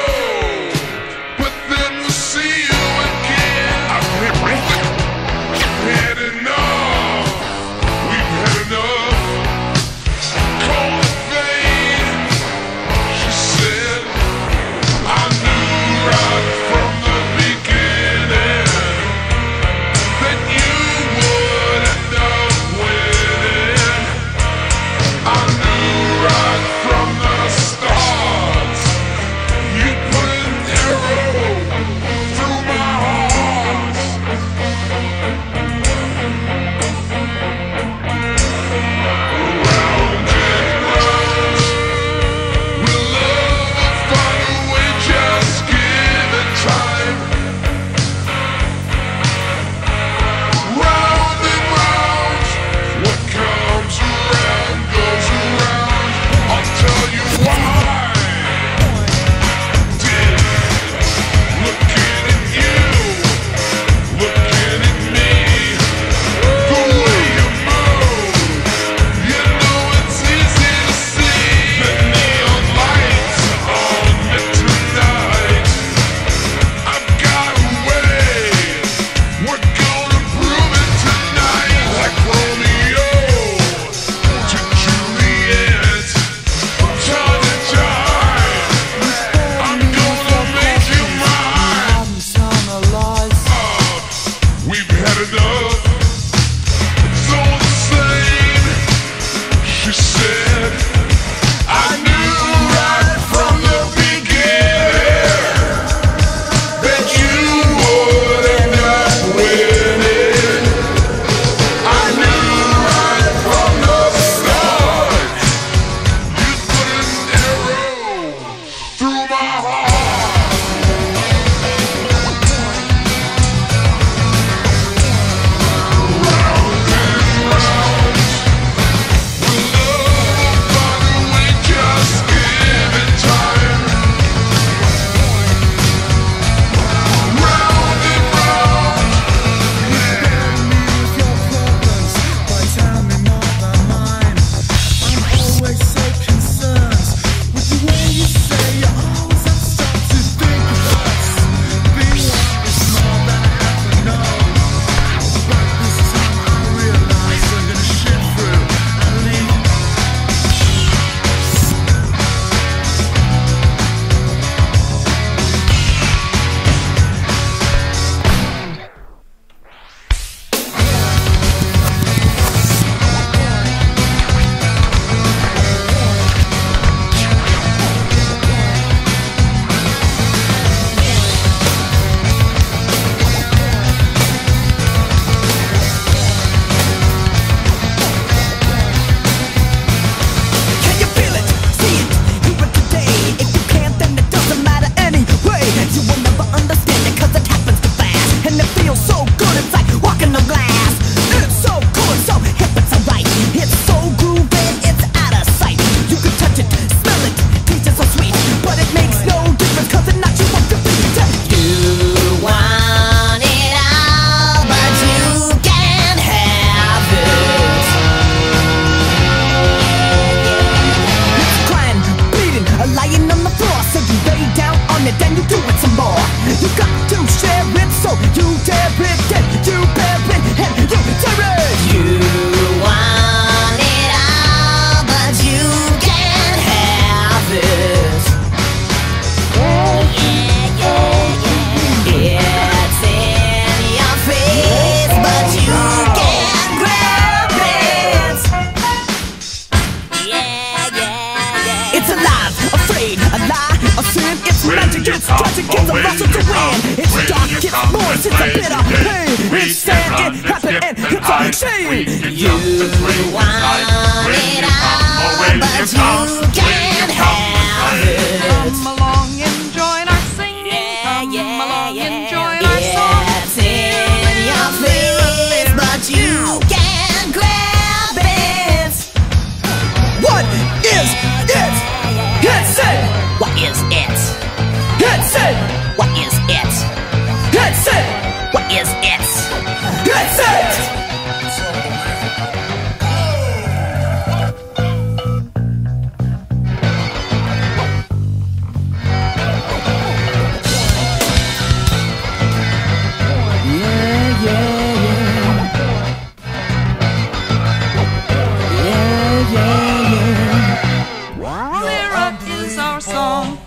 more. You got to share it, so you dare it, then you bear it, and you tear it. You want it all, but you can't have it. Yeah, yeah, yeah, yeah. It's in your face, but you can't grab it. Yeah, yeah, yeah. It's alive, afraid, a lie, a sin. It's magic, it's tragic, it's a muscle to win. It's dark, it's moist, it's a bitter pain. It's sad, it happened, and it's a shame. You want it all, but you can't have it. Come along and join our singing. Come along and join our song. It's in your face, but you can't grab it. What is it? It's it. What is it? It's it. What is it? It's it. What is it? It's it.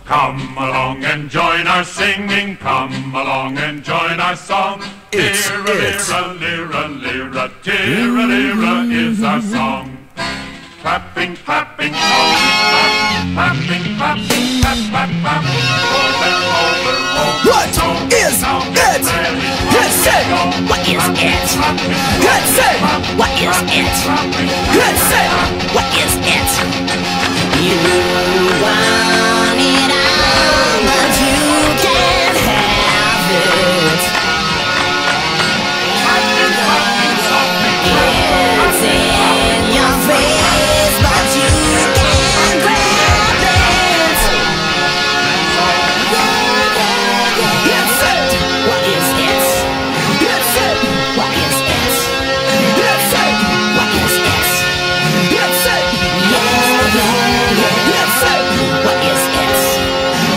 Come along and join our singing. Come along and join our song. Lira, lira, lira, lira, tira, lira is our song. Clapping, clapping, clapping, clapping, clapping, clap, clap, clap. What is it? It's it. What is it? It's it. What is it? It's it. What is it? You want it all, but you can't have it. It's in your face, but you can't grab it. It's it. What is it? It's it. What is it? It's it. What is it? It's it. Yeah, yeah, yeah. It's it. What is it?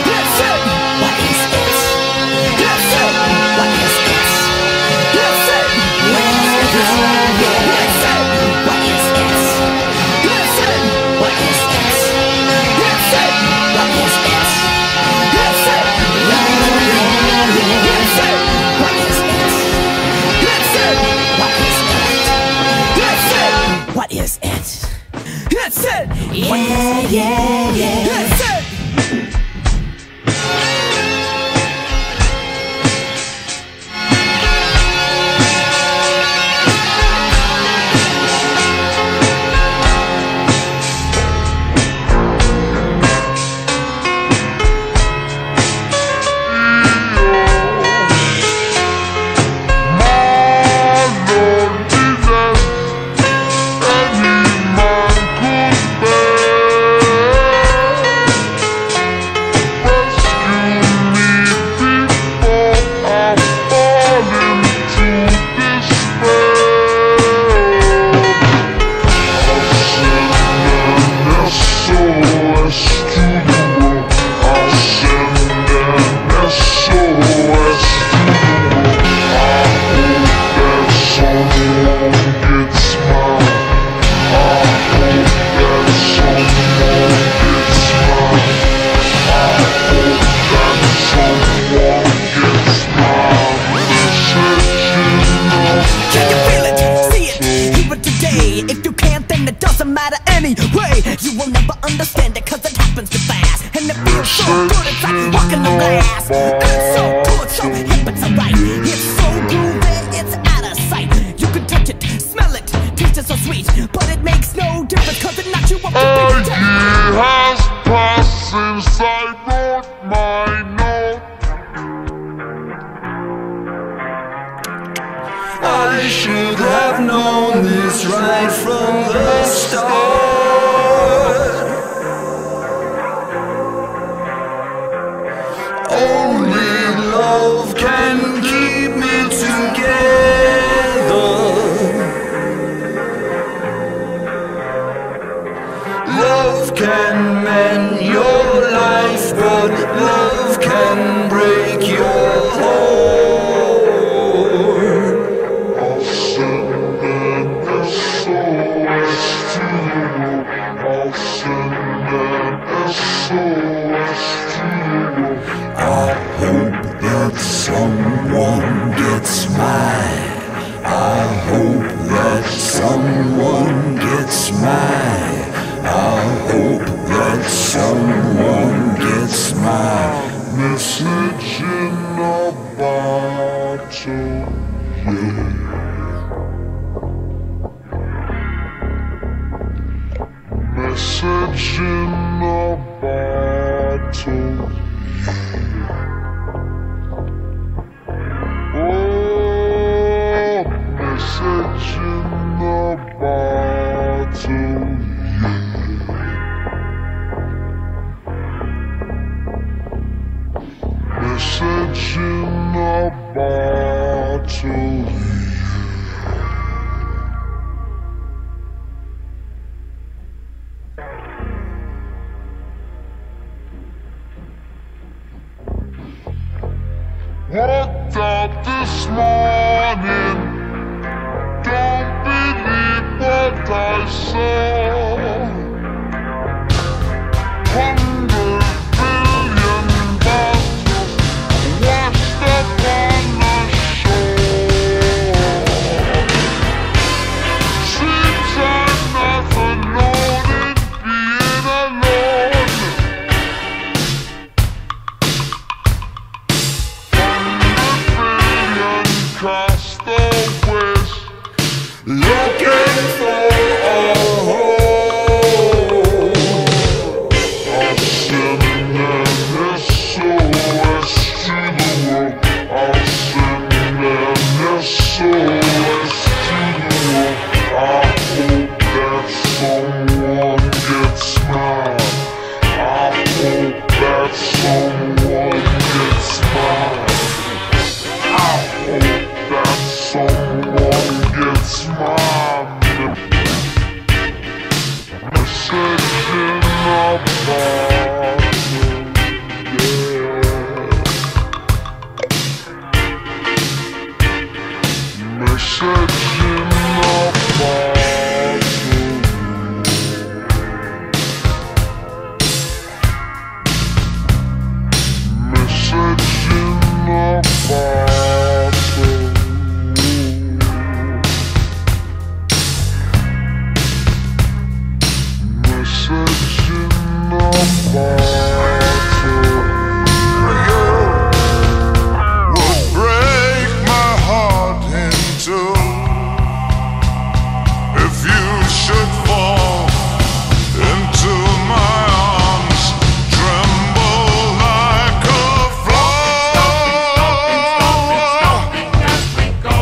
It's it. What is it? It's it. What is it? It's it. Yeah, yeah, yeah. It's it. What is it? It's it. What is it? It's it. What is it? It's it. Yeah, yeah, yeah. It's it. What is it? It's it. What is it? It's it. What is it? It's it. Yeah, yeah, yeah. It's it. I should have known this right from the start. Only love can keep me together. Love can mend your life, but love can break Message in a bottle, yeah. Message in a bottle, yeah. Oh, message in a bottle, yeah. Message in a bottle, yeah. Woke up this morning, don't believe what I saw. 100 billion bottles washed up on the shore. Seems I've never known it being alone. Castaways looking for a home. I'll send an SOS to the world. I'll send an SOS to the world. I hope that someone gets mine. I hope that someone gets mine. I hope that someone gets mine. Message in a bottle, yeah. Message in a bottle, message in a bottle. Message in a bottle. Would break my heart in two if you should fall into my arms, tremble like a flower. As we go.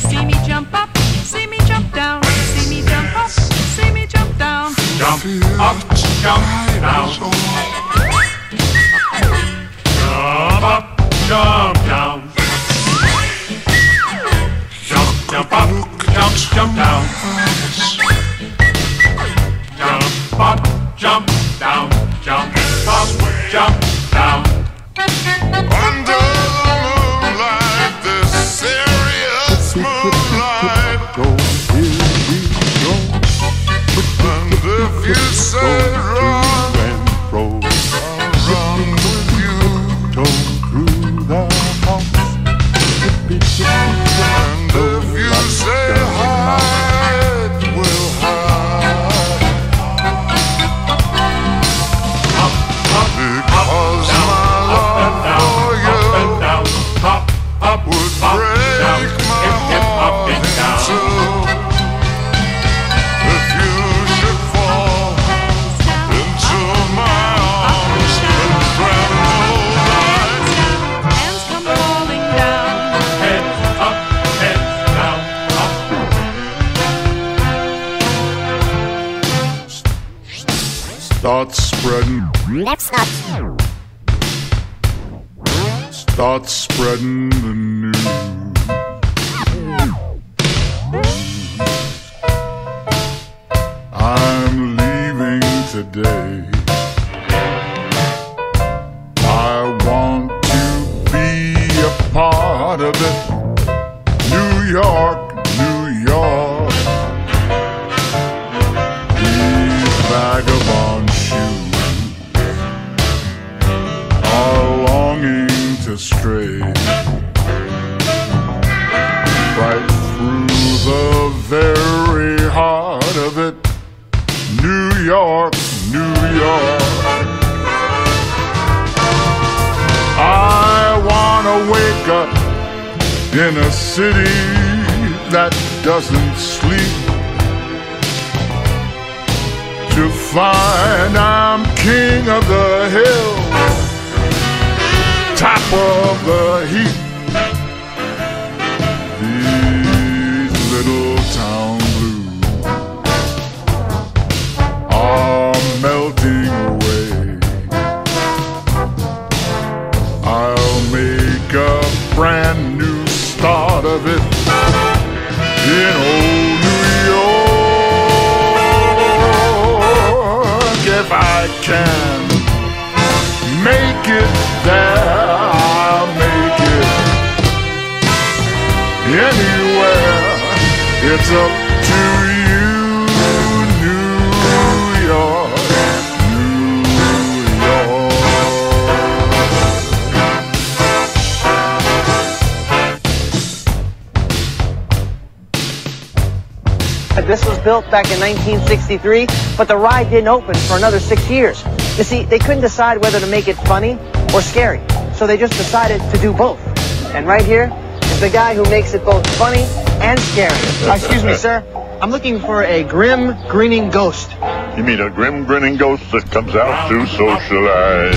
See me jump up, see me jump down, see me jump up, see me jump down. Jump up, jump down. Jump up, jump down. Jump up, jump down. Jump up, jump down. Jump up, jump down. Under the moonlight, this serious moonlight. And if you say run, I'll run with you. And if you say hide, we'll hide. Because my love for you would break my heart in two. If you should fall into my arms and tremble like Hands come falling down. Heads up, heads down, start spreading. Start spreading the news. I'm leaving today. I want to be a part of it. New York, New York. in a city that doesn't sleep, to find I'm king of the hill, top of the heap. These little town blues are melting away. I'll make a brand new start of it in old New York. If I can make it there, I'll make it anywhere. It's up to you, New York, New York. This was built back in 1963, but the ride didn't open for another 6 years. You see, they couldn't decide whether to make it funny or scary, so they just decided to do both. And right here is the guy who makes it both funny and scary. Excuse me, sir. I'm looking for a grim, grinning ghost. You mean a grim, grinning ghost that comes out to socialize?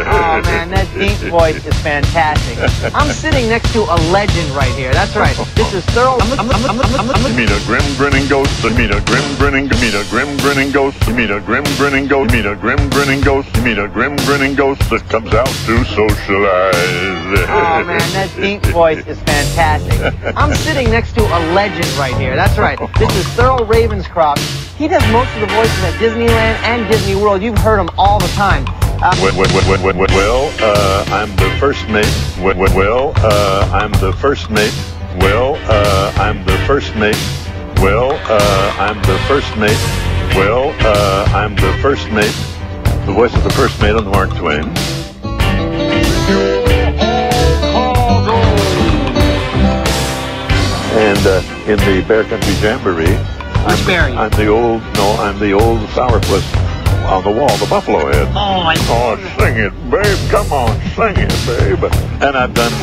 Oh, man, that deep voice is fantastic. I'm sitting next to a legend right here. That's right. This is thorough. You mean a grim, grinning ghost? You mean a grim, grinning? You mean a grim, grinning ghost? You mean a grim, grinning ghost? You mean a grim, grinning ghost? You mean a grim, grinning ghost that comes out to socialize? Oh, man, that deep voice is fantastic. I'm sitting next to a legend right here. That's right. This is Thurl Ravenscroft. He does most of the voices at Disneyland and Disney World. You've heard him all the time. Well, I'm the first mate. Well, I'm the first mate. Well, I'm the first mate. Well, I'm the first mate. Well, I'm the first mate. The voice of the first mate on the Mark Twain. And in the Bear Country Jamboree, I'm the old sourpuss on the wall, the buffalo head. Oh, sing it, babe. Come on, sing it, babe. And I've done,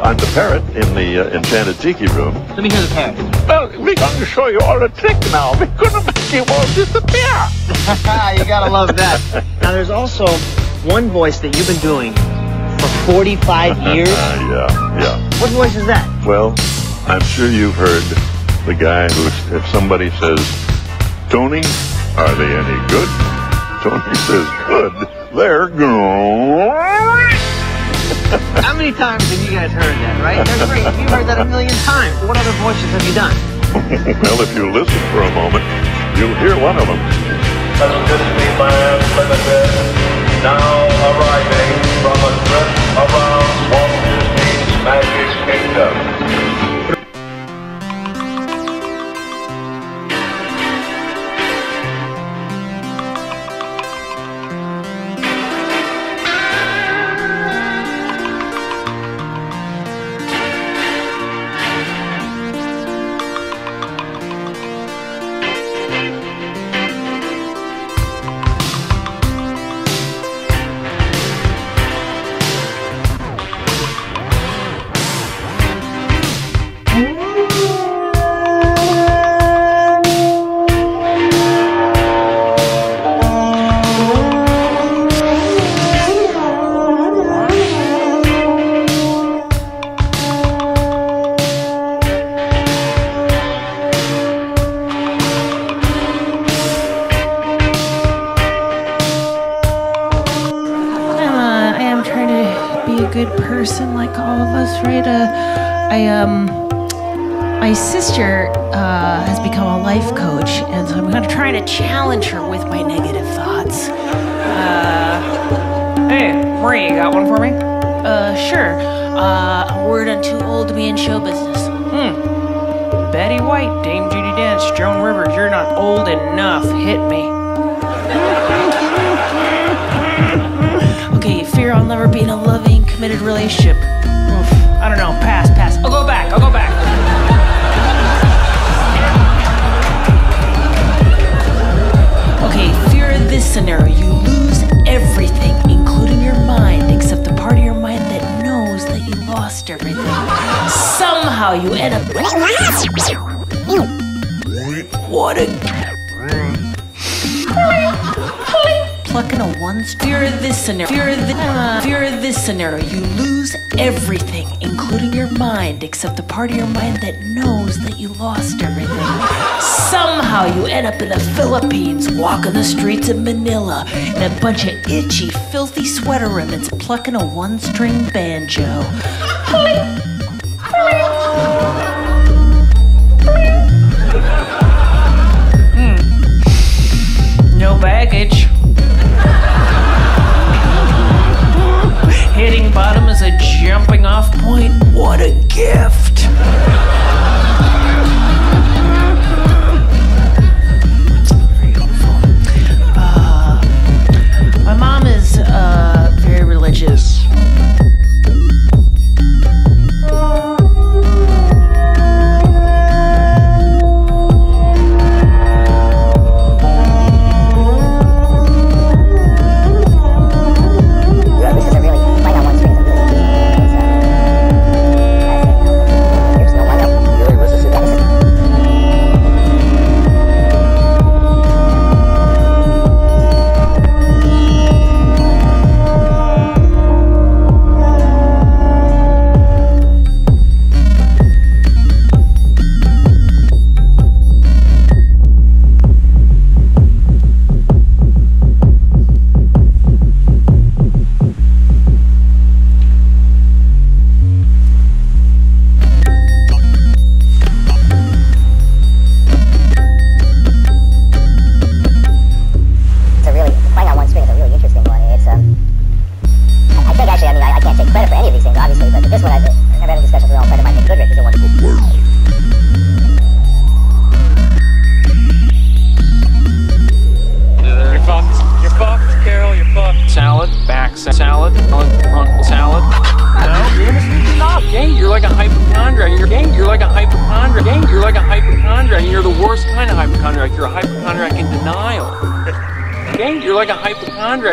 I'm the parrot in the Enchanted Tiki Room. Let me hear the parrot. Well, we're going to show you all a trick now. We're going to make you all disappear. You gotta love that. Now, there's also one voice that you've been doing for 45 years. Yeah. What voice is that? Well, I'm sure you've heard the guy who, if somebody says, Tony, are they any good? Tony says, good. They're good. How many times have you guys heard that, right? They're great. You've heard that 1,000,000 times. What other voices have you done? Well, if you listen for a moment, you'll hear one of them. Disneyland Limited, now arriving from a trip around Walt Disney's Magic Kingdom. My sister has become a life coach, and so I'm going to try to challenge her with my negative thoughts. Hey, Marie, you got one for me? Sure. A word I'm too old to be in show business. Betty White, Dame Judi Dench, Joan Rivers, you're not old enough. Hit me. Okay, fear I'll never be in a loving, committed relationship. Oof, I don't know. Pass. I'll go back. Okay, fear of this scenario. You lose everything, including your mind, except the part of your mind that knows that you lost everything. you end up. What a. Plucking a one. Fear of this scenario. Fear of this scenario. You lose everything, including your mind, except the part of your mind that knows that you lost everything. Somehow you end up in the Philippines, walking the streets of Manila in a bunch of itchy, filthy sweater ribbons, plucking a one-string banjo. No baggage. Hitting bottom is a jumping off point. What a gift. My mom is very religious.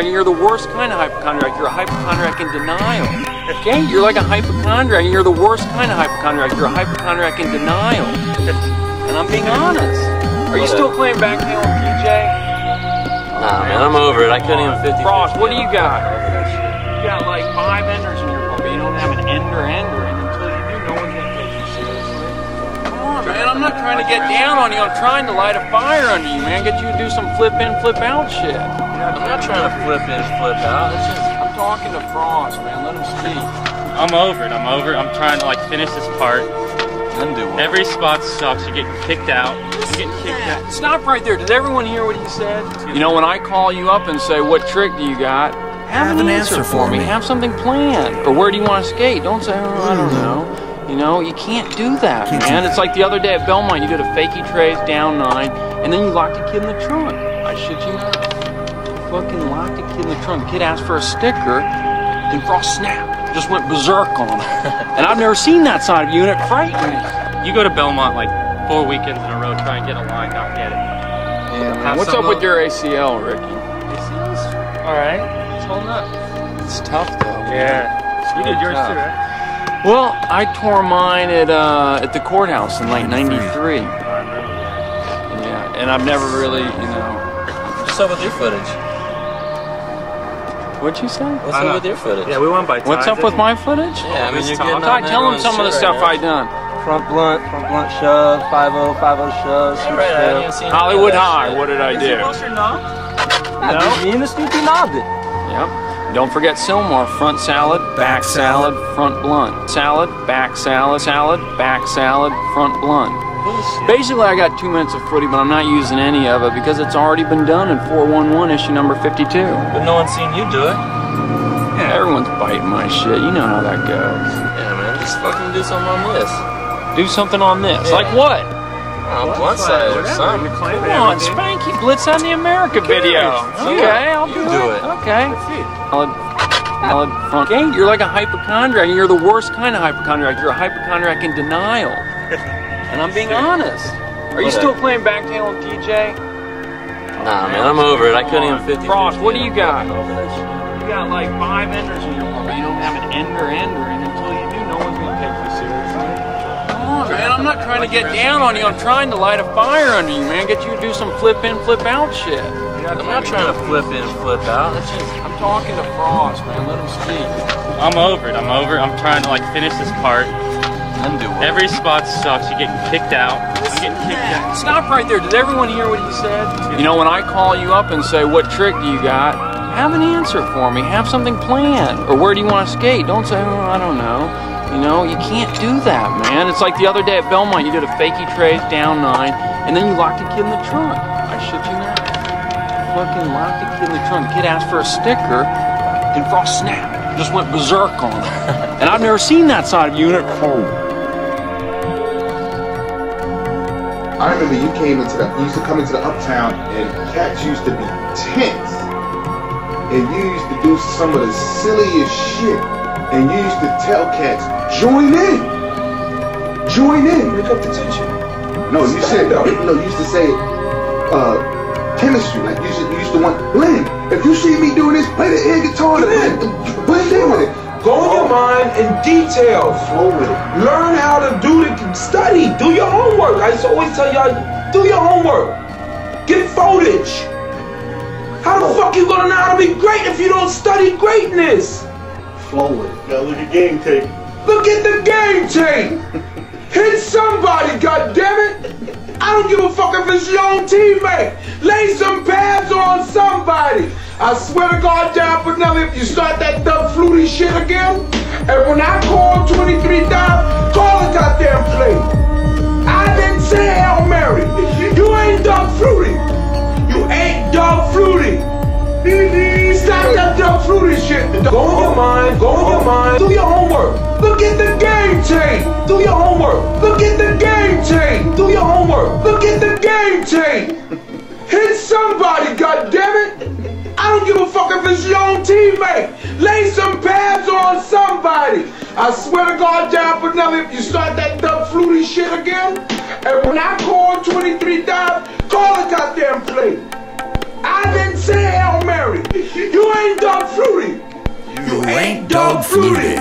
You're the worst kind of hypochondriac. You're a hypochondriac in denial. Okay? You're like a hypochondriac. You're the worst kind of hypochondriac. You're a hypochondriac in denial. And I'm being honest. Are you still playing backtail on PJ? Nah, man, I'm over it. I couldn't even 50. Frost, what do you got? You got like 5 enders in your pocket. You don't have an ender, and until you do, no one's gonna take you seriously. Come on, man. I'm not trying to get down on you. I'm trying to light a fire under you, man. Get you to do some flip in, flip out shit. I'm not trying to flip in, flip out. It's just... I'm talking to Frost, man. Let him speak. I'm over it. I'm trying to like finish this part. Undo it. Every spot sucks. You're getting kicked out. You're getting kicked out. Stop right there. Did everyone hear what he said? You know, when I call you up and say, what trick do you got? Have an answer for me. Have something planned. Or where do you want to skate? Don't say, oh, I don't know. You know, you can't do that, man. It's like the other day at Belmont. You did a fakie trace, down 9, and then you locked a kid in the trunk. I shit you not. Fucking locked a kid in the trunk. The kid asked for a sticker, then Frost snapped. Just went berserk on him. And I've never seen that side of you, and it frightened me. You go to Belmont like 4 weekends in a row, try and get a line, not get it. Yeah, man. What's up with your ACL, Ricky? ACL's alright. It's holding up. It's tough, though. Yeah. You did yours too, right? Well, I tore mine at the courthouse in like '93. Yeah, and I've never really, you know. What's up with your footage? What'd you say? What's up with your footage? Yeah, we won by ties. What's up with my footage? Yeah, I mean, you're getting tell them some of the stuff I done. Front blunt shove, 5-0, 5-0 shove, Hollywood High, what did I do? No. Me and the Snoopy knobbed it. Yep. Don't forget Silmar, front salad, back salad, front blunt. Salad, back salad, salad, back salad, front blunt. Basically, I got 2 minutes of footy, but I'm not using any of it because it's already been done in 411 issue number 52. But no one's seen you do it. Yeah, everyone's biting my shit. You know how that goes. Yeah, man, just fucking do something on this. Do something on this? Yeah. Like what? Blunt side or something. Come on, Spanky Blitz on the America video. Okay, I'll do it. Okay. Salad front. Okay, you're like a hypochondriac. You're the worst kind of hypochondriac. You're a hypochondriac in denial. And I'm being honest. Are you still playing backtail on PJ? Nah, man, I'm over it. I couldn't even 50. Frost, what do you got? You got like 5 enders in your pocket. You don't have an ender, and until you do, no one's gonna take you seriously. Come on, man, I'm not trying to get down on you. I'm trying to light a fire under you, man. Get you to do some flip in, flip out shit. I'm not trying to flip in, flip out. That's just... I'm talking to Frost, man. Let him speak. I'm over it. I'm trying to like finish this part. Undo it. Every spot sucks. You're getting kicked out. I'm getting kicked out. Stop right there. Did everyone hear what he said? You know, when I call you up and say, what trick do you got? Have an answer for me. Have something planned. Or where do you want to skate? Don't say, oh, I don't know. You know, you can't do that, man. It's like the other day at Belmont, you did a fakie trade down 9, and then you locked a kid in the trunk. I shit you not. Fucking locked a kid in the trunk. The kid asked for a sticker, and Frost snapped. Just went berserk on him. And I've never seen that side of you. I remember you used to come into the Uptown, and cats used to be tense. And you used to do some of the silliest shit. And you used to tell cats, join in. Break up the tension. No, you said, no, you used to say, chemistry. Like you used to want, blend. If you see me doing this, play the air guitar, blend in with it. Go in your mind in details. Flow with it. Learn how to study. Do your homework. I used to always tell y'all, do your homework. Get footage. How the fuck you gonna know how to be great if you don't study greatness? Flow with it. Now look at game tape. Look at the game tape. Hit somebody, goddammit. I don't give a fuck if it's your own teammate. Lay some pads on somebody. I swear to God, down Pinelli, if you start that Doug Flutie shit again, and when I call 23 down, call the goddamn play. I didn't say Hail Mary. You ain't Doug Flutie. You ain't Doug Flutie. Stop that Doug Flutie shit. Go in your mind. Do your homework. Look at the game tape. Do your homework. Look at the game tape. Do your homework. Look at the game tape. Hit somebody, goddammit. I don't give a fuck if it's your own teammate. Lay some pads on somebody. I swear to God, down Pinelli, if you start that Doug Flutie shit again, and when I call 23 down, call the goddamn play. I didn't say Hail Mary. You ain't Doug Flutie. You ain't Doug Flutie.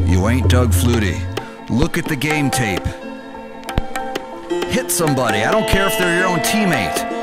You ain't Doug Flutie. Look at the game tape. Hit somebody. I don't care if they're your own teammate.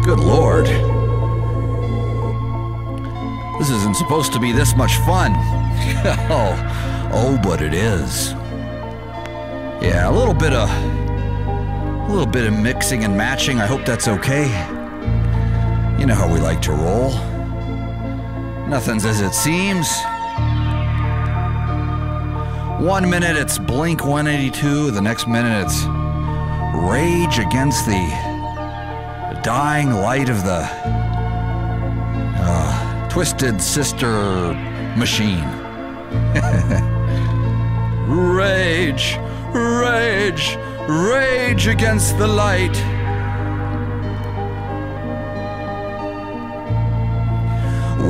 Good Lord. This isn't supposed to be this much fun. Oh, but it is. Yeah, a little bit of mixing and matching. I hope that's okay. You know how we like to roll. Nothing's as it seems. 1 minute it's Blink 182, the next minute it's Rage Against the dying light of the Twisted Sister Machine. Rage, rage, rage against the light.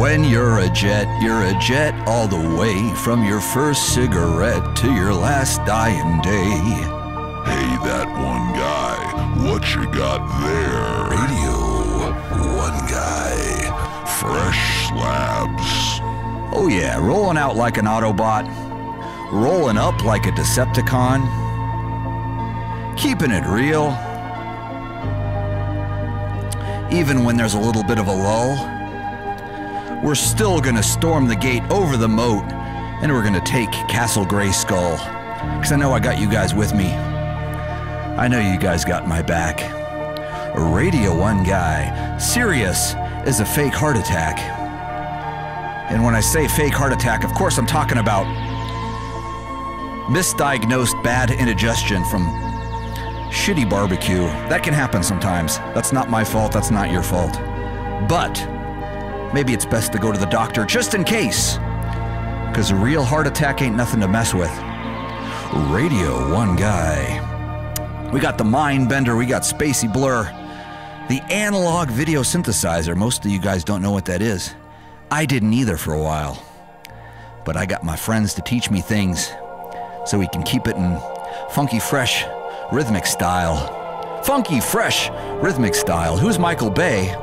When you're a jet all the way, from your first cigarette to your last dying day. Hey, that one guy, What you got there? Radio1Guy. Fresh slabs. Oh yeah, rolling out like an Autobot. Rolling up like a Decepticon. Keeping it real. Even when there's a little bit of a lull. We're still gonna storm the gate over the moat, and we're gonna take Castle Grayskull. Because I know I got you guys with me. I know you guys got my back. Radio1Guy. Serious is a fake heart attack. And when I say fake heart attack, of course I'm talking about misdiagnosed bad indigestion from shitty barbecue. That can happen sometimes. That's not my fault, that's not your fault. But maybe it's best to go to the doctor just in case. Because a real heart attack ain't nothing to mess with. Radio1Guy. We got the Mind Bender, we got Spacey Blur, the analog video synthesizer. Most of you guys don't know what that is. I didn't either for a while. But I got my friends to teach me things so we can keep it in funky, fresh, rhythmic style. Funky, fresh, rhythmic style. Who's Michael Bay?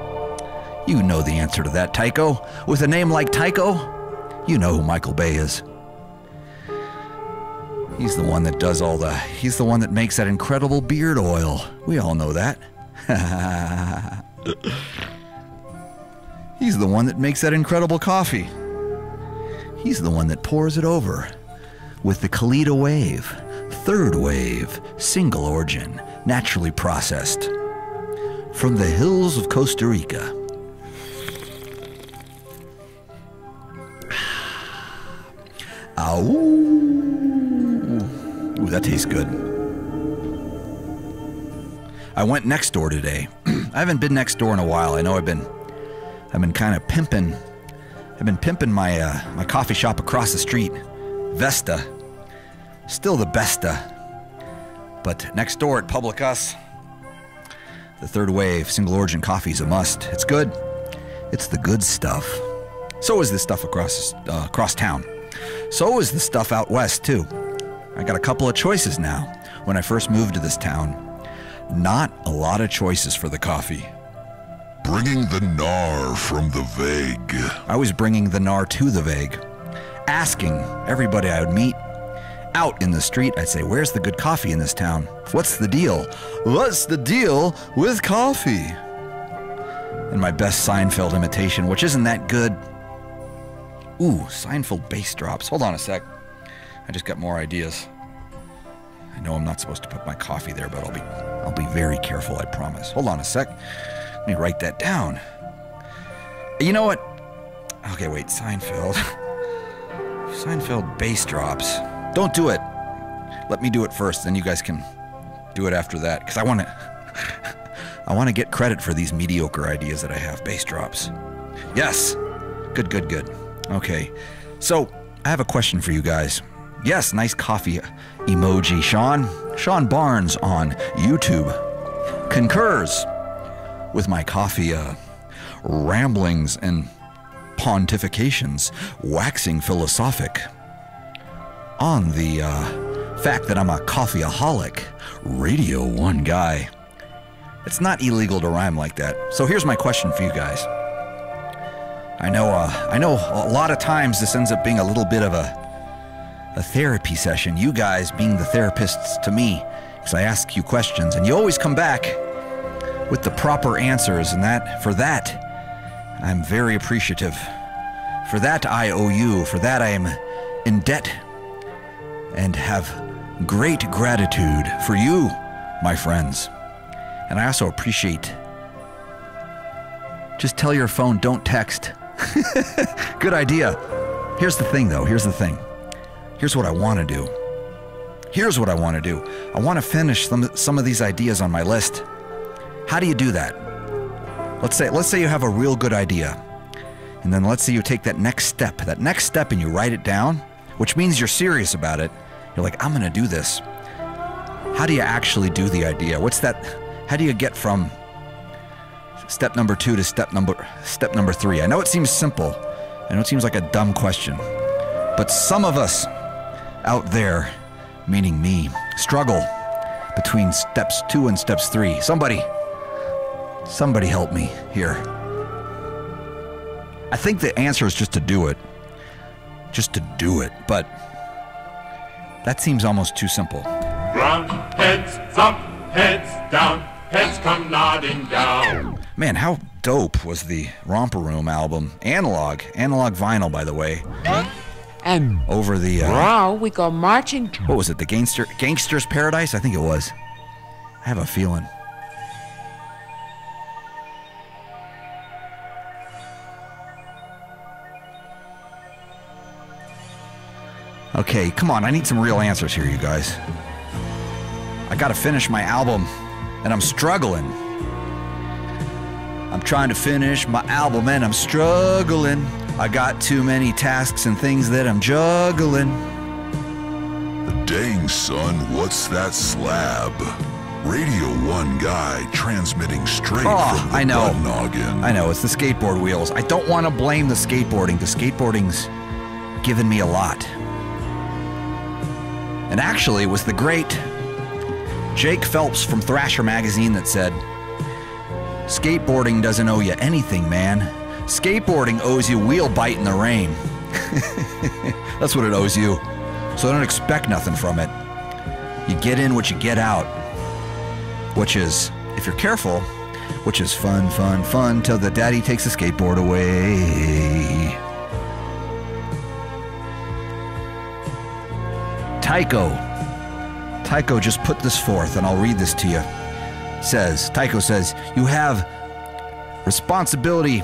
You know the answer to that, Tycho. With a name like Tycho, you know who Michael Bay is. He's the one that does all the... He's the one that makes that incredible beard oil. We all know that. He's the one that makes that incredible coffee. He's the one that pours it over with the Kalita Wave, third wave, single origin, naturally processed from the hills of Costa Rica. Ow. Ooh, that tastes good. I went next door today. I haven't been next door in a while. I know I've been kind of pimping. I've been pimping my my coffee shop across the street, Vesta. Still the besta. But next door at Public Us, the third wave single origin coffee is a must. It's good. It's the good stuff. So is this stuff across town. So is the stuff out west too. I got a couple of choices now. When I first moved to this town, not a lot of choices for the coffee. Bringing the gnar from the vague. I was bringing the gnar to the vague. Asking everybody I would meet out in the street, I'd say, where's the good coffee in this town? What's the deal? What's the deal with coffee? And my best Seinfeld imitation, which isn't that good. Ooh, Seinfeld bass drops. Hold on a sec. I just got more ideas. I know I'm not supposed to put my coffee there, but I'll be very careful, I promise. Hold on a sec. Let me write that down. You know what? Okay, wait, Seinfeld. Seinfeld bass drops. Don't do it. Let me do it first, then you guys can do it after that. Because I want to get credit for these mediocre ideas that I have. Bass drops. Yes. Good, good, good. Okay. So, I have a question for you guys. Yes, nice coffee emoji. Sean Barnes on YouTube concurs with my coffee ramblings and pontifications, waxing philosophic on the fact that I'm a coffeeaholic, Radio1Guy. It's not illegal to rhyme like that. So here's my question for you guys. I know a lot of times this ends up being a little bit of a therapy session, you guys being the therapists to me, because I ask you questions, and you always come back with the proper answers, and for that, I'm very appreciative. For that, I owe you. For that, I am in debt, and have great gratitude for you, my friends. And I also appreciate... Just tell your phone, don't text. Good idea. Here's the thing, though. Here's the thing. Here's what I want to do. Here's what I want to do. I want to finish some of these ideas on my list. How do you do that? Let's say you have a real good idea. And then let's say you take that next step and you write it down, which means you're serious about it. You're like, I'm going to do this. How do you actually do the idea? How do you get from step number 2 to step number 3? I know it seems simple. I know it seems like a dumb question. But some of us out there, meaning me, struggle between steps 2 and steps 3? Somebody help me here. I think the answer is just to do it. Just to do it, but that seems almost too simple. Round, heads up, heads down, heads come nodding down. Man, how dope was the Romper Room album? Analog vinyl, by the way. And over the wow, we go marching. What was it? The Gangster's Paradise? I think it was. I have a feeling. Okay, come on, I need some real answers here, you guys. I gotta finish my album, and I'm struggling. I'm trying to finish my album, and I'm struggling. I got too many tasks and things that I'm juggling. Dang, son, what's that slab? Radio1Guy transmitting straight from the butt noggin. I know, it's the skateboard wheels. I don't want to blame the skateboarding, because skateboarding's given me a lot. And actually, it was the great Jake Phelps from Thrasher magazine that said, skateboarding doesn't owe you anything, man. Skateboarding owes you wheel bite in the rain. That's what it owes you. So don't expect nothing from it. You get in what you get out. Which is, if you're careful, which is fun, fun, fun, till the daddy takes the skateboard away. Tycho just put this forth, and I'll read this to you. Tycho says, you have responsibility,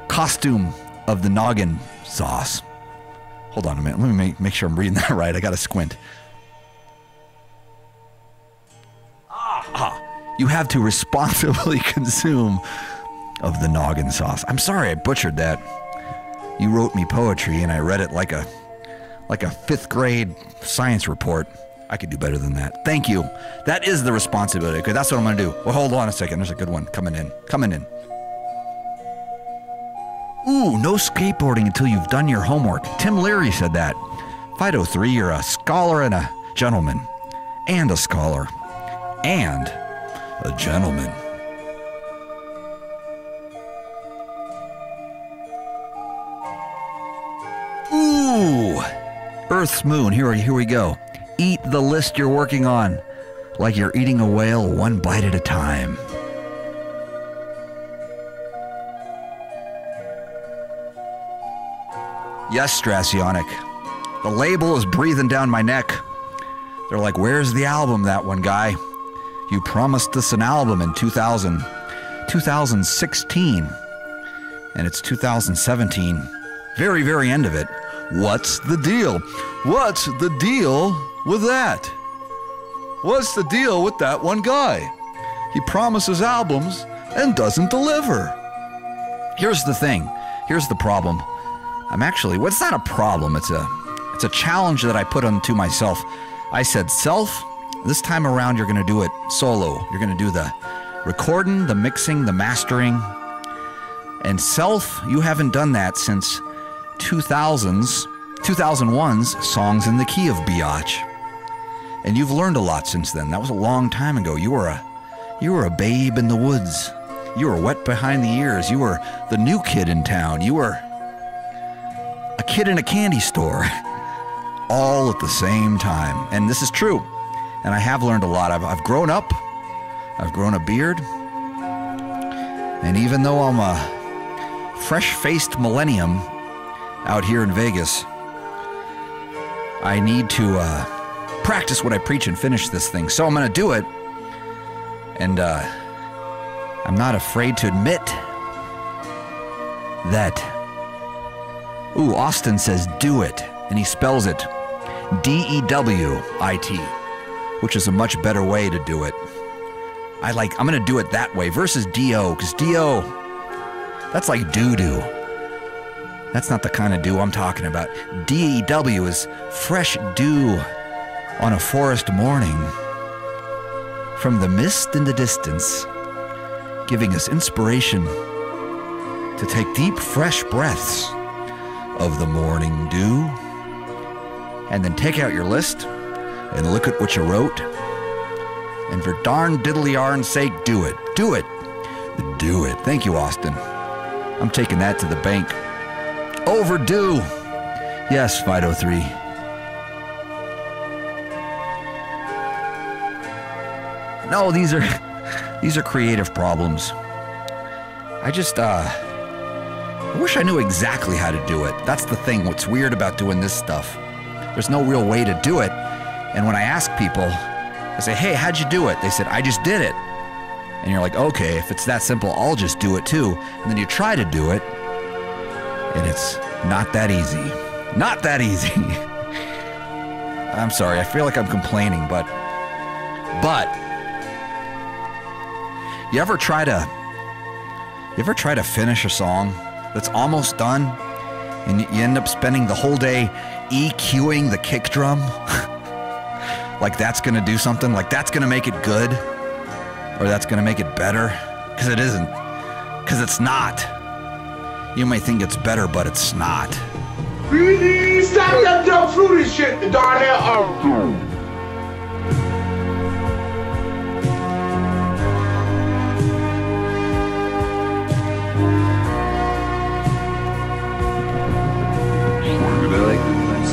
costume of the noggin sauce. Hold on a minute, let me make sure I'm reading that right. I gotta squint. You have to responsibly consume of the noggin sauce. I'm sorry I butchered that. You wrote me poetry, and I read it like a 5th grade science report. I could do better than that. Thank you. That is the responsibility. Okay, that's what I'm going to do. Well, hold on a second. There's a good one coming in. Ooh, no skateboarding until you've done your homework. Tim Leary said that. Fido3, you're a scholar and a gentleman. And a scholar. And a gentleman. Ooh! Earth's moon. Here we go. Eat the list you're working on like you're eating a whale, one bite at a time. Yes, Strasionic. The label is breathing down my neck. They're like, where's the album, that one guy? You promised us an album in 2016. And it's 2017. Very, very end of it. What's the deal? What's the deal with that? What's the deal with that one guy? He promises albums and doesn't deliver. Here's the thing. Here's the problem. It's not a problem. It's a challenge that I put onto myself. I said, self, this time around you're going to do it solo. You're going to do the recording, the mixing, the mastering. And self, you haven't done that since 2001's Songs in the Key of Biatch. And you've learned a lot since then. That was a long time ago. You were a babe in the woods. You were wet behind the ears. You were the new kid in town. You were a kid in a candy store. All at the same time. And this is true. And I have learned a lot. I've grown up. I've grown a beard. And even though I'm a fresh-faced millennium out here in Vegas, I need to practice what I preach and finish this thing. So I'm going to do it. And I'm not afraid to admit that. Ooh, Austin says do it. And he spells it D-E-W-I-T, which is a much better way to do it. I'm going to do it that way versus D-O, because D-O, that's like doo-doo. That's not the kind of dew I'm talking about. D-E-W is fresh dew on a forest morning from the mist in the distance, giving us inspiration to take deep, fresh breaths of the morning dew, and then take out your list and look at what you wrote And for darn diddly yarn's sake, do it. Do it. Do it. Thank you, Austin. I'm taking that to the bank. Overdue. Yes, 503. No, these are creative problems. I just I wish I knew exactly how to do it. That's the thing. What's weird about doing this stuff? There's no real way to do it. And when I ask people, I say, "Hey, how'd you do it?" They said, "I just did it." And you're like, "Okay, if it's that simple, I'll just do it too." And then you try to do it, and it's not that easy. Not that easy. I'm sorry, I feel like I'm complaining, but you ever try to finish a song that's almost done, and you end up spending the whole day EQing the kick drum? Like that's gonna do something? Like that's gonna make it good? Or that's gonna make it better? Because it isn't. Because it's not. You may think it's better, but it's not. Please stop that dumb fruity shit, the darn hell.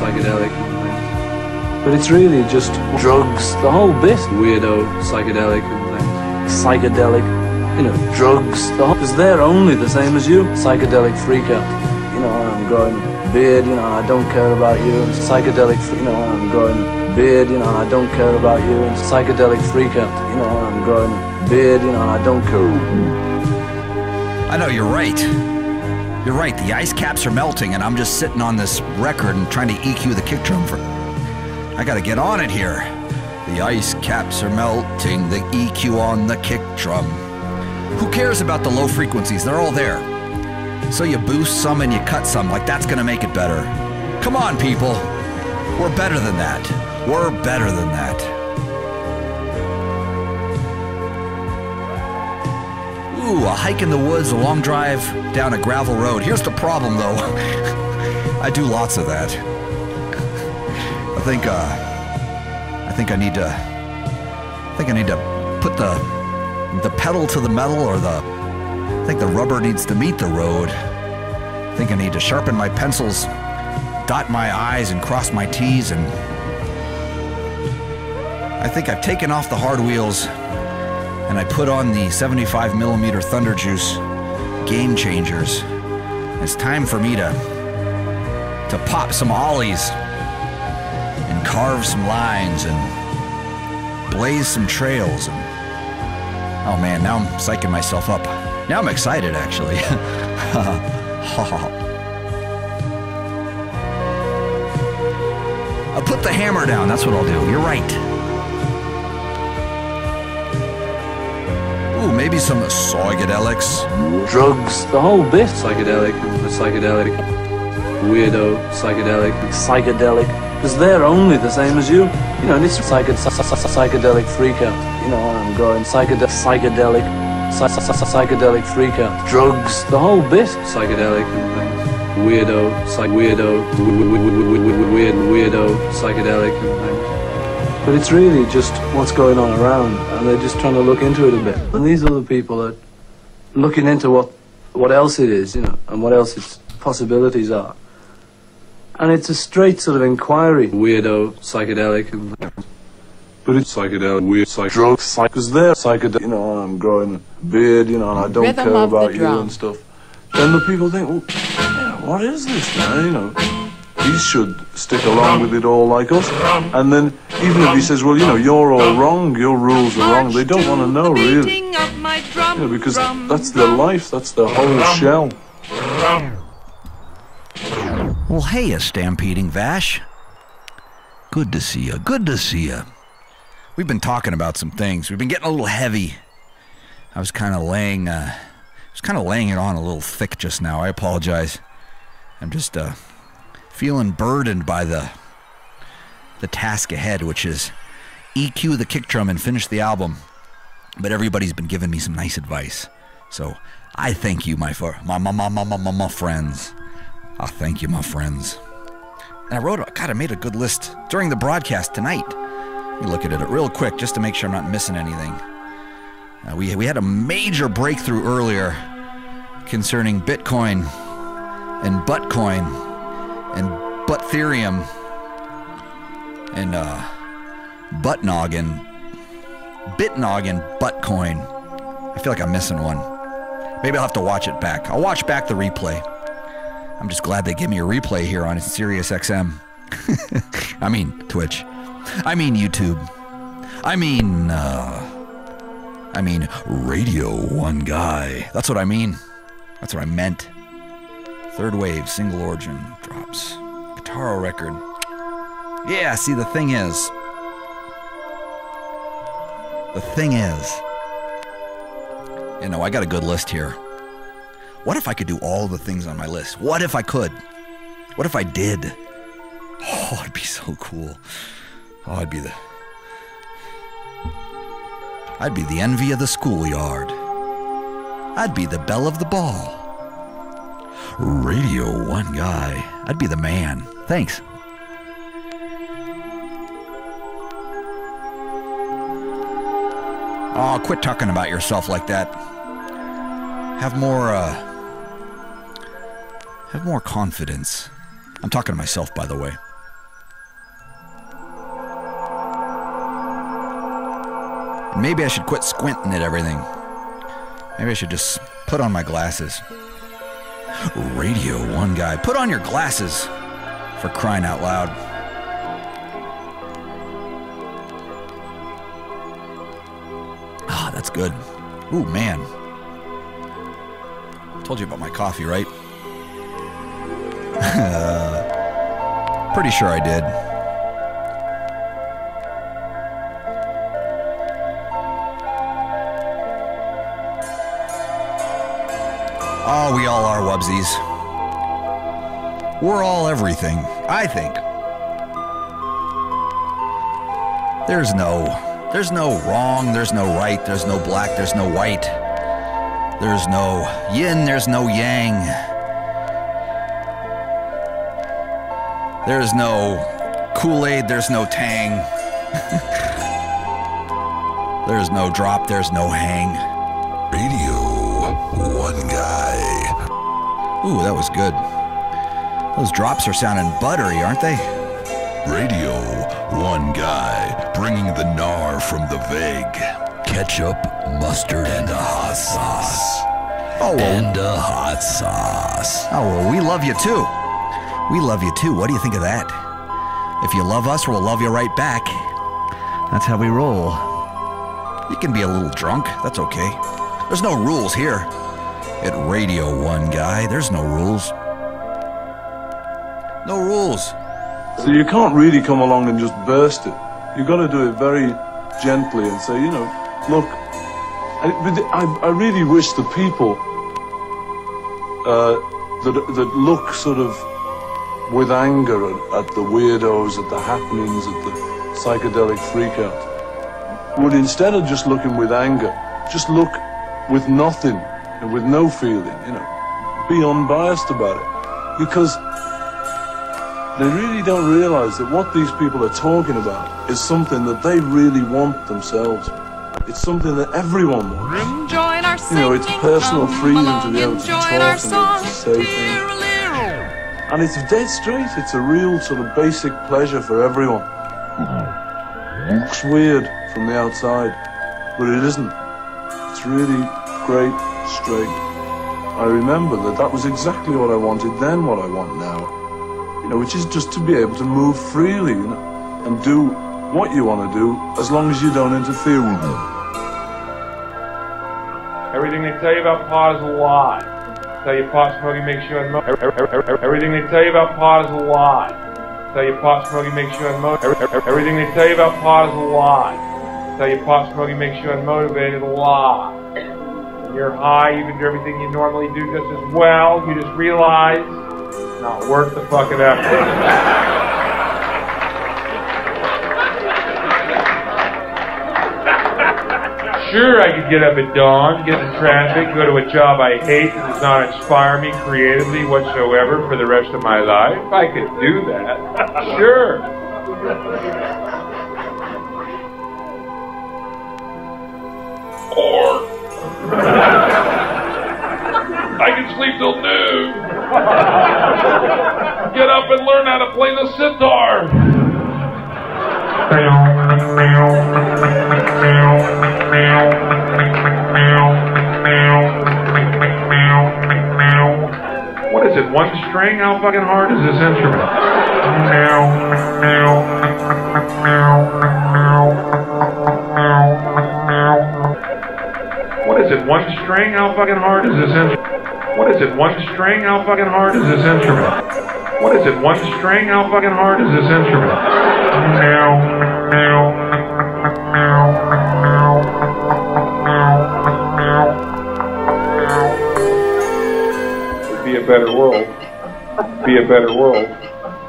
Psychedelic. But it's really just drugs, the whole bit. Weirdo, psychedelic, psychedelic, you know, drugs, the whole, because they're only the same as you. Psychedelic freak out. You know, I'm growing a beard, you know, I don't care about you. And psychedelic, you know, I'm growing a beard, you know, I don't care about you. And psychedelic freak out. You know, I'm growing a beard, you know, I don't care. I know, you're right. You're right, the ice caps are melting and I'm just sitting on this record and trying to EQ the kick drum for... I gotta get on it here. The ice caps are melting, the EQ on the kick drum. Who cares about the low frequencies? They're all there. So you boost some and you cut some, like that's gonna make it better. Come on, people. We're better than that. We're better than that. Ooh, a hike in the woods, a long drive down a gravel road. Here's the problem, though. I do lots of that. I think I need to put the pedal to the metal, or I think the rubber needs to meet the road. I think I need to sharpen my pencils, dot my I's and cross my T's, and I think I've taken off the hard wheels and I put on the 75mm Thunder Juice Game Changers. It's time for me to pop some ollies and carve some lines and blaze some trails. And oh man, now I'm psyching myself up. Now I'm excited, actually. I'll put the hammer down, that's what I'll do. You're right. Ooh, maybe some psychedelics. Drugs, the whole bit. Psychedelic, weirdo, psychedelic, because they're only the same as you. You know, and it's psychedelic freak out. You know, I'm going psychedelic freak out. Drugs, the whole bit. Psychedelic, weirdo, psychedelic. But it's really just what's going on around, and they're just trying to look into it a bit. And these are the people that are looking into what else it is, you know, and what else its possibilities are. And it's a straight sort of inquiry. Weirdo, psychedelic, but it's psychedelic, weird, drugs, because they're psychedelic. You know, I'm growing a beard, you know, and I don't Rhythm care of the about you drum. and stuff. Then the people think, well, yeah, what is this now, you know? He should stick along with it all like us. And then, even if he says, well, you know, you're all wrong, your rules are wrong, they don't want to know, really. You know, because that's their life, that's their whole shell. Well, hey, a stampeding Vash. Good to see you. Good to see you. We've been talking about some things. We've been getting a little heavy. I was kind of laying it on a little thick just now. I apologize. I'm just feeling burdened by the task ahead, which is EQ the kick drum and finish the album. But everybody's been giving me some nice advice, so I thank you, my friends. I thank you, my friends. And I made a good list during the broadcast tonight. Let me look at it real quick just to make sure I'm not missing anything. We had a major breakthrough earlier concerning Bitcoin and Buttcoin and Butthereum and Buttnoggin, Buttcoin. I feel like I'm missing one. Maybe I'll have to watch it back. I'll watch back the replay. I'm just glad they give me a replay here on Sirius XM. I mean Twitch. I mean YouTube. I mean Radio1Guy. That's what I mean. That's what I meant. Third wave, single origin, drops. Guitaro record. Yeah, see, the thing is, you know, I got a good list here. What if I could do all the things on my list? What if I could? What if I did? Oh, it'd be so cool. Oh, I'd be the envy of the schoolyard. I'd be the belle of the ball. Radio1Guy. I'd be the man. Thanks. Oh, quit talking about yourself like that. Have more confidence. I'm talking to myself, by the way. Maybe I should quit squinting at everything. Maybe I should just put on my glasses. Radio1Guy. Put on your glasses, for crying out loud. Ah, that's good. Ooh, man. Told you about my coffee, right? Pretty sure I did. Oh, we all are, Wubsies. We're all everything, I think. There's no wrong, there's no right, there's no black, there's no white. There's no yin, there's no yang. There's no Kool-Aid, there's no tang. There's no drop, there's no hang. Radio1Guy. Ooh, that was good. Those drops are sounding buttery, aren't they? Radio1Guy, bringing the gnar from the veg. Ketchup, mustard, and a hot sauce. Oh, well. And a hot sauce. Oh, well, we love you too. We love you too. What do you think of that? If you love us, we'll love you right back. That's how we roll. You can be a little drunk. That's okay. There's no rules here. At Radio1Guy, there's no rules. No rules. So you can't really come along and just burst it. You've got to do it very gently and say, you know, look, I really wish the people that look sort of with anger at the weirdos, at the happenings, at the psychedelic freakouts, would instead of just looking with anger, just look with nothing and with no feeling, you know, be unbiased about it. Because they really don't realize that what these people are talking about is something that they really want themselves. It's something that everyone wants. You know, it's personal freedom to be able to talk and to say things. And it's dead straight. It's a real sort of basic pleasure for everyone. Looks weird from the outside, but it isn't. It's really great, straight. I remember that was exactly what I wanted then, what I want now. You know, which is just to be able to move freely, you know, and do what you want to do as long as you don't interfere with them. Everything they tell you about pot is a lie. Tell you pot smoking makes you unmotivated. Everything they tell you about pot is a lie. Tell you pot smoking makes you unmotivated. Everything they tell you about pot is a lie. Tell you pot smoking makes you unmotivated. A lie. When you're high, you can do everything you normally do just as well. You just realize it's not worth the fucking effort. Sure, I could get up at dawn, get in traffic, go to a job I hate that does not inspire me creatively whatsoever for the rest of my life. I could do that. Sure. Or I can sleep till noon. Get up and learn how to play the sitar. What is it, one string? How fucking hard is this instrument? What is it, one string? How fucking hard is this instrument? What is it, one string? How fucking hard is this instrument? What is it, one string? How fucking hard is this instrument? It'd be a better world. Be a better world.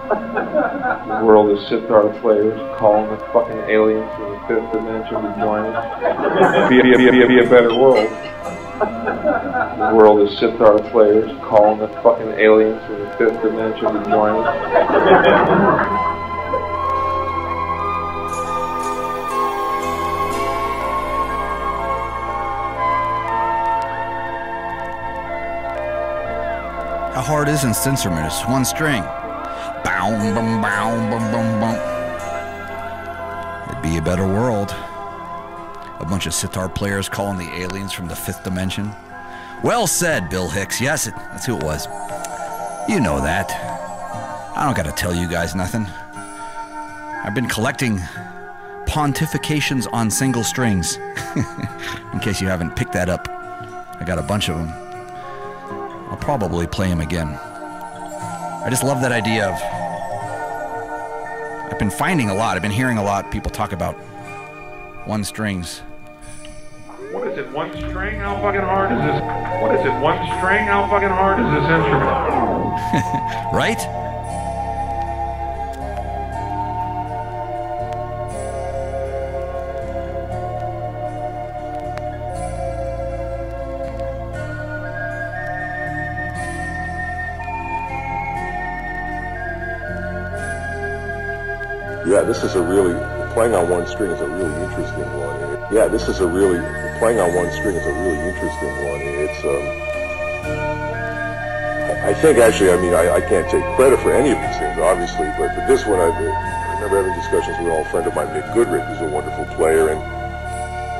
The world is sitar players calling the fucking aliens from the fifth dimension to join us. Be a better world. The world is sitar players calling the fucking aliens from the fifth dimension to join us. How hard is this instrument? It's one string. Bow, bum, bow, bum, bum, bum. It'd be a better world. A bunch of sitar players calling the aliens from the fifth dimension. Well said, Bill Hicks. Yes, that's who it was. You know that. I don't gotta tell you guys nothing. I've been collecting pontifications on single strings. In case you haven't picked that up. I got a bunch of them. I'll probably play them again. I just love that idea of... I've been finding a lot, I've been hearing a lot people talk about one strings. What is it, one string? How fucking hard is this? What is it, one string? How fucking hard is this instrument? Right? Yeah, this is a really, playing on one string is a really interesting one. Yeah, this is a really, playing on one string is a really interesting one. It's, I think actually, I mean, I can't take credit for any of these things, obviously, but this one, I remember having discussions with an old friend of mine, Nick Goodrich, who's a wonderful player and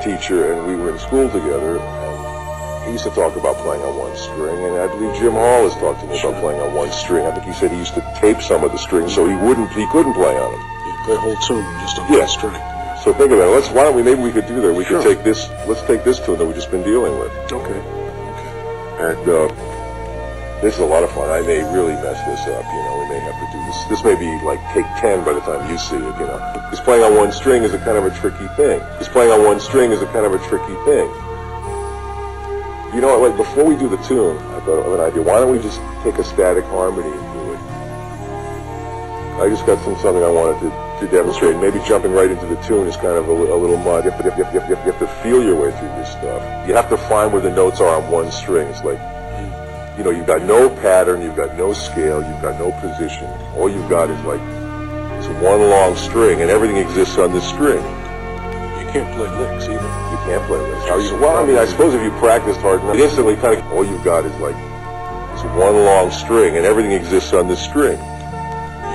teacher, and we were in school together, and he used to talk about playing on one string, and I believe Jim Hall has talked to me about playing on one string. I think he said he used to tape some of the strings so he couldn't play on them. Play a whole tune just on one string. So think about it. Why don't we, maybe we could do that. We could take this, let's take this tune that we've just been dealing with. Okay. And this is a lot of fun. I may really mess this up, you know. We may have to do this. This may be like take 10 by the time you see it, you know. Because playing on one string is a kind of a tricky thing. You know, like before we do the tune, I thought of an idea. Why don't we just take a static harmony and do it? I just got something I wanted to demonstrate. Maybe jumping right into the tune is kind of a little mud. You have to feel your way through this stuff. You have to find where the notes are on one string. It's like, you know, you've got no pattern, you've got no scale, you've got no position. All you've got is like this one long string, and everything exists on this string. You can't play licks either. You can't play licks. Well, I mean, I suppose if you practiced hard enough, it instantly kind of, all you've got is like this one long string, and everything exists on this string.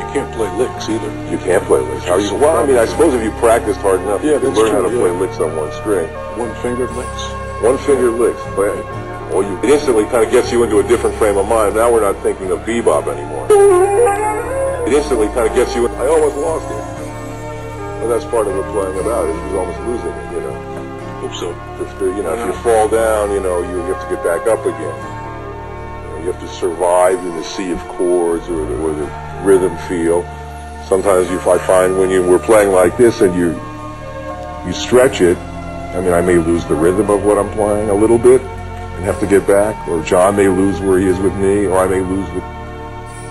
You can't play licks either. You can't play licks. Well, I mean, I suppose if you practiced hard enough, you could learn how to play licks on one string. One-fingered licks. One-fingered licks. Or it instantly kind of gets you into a different frame of mind. Now we're not thinking of bebop anymore. It instantly kind of gets you. I almost lost it. Well, that's part of what playing about is almost losing it. You know. Hope so. If you fall down, you know, you have to get back up again. You have to survive in the sea of chords or the rhythm feel. Sometimes I find when we're playing like this and you stretch it, I mean, I may lose the rhythm of what I'm playing a little bit and have to get back, or John may lose where he is with me, or I may lose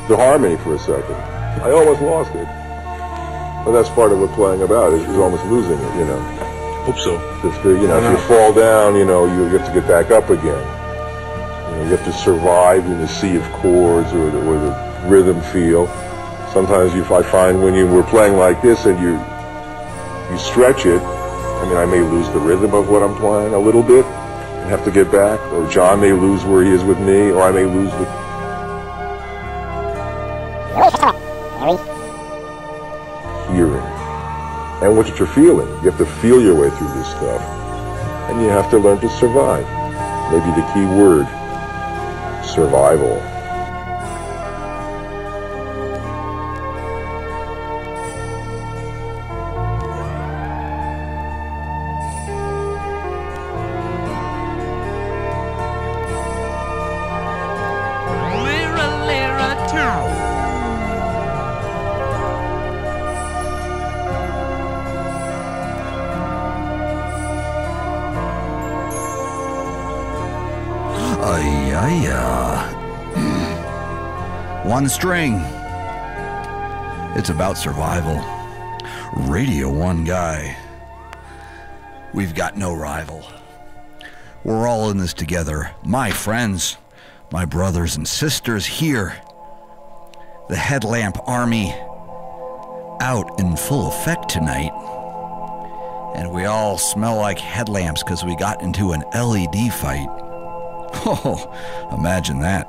the harmony for a second. I almost lost it. But that's part of what playing about is almost losing it, you know. Hope so. If you fall down, you know, you have to get back up again. You have to survive in the sea of chords or the rhythm feel. Sometimes I find when we're playing like this and you stretch it, I I mean, I may lose the rhythm of what I'm playing a little bit and have to get back, or John may lose where he is with me, or I may lose the hearing and what you're feeling. You have to feel your way through this stuff, and you have to learn to survive. Maybe the key word, survival. One string. It's about survival. Radio 1 Guy. We've got no rival. We're all in this together. My friends, my brothers and sisters here. The headlamp army out in full effect tonight. And we all smell like headlamps because we got into an LED fight. Oh, imagine that.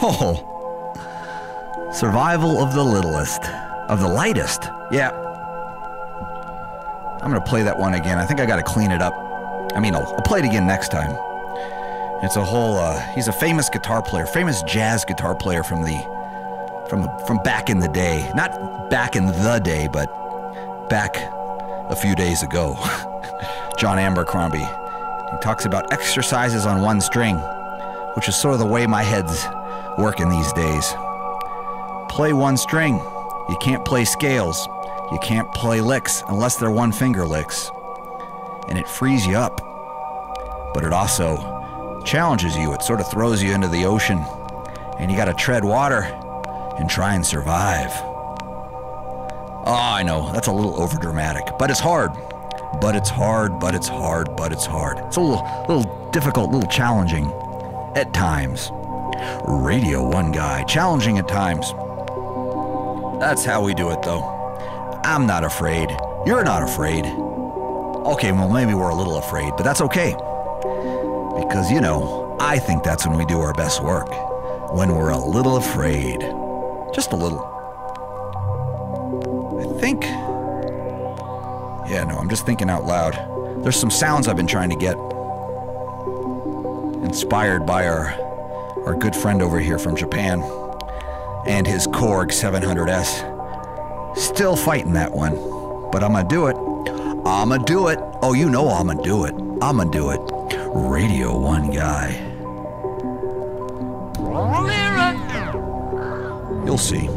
Oh, survival of the littlest, of the lightest. Yeah. I'm going to play that one again. I think I got to clean it up. I mean, I'll play it again next time. It's a whole, he's a famous guitar player, famous jazz guitar player from back in the day. Not back in the day, but back a few days ago. John Abercrombie. He talks about exercises on one string, which is sort of the way my head's working these days. Play one string. You can't play scales. You can't play licks unless they're one finger licks. And it frees you up. But it also challenges you. It sort of throws you into the ocean. And you gotta tread water and try and survive. Oh, I know, that's a little overdramatic. But it's hard. But it's hard, but it's hard, but it's hard. It's a little difficult, a little challenging at times. Radio 1 Guy, challenging at times. That's how we do it, though. I'm not afraid. You're not afraid. Okay, well, maybe we're a little afraid, but that's okay. Because, you know, I think that's when we do our best work. When we're a little afraid. Just a little. I think... Yeah, no, I'm just thinking out loud. There's some sounds I've been trying to get. Inspired by our good friend over here from Japan and his Korg 700S. Still fighting that one, but I'm gonna do it. I'ma do it. Oh, you know I'ma do it. I'ma do it. Radio 1 Guy. You'll see.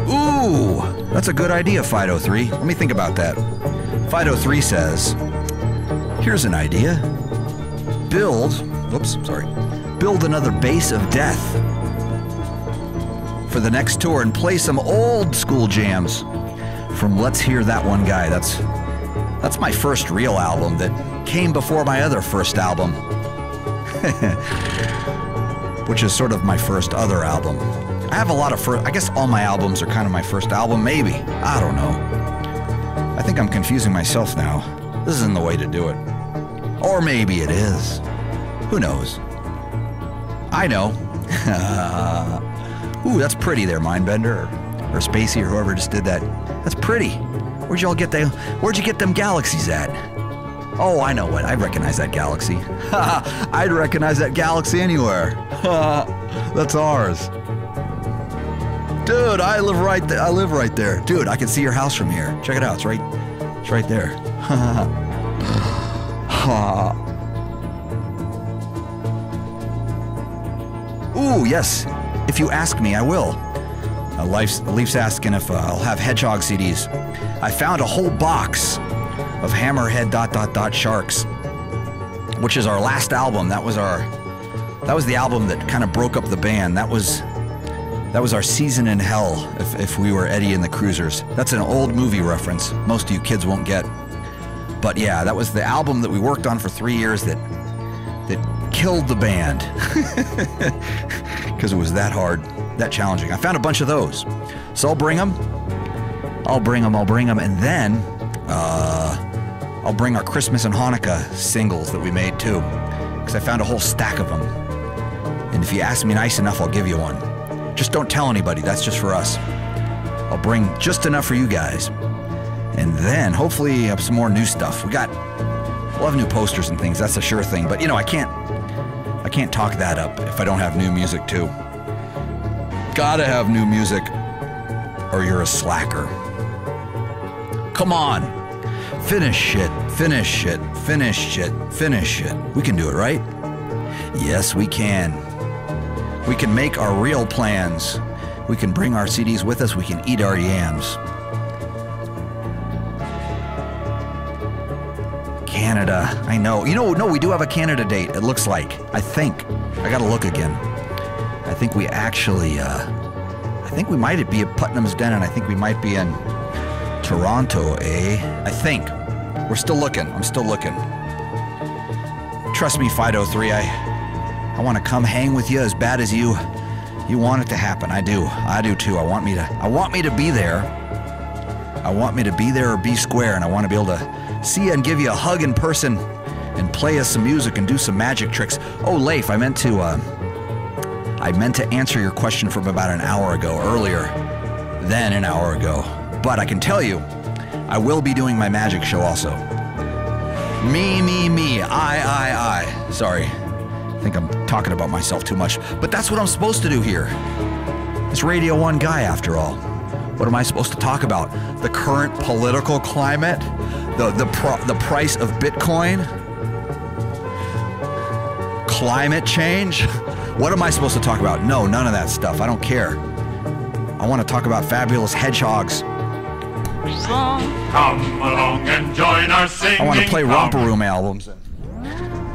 Ooh, that's a good idea, Fido3. Let me think about that. Fido3 says, here's an idea. Build another base of death for the next tour and play some old school jams from Let's Hear That One Guy. That's my first real album that came before my other first album, which is sort of my first other album. I have a lot of I guess all my albums are kind of my first album, maybe. I don't know. I think I'm confusing myself now. This isn't the way to do it. Or maybe it is. Who knows? I know. Ooh, that's pretty there, Mindbender or Spacey or whoever just did that. That's pretty. Where'd you get them galaxies at? Oh, I know what. I recognize that galaxy. I'd recognize that galaxy anywhere. That's ours. Dude, I live right there. I live right there. Dude, I can see your house from here. Check it out. It's right there. Ooh, yes. If you ask me, I will. Leaf's asking if I'll have Hedgehog CDs. I found a whole box of Hammerhead ... Sharks, which is our last album. That was the album that kind of broke up the band. That was our Season in Hell, if we were Eddie and the Cruisers. That's an old movie reference most of you kids won't get. But yeah, that was the album that we worked on for 3 years that killed the band because it was that hard, that challenging. I found a bunch of those, so I'll bring them, and then I'll bring our Christmas and Hanukkah singles that we made too, because I found a whole stack of them. And if you ask me nice enough, I'll give you one. Just don't tell anybody, that's just for us. I'll bring just enough for you guys. And then hopefully have some more new stuff. We'll have new posters and things, that's a sure thing. But you know, I can't talk that up if I don't have new music too. Gotta have new music or you're a slacker. Come on. Finish it. We can do it, right? Yes, we can. We can make our real plans. We can bring our CDs with us. We can eat our yams. Canada, I know. No, we do have a Canada date, it looks like. I think. I gotta look again. I think we actually, I think we might be at Putnam's Den, and I think we might be in Toronto, I think. We're still looking. I'm still looking. Trust me, Fido3, I want to come hang with you as bad as you want it to happen. I do too. I want me to be there. I want me to be there or be square, and I want to be able to see you and give you a hug in person and play us some music and do some magic tricks. Oh, Leif, I meant to answer your question from about an hour ago, earlier than an hour ago. But I can tell you, I will be doing my magic show also. Me, I. Sorry, I think I'm talking about myself too much, but that's what I'm supposed to do here. It's Radio 1 Guy, after all. What am I supposed to talk about? The current political climate? The price of Bitcoin? Climate change? What am I supposed to talk about? No, none of that stuff. I don't care. I want to talk about fabulous hedgehogs. Come along and join our singing. I want to play Romper Room albums.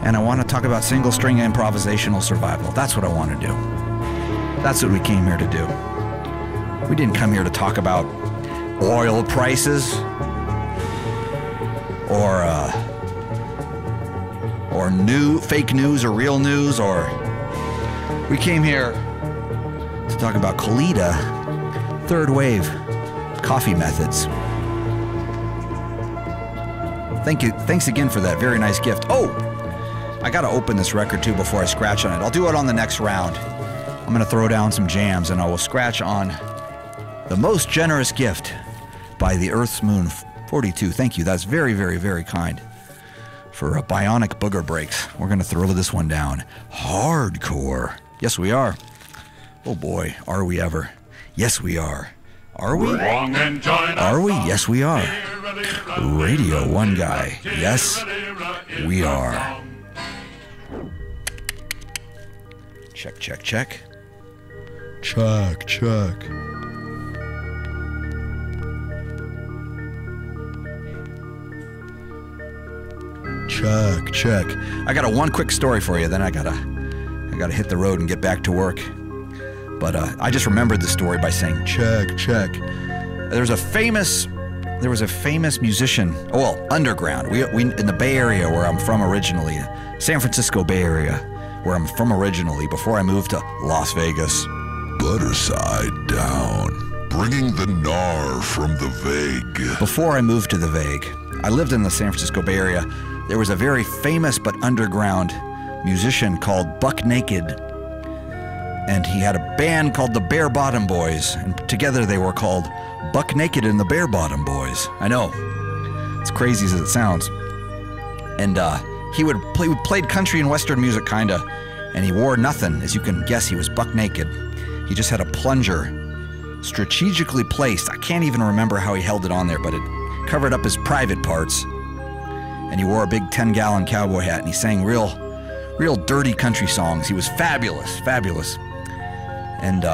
And I want to talk about single string improvisational survival. That's what I want to do. That's what we came here to do. We didn't come here to talk about oil prices or new fake news or real news, or we came here to talk about Colita third wave coffee methods. Thanks again for that very nice gift. Oh, I gotta open this record too before I scratch on it. I'll do it on the next round. I'm gonna throw down some jams and I will scratch on The Most Generous Gift by the Earth's Moon 42. Thank you, that's very, very, very kind. For bionic booger breaks, we're gonna throw this one down. Hardcore. Yes, we are. Oh boy, are we ever. Yes, we are. Are we? Are we? Yes, we are. Radio 1 Guy. Yes, we are. Check, check, check. Check, check. Check, check. I got one quick story for you, then I gotta hit the road and get back to work. But I just remembered the story by saying check, check. There was a famous musician, well, underground. We in the Bay Area where I'm from originally, San Francisco Bay Area, where I'm from originally, before I moved to Las Vegas. Butter side down, bringing the gnar from the vague. Before I moved to the vague, I lived in the San Francisco Bay Area. There was a very famous but underground musician called Buck Naked. And he had a band called the Bare Bottom Boys, and together they were called Buck Naked and the Bare Bottom Boys. I know, it's crazy as it sounds. And he played country and western music kinda, and he wore nothing. As you can guess, he was buck naked. He just had a plunger strategically placed. I can't even remember how he held it on there, but it covered up his private parts. And he wore a big 10-gallon cowboy hat, and he sang real dirty country songs. He was fabulous, fabulous. And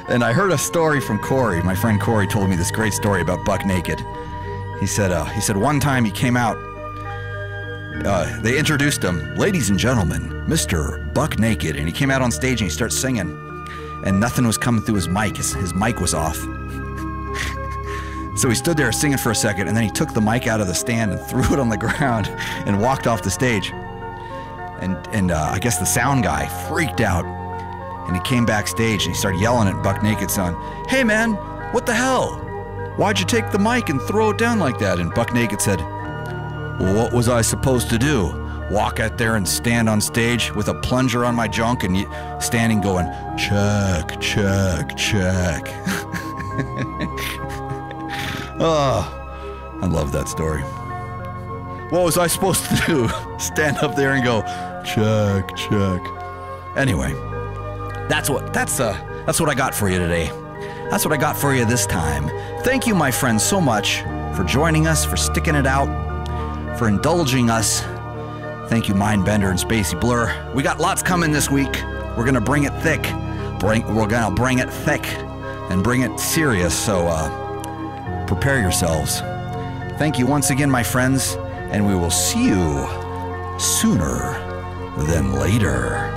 and I heard a story from Corey. My friend Corey told me this great story about Buck Naked. He said one time he came out. They introduced him, ladies and gentlemen, Mr. Buck Naked, and he came out on stage and he started singing, and nothing was coming through his mic. His mic was off. So he stood there singing for a second, and then he took the mic out of the stand and threw it on the ground and walked off the stage. And I guess the sound guy freaked out. And he came backstage and he started yelling at Buck Naked Son, "Hey man, what the hell? Why'd you take the mic and throw it down like that?" And Buck Naked said, "Well, what was I supposed to do? Walk out there and stand on stage with a plunger on my junk and standing going, check, check, check." Oh, I love that story. What was I supposed to do? Stand up there and go, check, check. Anyway, that's what I got for you today. That's what I got for you this time. Thank you, my friends, so much for joining us, for sticking it out, for indulging us. Thank you, Mindbender and Spacey Blur. We got lots coming this week. We're gonna bring it thick. We're gonna bring it thick and bring it serious. So prepare yourselves. Thank you once again, my friends, and we will see you sooner than later.